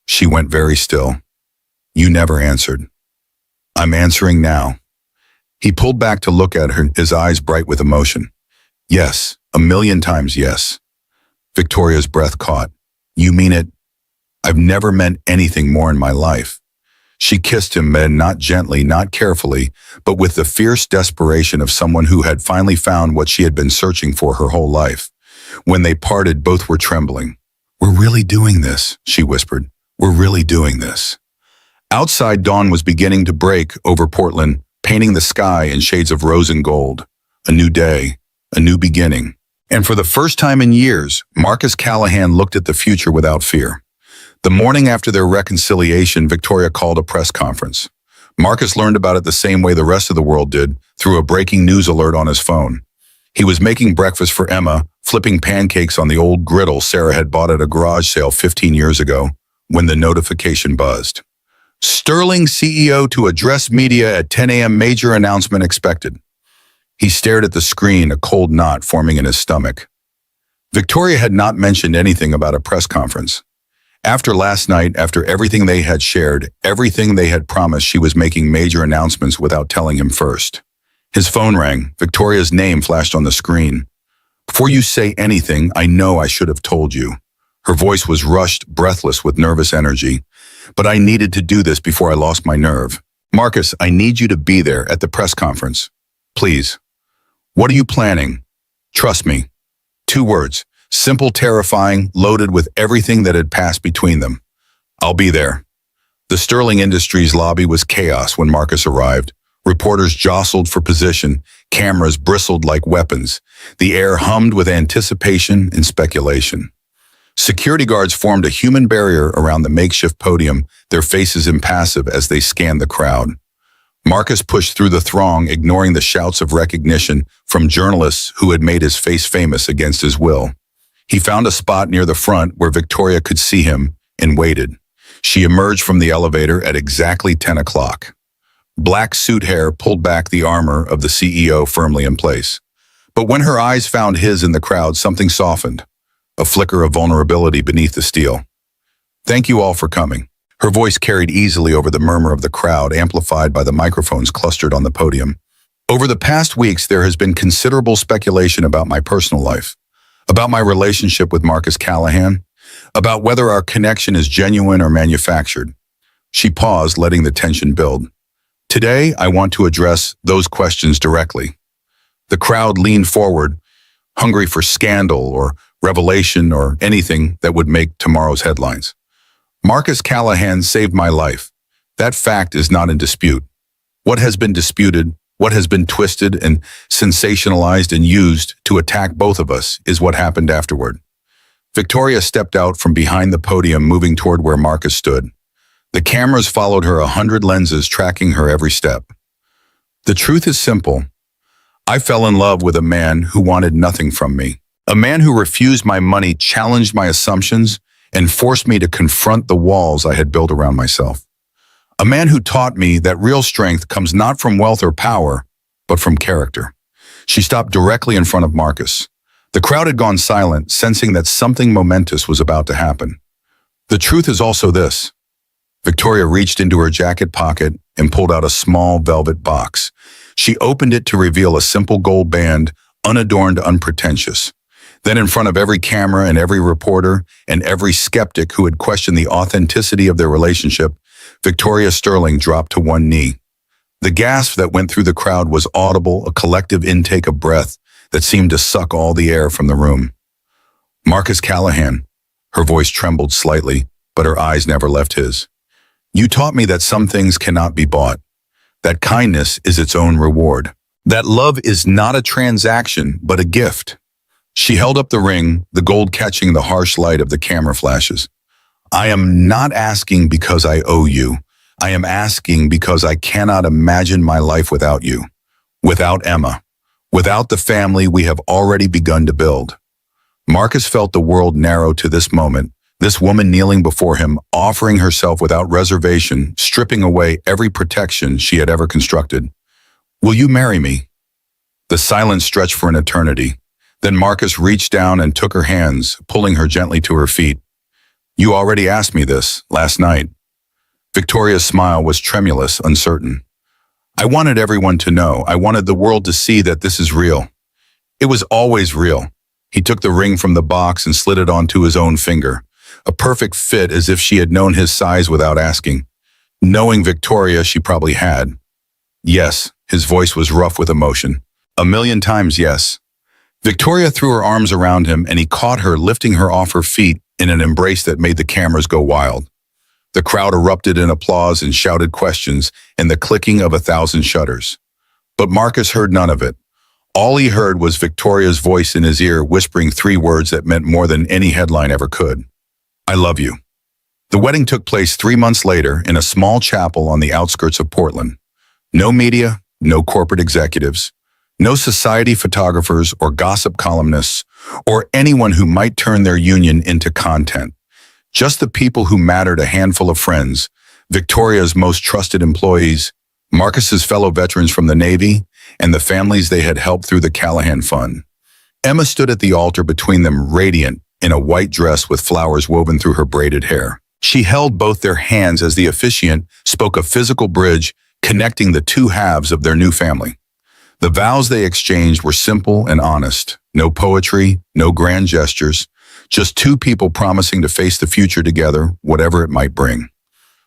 She went very still. You never answered. I'm answering now. He pulled back to look at her, his eyes bright with emotion. Yes, 1,000,000 times yes. Victoria's breath caught. You mean it? I've never meant anything more in my life. She kissed him, and not gently, not carefully, but with the fierce desperation of someone who had finally found what she had been searching for her whole life. When they parted, both were trembling. We're really doing this, she whispered. We're really doing this. Outside, dawn was beginning to break over Portland, painting the sky in shades of rose and gold. A new day, a new beginning. And for the first time in years, Marcus Callahan looked at the future without fear. The morning after their reconciliation, Victoria called a press conference. Marcus learned about it the same way the rest of the world did, through a breaking news alert on his phone. He was making breakfast for Emma, flipping pancakes on the old griddle Sarah had bought at a garage sale 15 years ago, when the notification buzzed. Sterling CEO to address media at 10 a.m. Major announcement expected. He stared at the screen, a cold knot forming in his stomach. Victoria had not mentioned anything about a press conference. After last night, after everything they had shared, everything they had promised, she was making major announcements without telling him first. His phone rang. Victoria's name flashed on the screen. Before you say anything, I know I should have told you. Her voice was rushed, breathless with nervous energy. But I needed to do this before I lost my nerve. Marcus, I need you to be there at the press conference. Please. What are you planning? Trust me. 2 words. Simple, terrifying, loaded with everything that had passed between them. I'll be there. The Sterling Industries lobby was chaos when Marcus arrived. Reporters jostled for position, cameras bristled like weapons. The air hummed with anticipation and speculation. Security guards formed a human barrier around the makeshift podium, their faces impassive as they scanned the crowd. Marcus pushed through the throng, ignoring the shouts of recognition from journalists who had made his face famous against his will. He found a spot near the front where Victoria could see him and waited. She emerged from the elevator at exactly 10 o'clock. Black suit hair pulled back the armor of the CEO firmly in place. But when her eyes found his in the crowd, something softened, a flicker of vulnerability beneath the steel. Thank you all for coming. Her voice carried easily over the murmur of the crowd, amplified by the microphones clustered on the podium. Over the past weeks, there has been considerable speculation about my personal life, about my relationship with Marcus Callahan, about whether our connection is genuine or manufactured. She paused, letting the tension build. Today, I want to address those questions directly. The crowd leaned forward, hungry for scandal or revelation or anything that would make tomorrow's headlines. Marcus Callahan saved my life. That fact is not in dispute. What has been disputed, what has been twisted and sensationalized and used to attack both of us is what happened afterward. Victoria stepped out from behind the podium, moving toward where Marcus stood. The cameras followed her, 100 lenses tracking her every step. The truth is simple. I fell in love with a man who wanted nothing from me. A man who refused my money, challenged my assumptions, and forced me to confront the walls I had built around myself. A man who taught me that real strength comes not from wealth or power, but from character. She stopped directly in front of Marcus. The crowd had gone silent, sensing that something momentous was about to happen. The truth is also this. Victoria reached into her jacket pocket and pulled out a small velvet box. She opened it to reveal a simple gold band, unadorned, unpretentious. Then in front of every camera and every reporter and every skeptic who had questioned the authenticity of their relationship, Victoria Sterling dropped to one knee. The gasp that went through the crowd was audible, a collective intake of breath that seemed to suck all the air from the room. Marcus Callahan. Her voice trembled slightly, but her eyes never left his. You taught me that some things cannot be bought, that kindness is its own reward, that love is not a transaction, but a gift. She held up the ring, the gold catching the harsh light of the camera flashes. I am not asking because I owe you. I am asking because I cannot imagine my life without you, without Emma, without the family we have already begun to build. Marcus felt the world narrow to this moment, this woman kneeling before him, offering herself without reservation, stripping away every protection she had ever constructed. Will you marry me? The silence stretched for an eternity. Then Marcus reached down and took her hands, pulling her gently to her feet. You already asked me this last night. Victoria's smile was tremulous, uncertain. I wanted everyone to know. I wanted the world to see that this is real. It was always real. He took the ring from the box and slid it onto his own finger. A perfect fit, as if she had known his size without asking. Knowing Victoria, she probably had. Yes, his voice was rough with emotion. 1,000,000 times yes. Victoria threw her arms around him and he caught her, lifting her off her feet in an embrace that made the cameras go wild. The crowd erupted in applause and shouted questions and the clicking of 1,000 shutters. But Marcus heard none of it. All he heard was Victoria's voice in his ear whispering 3 words that meant more than any headline ever could. I love you. The wedding took place 3 months later in a small chapel on the outskirts of Portland. No media, no corporate executives, no society photographers or gossip columnists, or anyone who might turn their union into content. Just the people who mattered, a handful of friends, Victoria's most trusted employees, Marcus's fellow veterans from the Navy, and the families they had helped through the Callahan Fund. Emma stood at the altar between them, radiant, in a white dress with flowers woven through her braided hair. She held both their hands as the officiant spoke a physical bridge connecting the 2 halves of their new family. The vows they exchanged were simple and honest. No poetry, no grand gestures, just 2 people promising to face the future together, whatever it might bring.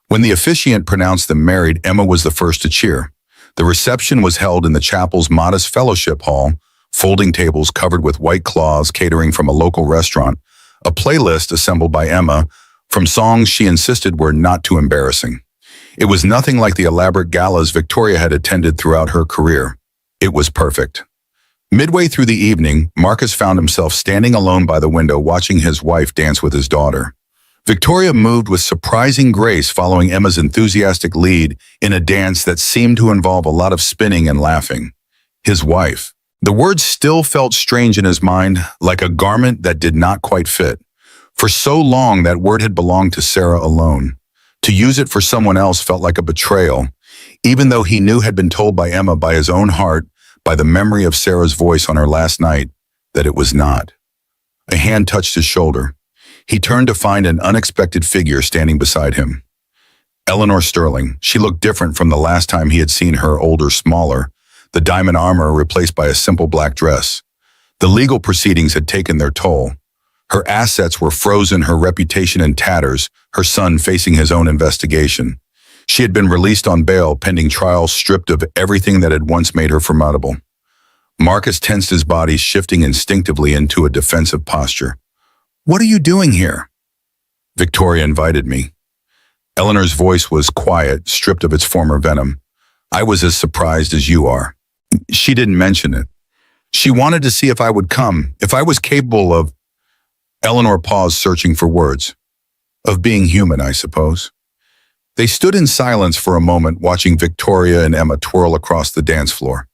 When the officiant pronounced them married, Emma was the first to cheer. The reception was held in the chapel's modest fellowship hall, folding tables covered with white cloths catering from a local restaurant, a playlist assembled by Emma from songs she insisted were not too embarrassing. It was nothing like the elaborate galas Victoria had attended throughout her career. It was perfect. Midway through the evening, Marcus found himself standing alone by the window watching his wife dance with his daughter. Victoria moved with surprising grace following Emma's enthusiastic lead in a dance that seemed to involve a lot of spinning and laughing. His wife. The word still felt strange in his mind, like a garment that did not quite fit. For so long, that word had belonged to Sarah alone. To use it for someone else felt like a betrayal, even though he knew had been told by Emma, by his own heart, by the memory of Sarah's voice on her last night, that it was not. A hand touched his shoulder. He turned to find an unexpected figure standing beside him. Eleanor Sterling. She looked different from the last time he had seen her, older, smaller, the diamond armor replaced by a simple black dress. The legal proceedings had taken their toll. Her assets were frozen, her reputation in tatters, her son facing his own investigation. She had been released on bail pending trial, stripped of everything that had once made her formidable. Marcus tensed his body, shifting instinctively into a defensive posture. "What are you doing here?" "Victoria invited me." Eleanor's voice was quiet, stripped of its former venom. "I was as surprised as you are." "She didn't mention it. She wanted to see if I would come, if I was capable of—" Eleanor paused, searching for words. "Of being human, I suppose." They stood in silence for a moment, watching Victoria and Emma twirl across the dance floor.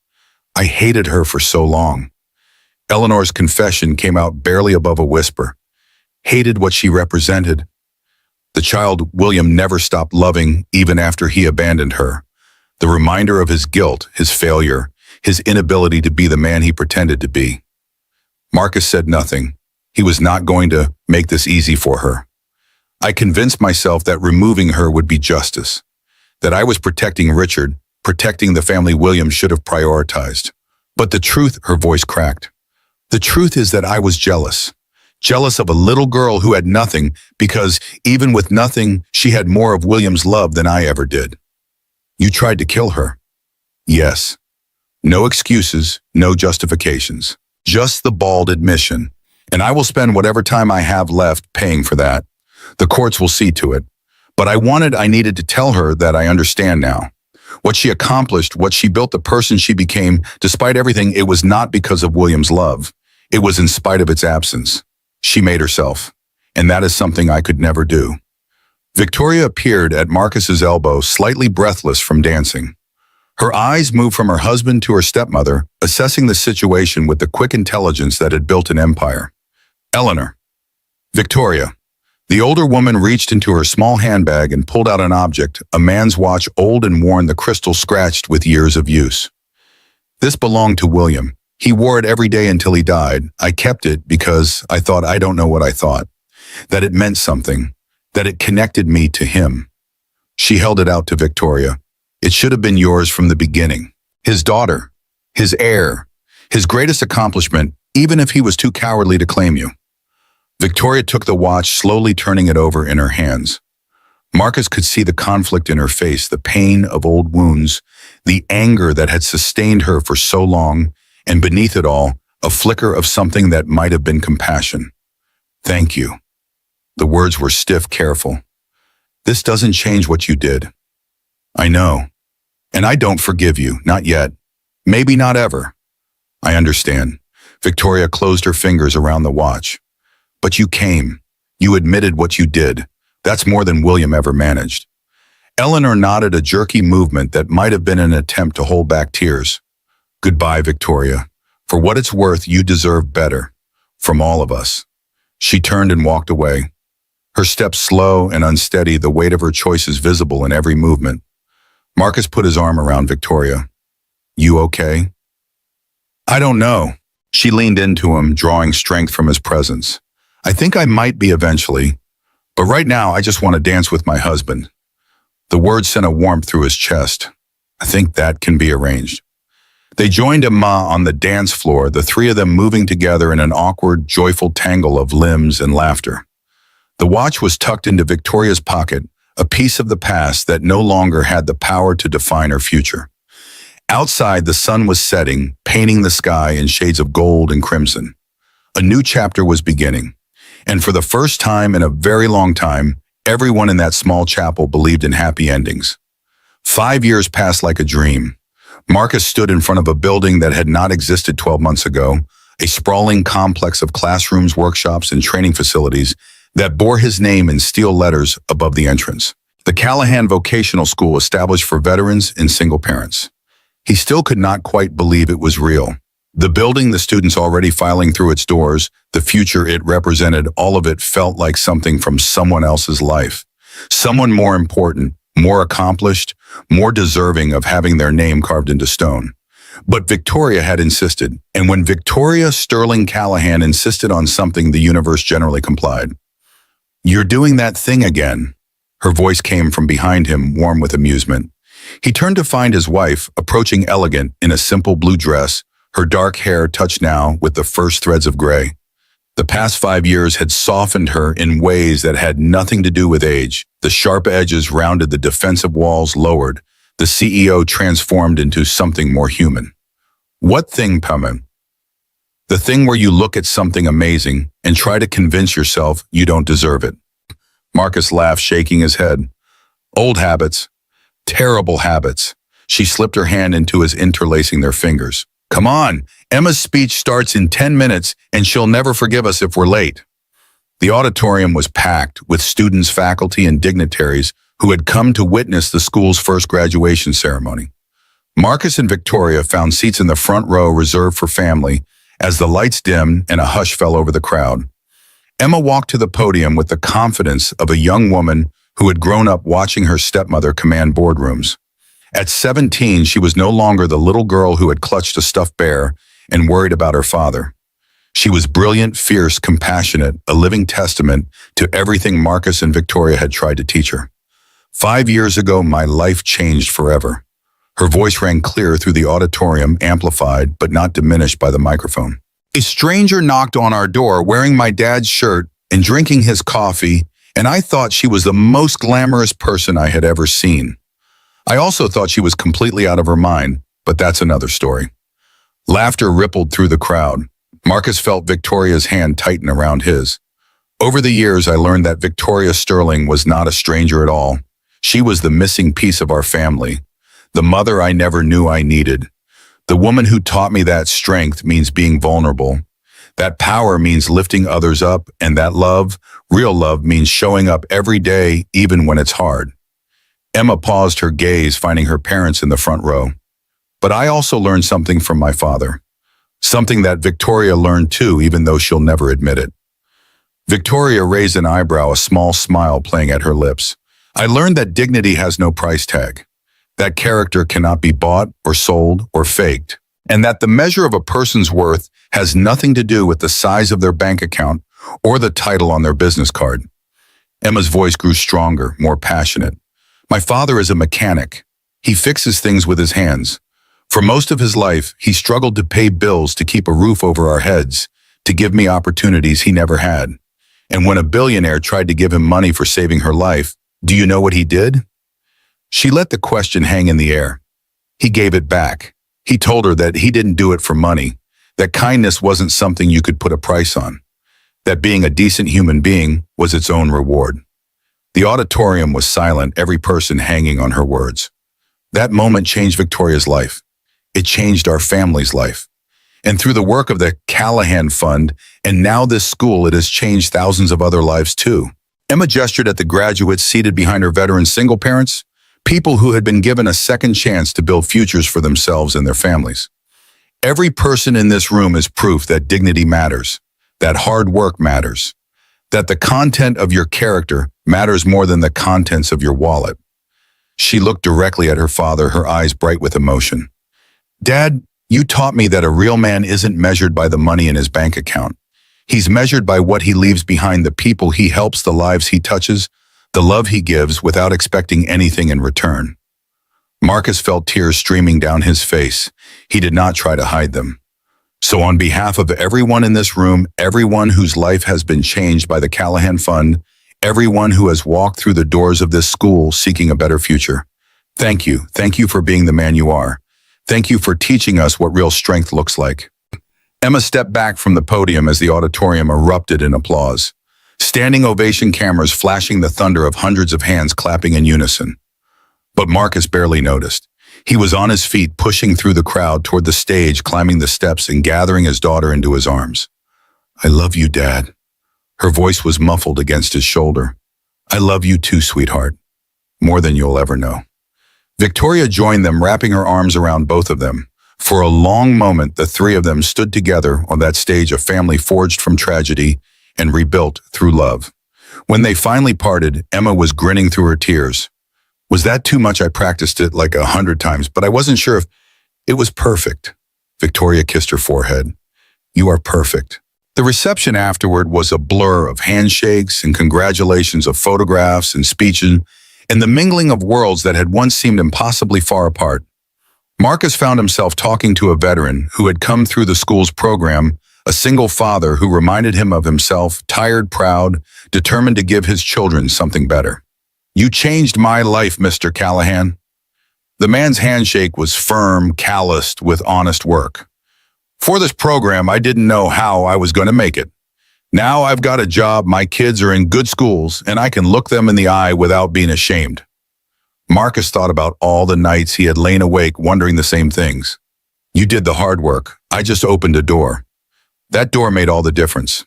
"I hated her for so long." Eleanor's confession came out barely above a whisper. Hated what she represented. The child William never stopped loving, even after he abandoned her. The reminder of his guilt, his failure, his inability to be the man he pretended to be. Marcus said nothing. He was not going to make this easy for her. "I convinced myself that removing her would be justice, that I was protecting Richard, protecting the family William should have prioritized. But the truth," her voice cracked, "the truth is that I was jealous. Jealous of a little girl who had nothing, because even with nothing, she had more of William's love than I ever did." "You tried to kill her?" "Yes." No excuses, no justifications. Just the bald admission. "And I will spend whatever time I have left paying for that. The courts will see to it. But I needed to tell her that I understand now. What she accomplished, what she built, the person she became, despite everything, it was not because of William's love. It was in spite of its absence. She made herself, and that is something I could never do." Victoria appeared at Marcus's elbow, slightly breathless from dancing. Her eyes moved from her husband to her stepmother, assessing the situation with the quick intelligence that had built an empire. "Eleanor." "Victoria." The older woman reached into her small handbag and pulled out an object, a man's watch, old and worn, the crystal scratched with years of use. "This belonged to William. He wore it every day until he died. I kept it because I thought, I don't know what I thought, that it meant something, that it connected me to him." She held it out to Victoria. "It should have been yours from the beginning. His daughter, his heir, his greatest accomplishment, even if he was too cowardly to claim you." Victoria took the watch, slowly turning it over in her hands. Marcus could see the conflict in her face, the pain of old wounds, the anger that had sustained her for so long, and beneath it all, a flicker of something that might have been compassion. "Thank you." The words were stiff, careful. This doesn't change what you did. I know. And I don't forgive you, not yet. Maybe not ever. I understand. Victoria closed her fingers around the watch. But you came. You admitted what you did. That's more than William ever managed. Eleanor nodded a jerky movement that might have been an attempt to hold back tears. Goodbye, Victoria. For what it's worth, you deserve better. From all of us. She turned and walked away. Her steps slow and unsteady, the weight of her choices visible in every movement. Marcus put his arm around Victoria. You okay? I don't know. She leaned into him, drawing strength from his presence. I think I might be eventually, but right now I just want to dance with my husband. The words sent a warmth through his chest. I think that can be arranged. They joined Emma on the dance floor, the three of them moving together in an awkward, joyful tangle of limbs and laughter. The watch was tucked into Victoria's pocket, a piece of the past that no longer had the power to define her future. Outside, the sun was setting, painting the sky in shades of gold and crimson. A new chapter was beginning, and for the first time in a very long time, everyone in that small chapel believed in happy endings. 5 years passed like a dream. Marcus stood in front of a building that had not existed 12 months ago, a sprawling complex of classrooms, workshops, and training facilities that bore his name in steel letters above the entrance. The Callahan Vocational School established for veterans and single parents. He still could not quite believe it was real. The building, the students already filing through its doors, the future it represented, all of it felt like something from someone else's life. Someone more important, more accomplished, more deserving of having their name carved into stone. But Victoria had insisted, and when Victoria Sterling Callahan insisted on something, the universe generally complied. You're doing that thing again. Her voice came from behind him, warm with amusement. He turned to find his wife, approaching elegant in a simple blue dress, her dark hair touched now with the first threads of gray. The past 5 years had softened her in ways that had nothing to do with age. The sharp edges rounded, the defensive walls lowered. The CEO transformed into something more human. What thing, Pema? The thing where you look at something amazing and try to convince yourself you don't deserve it. Marcus laughed, shaking his head. Old habits. Terrible habits. She slipped her hand into his, interlacing their fingers. Come on, Emma's speech starts in 10 minutes and she'll never forgive us if we're late. The auditorium was packed with students, faculty, and dignitaries who had come to witness the school's first graduation ceremony. Marcus and Victoria found seats in the front row reserved for family as the lights dimmed and a hush fell over the crowd. Emma walked to the podium with the confidence of a young woman who had grown up watching her stepmother command boardrooms. At 17, she was no longer the little girl who had clutched a stuffed bear and worried about her father. She was brilliant, fierce, compassionate, a living testament to everything Marcus and Victoria had tried to teach her. 5 years ago, my life changed forever. Her voice rang clear through the auditorium, amplified but not diminished by the microphone. A stranger knocked on our door wearing my dad's shirt and drinking his coffee, and I thought she was the most glamorous person I had ever seen. I also thought she was completely out of her mind, but that's another story. Laughter rippled through the crowd. Marcus felt Victoria's hand tighten around his. Over the years, I learned that Victoria Sterling was not a stranger at all. She was the missing piece of our family, the mother I never knew I needed. The woman who taught me that strength means being vulnerable. That power means lifting others up, and that love, real love, means showing up every day, even when it's hard. Emma paused, her gaze finding her parents in the front row. But I also learned something from my father. Something that Victoria learned too, even though she'll never admit it. Victoria raised an eyebrow, a small smile playing at her lips. I learned that dignity has no price tag. That character cannot be bought or sold or faked. And that the measure of a person's worth has nothing to do with the size of their bank account or the title on their business card. Emma's voice grew stronger, more passionate. My father is a mechanic. He fixes things with his hands. For most of his life, he struggled to pay bills, to keep a roof over our heads, to give me opportunities he never had. And when a billionaire tried to give him money for saving her life, do you know what he did? She let the question hang in the air. He gave it back. He told her that he didn't do it for money, that kindness wasn't something you could put a price on, that being a decent human being was its own reward. The auditorium was silent, every person hanging on her words. That moment changed Victoria's life. It changed our family's life. And through the work of the Callahan Fund, and now this school, it has changed thousands of other lives too. Emma gestured at the graduates seated behind her veteran single parents, people who had been given a second chance to build futures for themselves and their families. Every person in this room is proof that dignity matters, that hard work matters, that the content of your character matters more than the contents of your wallet. She looked directly at her father, her eyes bright with emotion. Dad, you taught me that a real man isn't measured by the money in his bank account. He's measured by what he leaves behind, the people he helps, the lives he touches, the love he gives without expecting anything in return. Marcus felt tears streaming down his face. He did not try to hide them. So on behalf of everyone in this room, everyone whose life has been changed by the Callahan Fund, everyone who has walked through the doors of this school seeking a better future, thank you. Thank you for being the man you are. Thank you for teaching us what real strength looks like. Emma stepped back from the podium as the auditorium erupted in applause. Standing ovation cameras flashing the thunder of hundreds of hands clapping in unison. But Marcus barely noticed. He was on his feet, pushing through the crowd toward the stage, climbing the steps and gathering his daughter into his arms. I love you, Dad. Her voice was muffled against his shoulder. I love you too, sweetheart. More than you'll ever know. Victoria joined them, wrapping her arms around both of them. For a long moment, the three of them stood together on that stage, a family forged from tragedy and rebuilt through love. When they finally parted, Emma was grinning through her tears. Was that too much? I practiced it like 100 times, but I wasn't sure if it was perfect. Victoria kissed her forehead. You are perfect. The reception afterward was a blur of handshakes and congratulations, of photographs and speeches, and the mingling of worlds that had once seemed impossibly far apart. Marcus found himself talking to a veteran who had come through the school's program, a single father who reminded him of himself, tired, proud, determined to give his children something better. You changed my life, Mr. Callahan. The man's handshake was firm, calloused with honest work. For this program, I didn't know how I was going to make it. Now I've got a job, my kids are in good schools, and I can look them in the eye without being ashamed. Marcus thought about all the nights he had lain awake wondering the same things. You did the hard work. I just opened a door. That door made all the difference.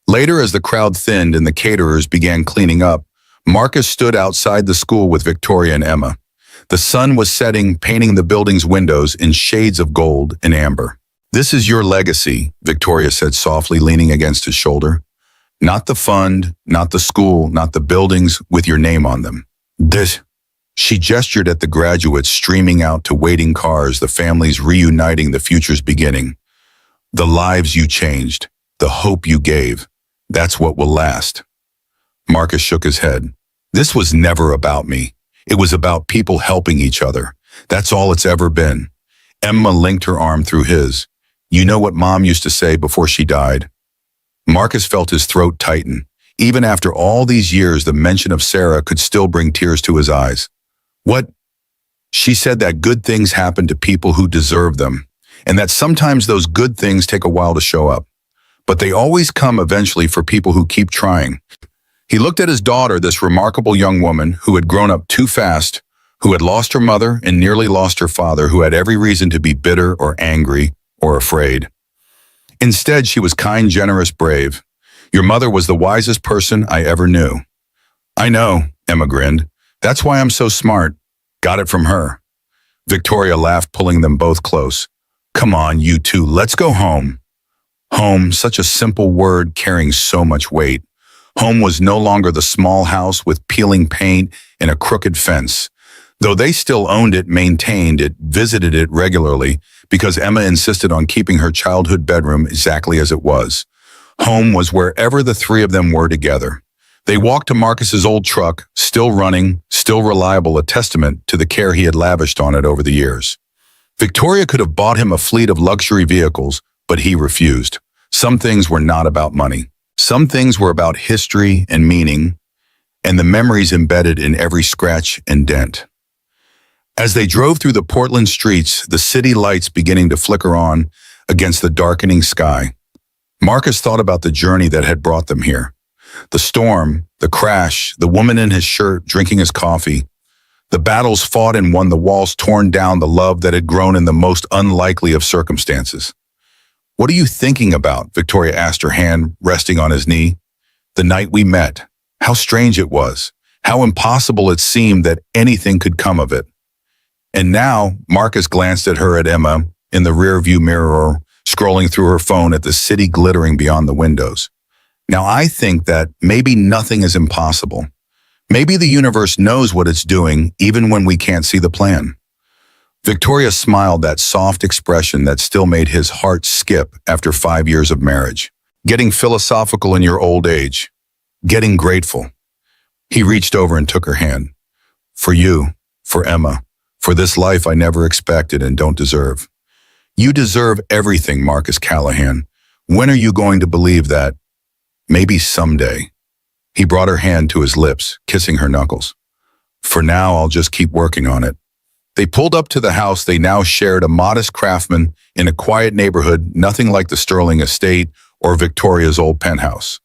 Later, as the crowd thinned and the caterers began cleaning up, Marcus stood outside the school with Victoria and Emma. The sun was setting, painting the building's windows in shades of gold and amber. This is your legacy, Victoria said softly, leaning against his shoulder. Not the fund, not the school, not the buildings with your name on them. This. She gestured at the graduates streaming out to waiting cars, the families reuniting, the future's beginning. The lives you changed, the hope you gave, that's what will last. Marcus shook his head. This was never about me. It was about people helping each other. That's all it's ever been. Emma linked her arm through his. You know what Mom used to say before she died? Marcus felt his throat tighten. Even after all these years, the mention of Sarah could still bring tears to his eyes. What? She said that good things happen to people who deserve them, and that sometimes those good things take a while to show up. But they always come eventually for people who keep trying. He looked at his daughter, this remarkable young woman who had grown up too fast, who had lost her mother and nearly lost her father, who had every reason to be bitter or angry or afraid. Instead, she was kind, generous, brave. Your mother was the wisest person I ever knew. I know, Emma grinned. That's why I'm so smart. Got it from her. Victoria laughed, pulling them both close. Come on, you two, let's go home. Home, such a simple word carrying so much weight. Home was no longer the small house with peeling paint and a crooked fence. Though they still owned it, maintained it, visited it regularly, because Emma insisted on keeping her childhood bedroom exactly as it was. Home was wherever the three of them were together. They walked to Marcus's old truck, still running, still reliable, a testament to the care he had lavished on it over the years. Victoria could have bought him a fleet of luxury vehicles, but he refused. Some things were not about money. Some things were about history and meaning, and the memories embedded in every scratch and dent. As they drove through the Portland streets, the city lights beginning to flicker on against the darkening sky, Marcus thought about the journey that had brought them here. The storm, the crash, the woman in his shirt drinking his coffee. The battles fought and won, the walls torn down, the love that had grown in the most unlikely of circumstances. "What are you thinking about?" Victoria asked, her hand resting on his knee. "The night we met. How strange it was. How impossible it seemed that anything could come of it." And now, Marcus glanced at Emma, in the rearview mirror, scrolling through her phone at the city glittering beyond the windows. "Now I think that maybe nothing is impossible. Maybe the universe knows what it's doing even when we can't see the plan." Victoria smiled, that soft expression that still made his heart skip after 5 years of marriage. "Getting philosophical in your old age. Getting grateful." He reached over and took her hand. "For you, for Emma, for this life I never expected and don't deserve." "You deserve everything, Marcus Callahan. When are you going to believe that? Maybe someday." He brought her hand to his lips, kissing her knuckles. "For now, I'll just keep working on it." They pulled up to the house they now shared, a modest craftsman in a quiet neighborhood, nothing like the Sterling estate or Victoria's old penthouse.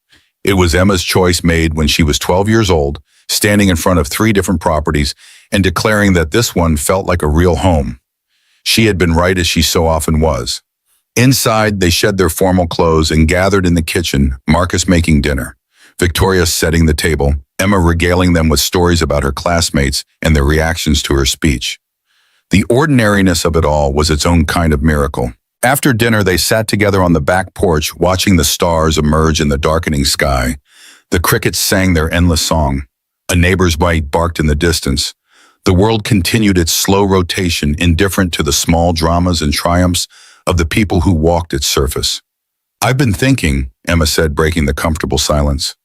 It was Emma's choice, made when she was 12 years old, standing in front of 3 different properties and declaring that this one felt like a real home. She had been right, as she so often was. Inside, they shed their formal clothes and gathered in the kitchen, Marcus making dinner, Victoria setting the table, Emma regaling them with stories about her classmates and their reactions to her speech. The ordinariness of it all was its own kind of miracle. After dinner, they sat together on the back porch, watching the stars emerge in the darkening sky. The crickets sang their endless song. A neighbor's bite barked in the distance. The world continued its slow rotation, indifferent to the small dramas and triumphs of the people who walked its surface. "I've been thinking," Emma said, breaking the comfortable silence.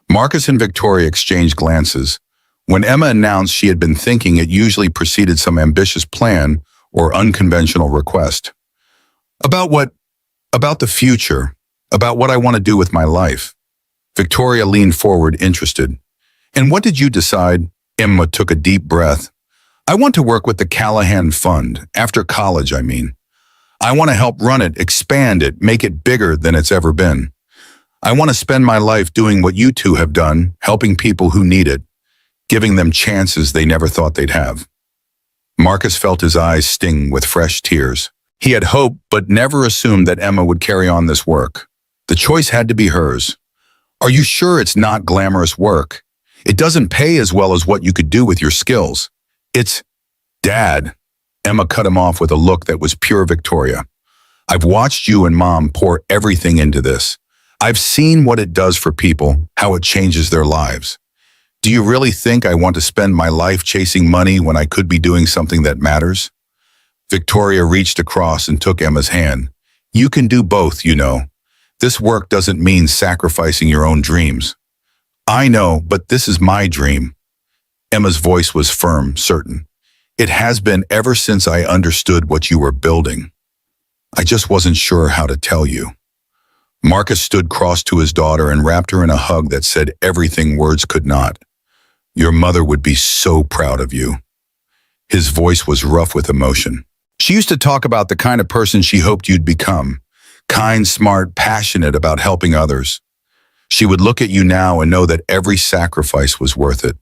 Marcus and Victoria exchanged glances. When Emma announced she had been thinking, it usually preceded some ambitious plan or unconventional request. "About what? About the future. About what I want to do with my life." Victoria leaned forward, interested. "And what did you decide?" Emma took a deep breath. "I want to work with the Callahan Fund, after college, I mean. I want to help run it, expand it, make it bigger than it's ever been. I want to spend my life doing what you two have done, helping people who need it, giving them chances they never thought they'd have." Marcus felt his eyes sting with fresh tears. He had hoped, but never assumed that Emma would carry on this work. The choice had to be hers. "Are you sure it's not glamorous work? It doesn't pay as well as what you could do with your skills. It's..." "Dad," Emma cut him off with a look that was pure Victoria. "I've watched you and Mom pour everything into this. I've seen what it does for people, how it changes their lives. Do you really think I want to spend my life chasing money when I could be doing something that matters?" Victoria reached across and took Emma's hand. "You can do both, you know. This work doesn't mean sacrificing your own dreams." "I know, but this is my dream." Emma's voice was firm, certain. "It has been ever since I understood what you were building. I just wasn't sure how to tell you." Marcus stood cross to his daughter and wrapped her in a hug that said everything words could not. "Your mother would be so proud of you." His voice was rough with emotion. "She used to talk about the kind of person she hoped you'd become. Kind, smart, passionate about helping others. She would look at you now and know that every sacrifice was worth it."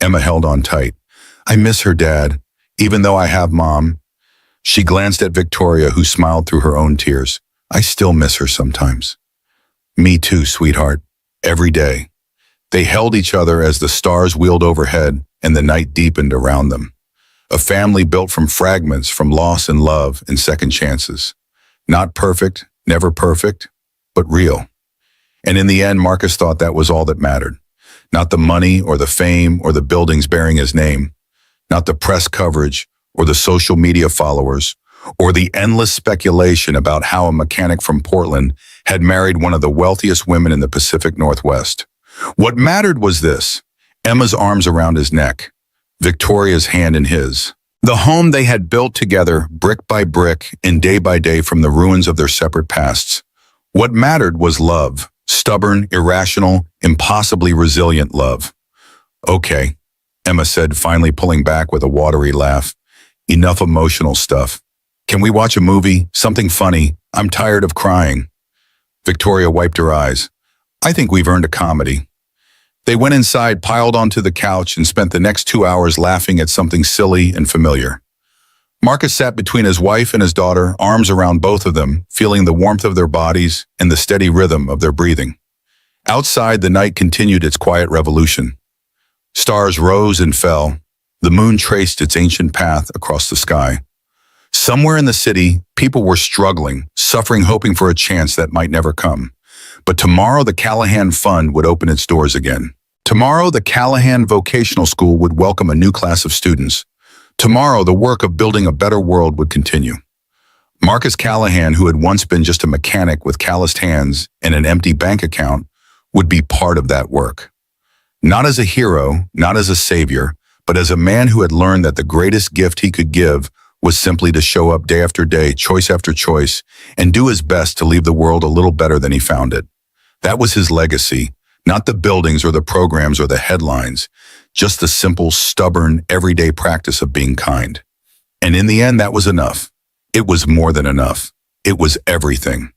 Emma held on tight. "I miss her, Dad, even though I have Mom." She glanced at Victoria, who smiled through her own tears. "I still miss her sometimes." "Me too, sweetheart. Every day." They held each other as the stars wheeled overhead and the night deepened around them. A family built from fragments, from loss and love and second chances. Not perfect, never perfect, but real. And in the end, Marcus thought that was all that mattered. Not the money or the fame or the buildings bearing his name. Not the press coverage or the social media followers or the endless speculation about how a mechanic from Portland had married one of the wealthiest women in the Pacific Northwest. What mattered was this: Emma's arms around his neck, Victoria's hand in his. The home they had built together, brick by brick and day by day from the ruins of their separate pasts. What mattered was love, stubborn, irrational, impossibly resilient love. "Okay," Emma said, finally pulling back with a watery laugh. "Enough emotional stuff. Can we watch a movie? Something funny? I'm tired of crying." Victoria wiped her eyes. I think we've earned a comedy. They went inside, piled onto the couch, and spent the next 2 hours laughing at something silly and familiar. Marcus sat between his wife and his daughter, arms around both of them, feeling the warmth of their bodies and the steady rhythm of their breathing. Outside, the night continued its quiet revolution. Stars rose and fell. The moon traced its ancient path across the sky. Somewhere in the city, people were struggling, suffering, hoping for a chance that might never come. But tomorrow, the Callahan Fund would open its doors again. Tomorrow, the Callahan Vocational School would welcome a new class of students. Tomorrow, the work of building a better world would continue. Marcus Callahan, who had once been just a mechanic with calloused hands and an empty bank account, would be part of that work. Not as a hero, not as a savior, but as a man who had learned that the greatest gift he could give was simply to show up day after day, choice after choice, and do his best to leave the world a little better than he found it. That was his legacy, not the buildings or the programs or the headlines, just the simple, stubborn, everyday practice of being kind. And in the end, that was enough. It was more than enough. It was everything.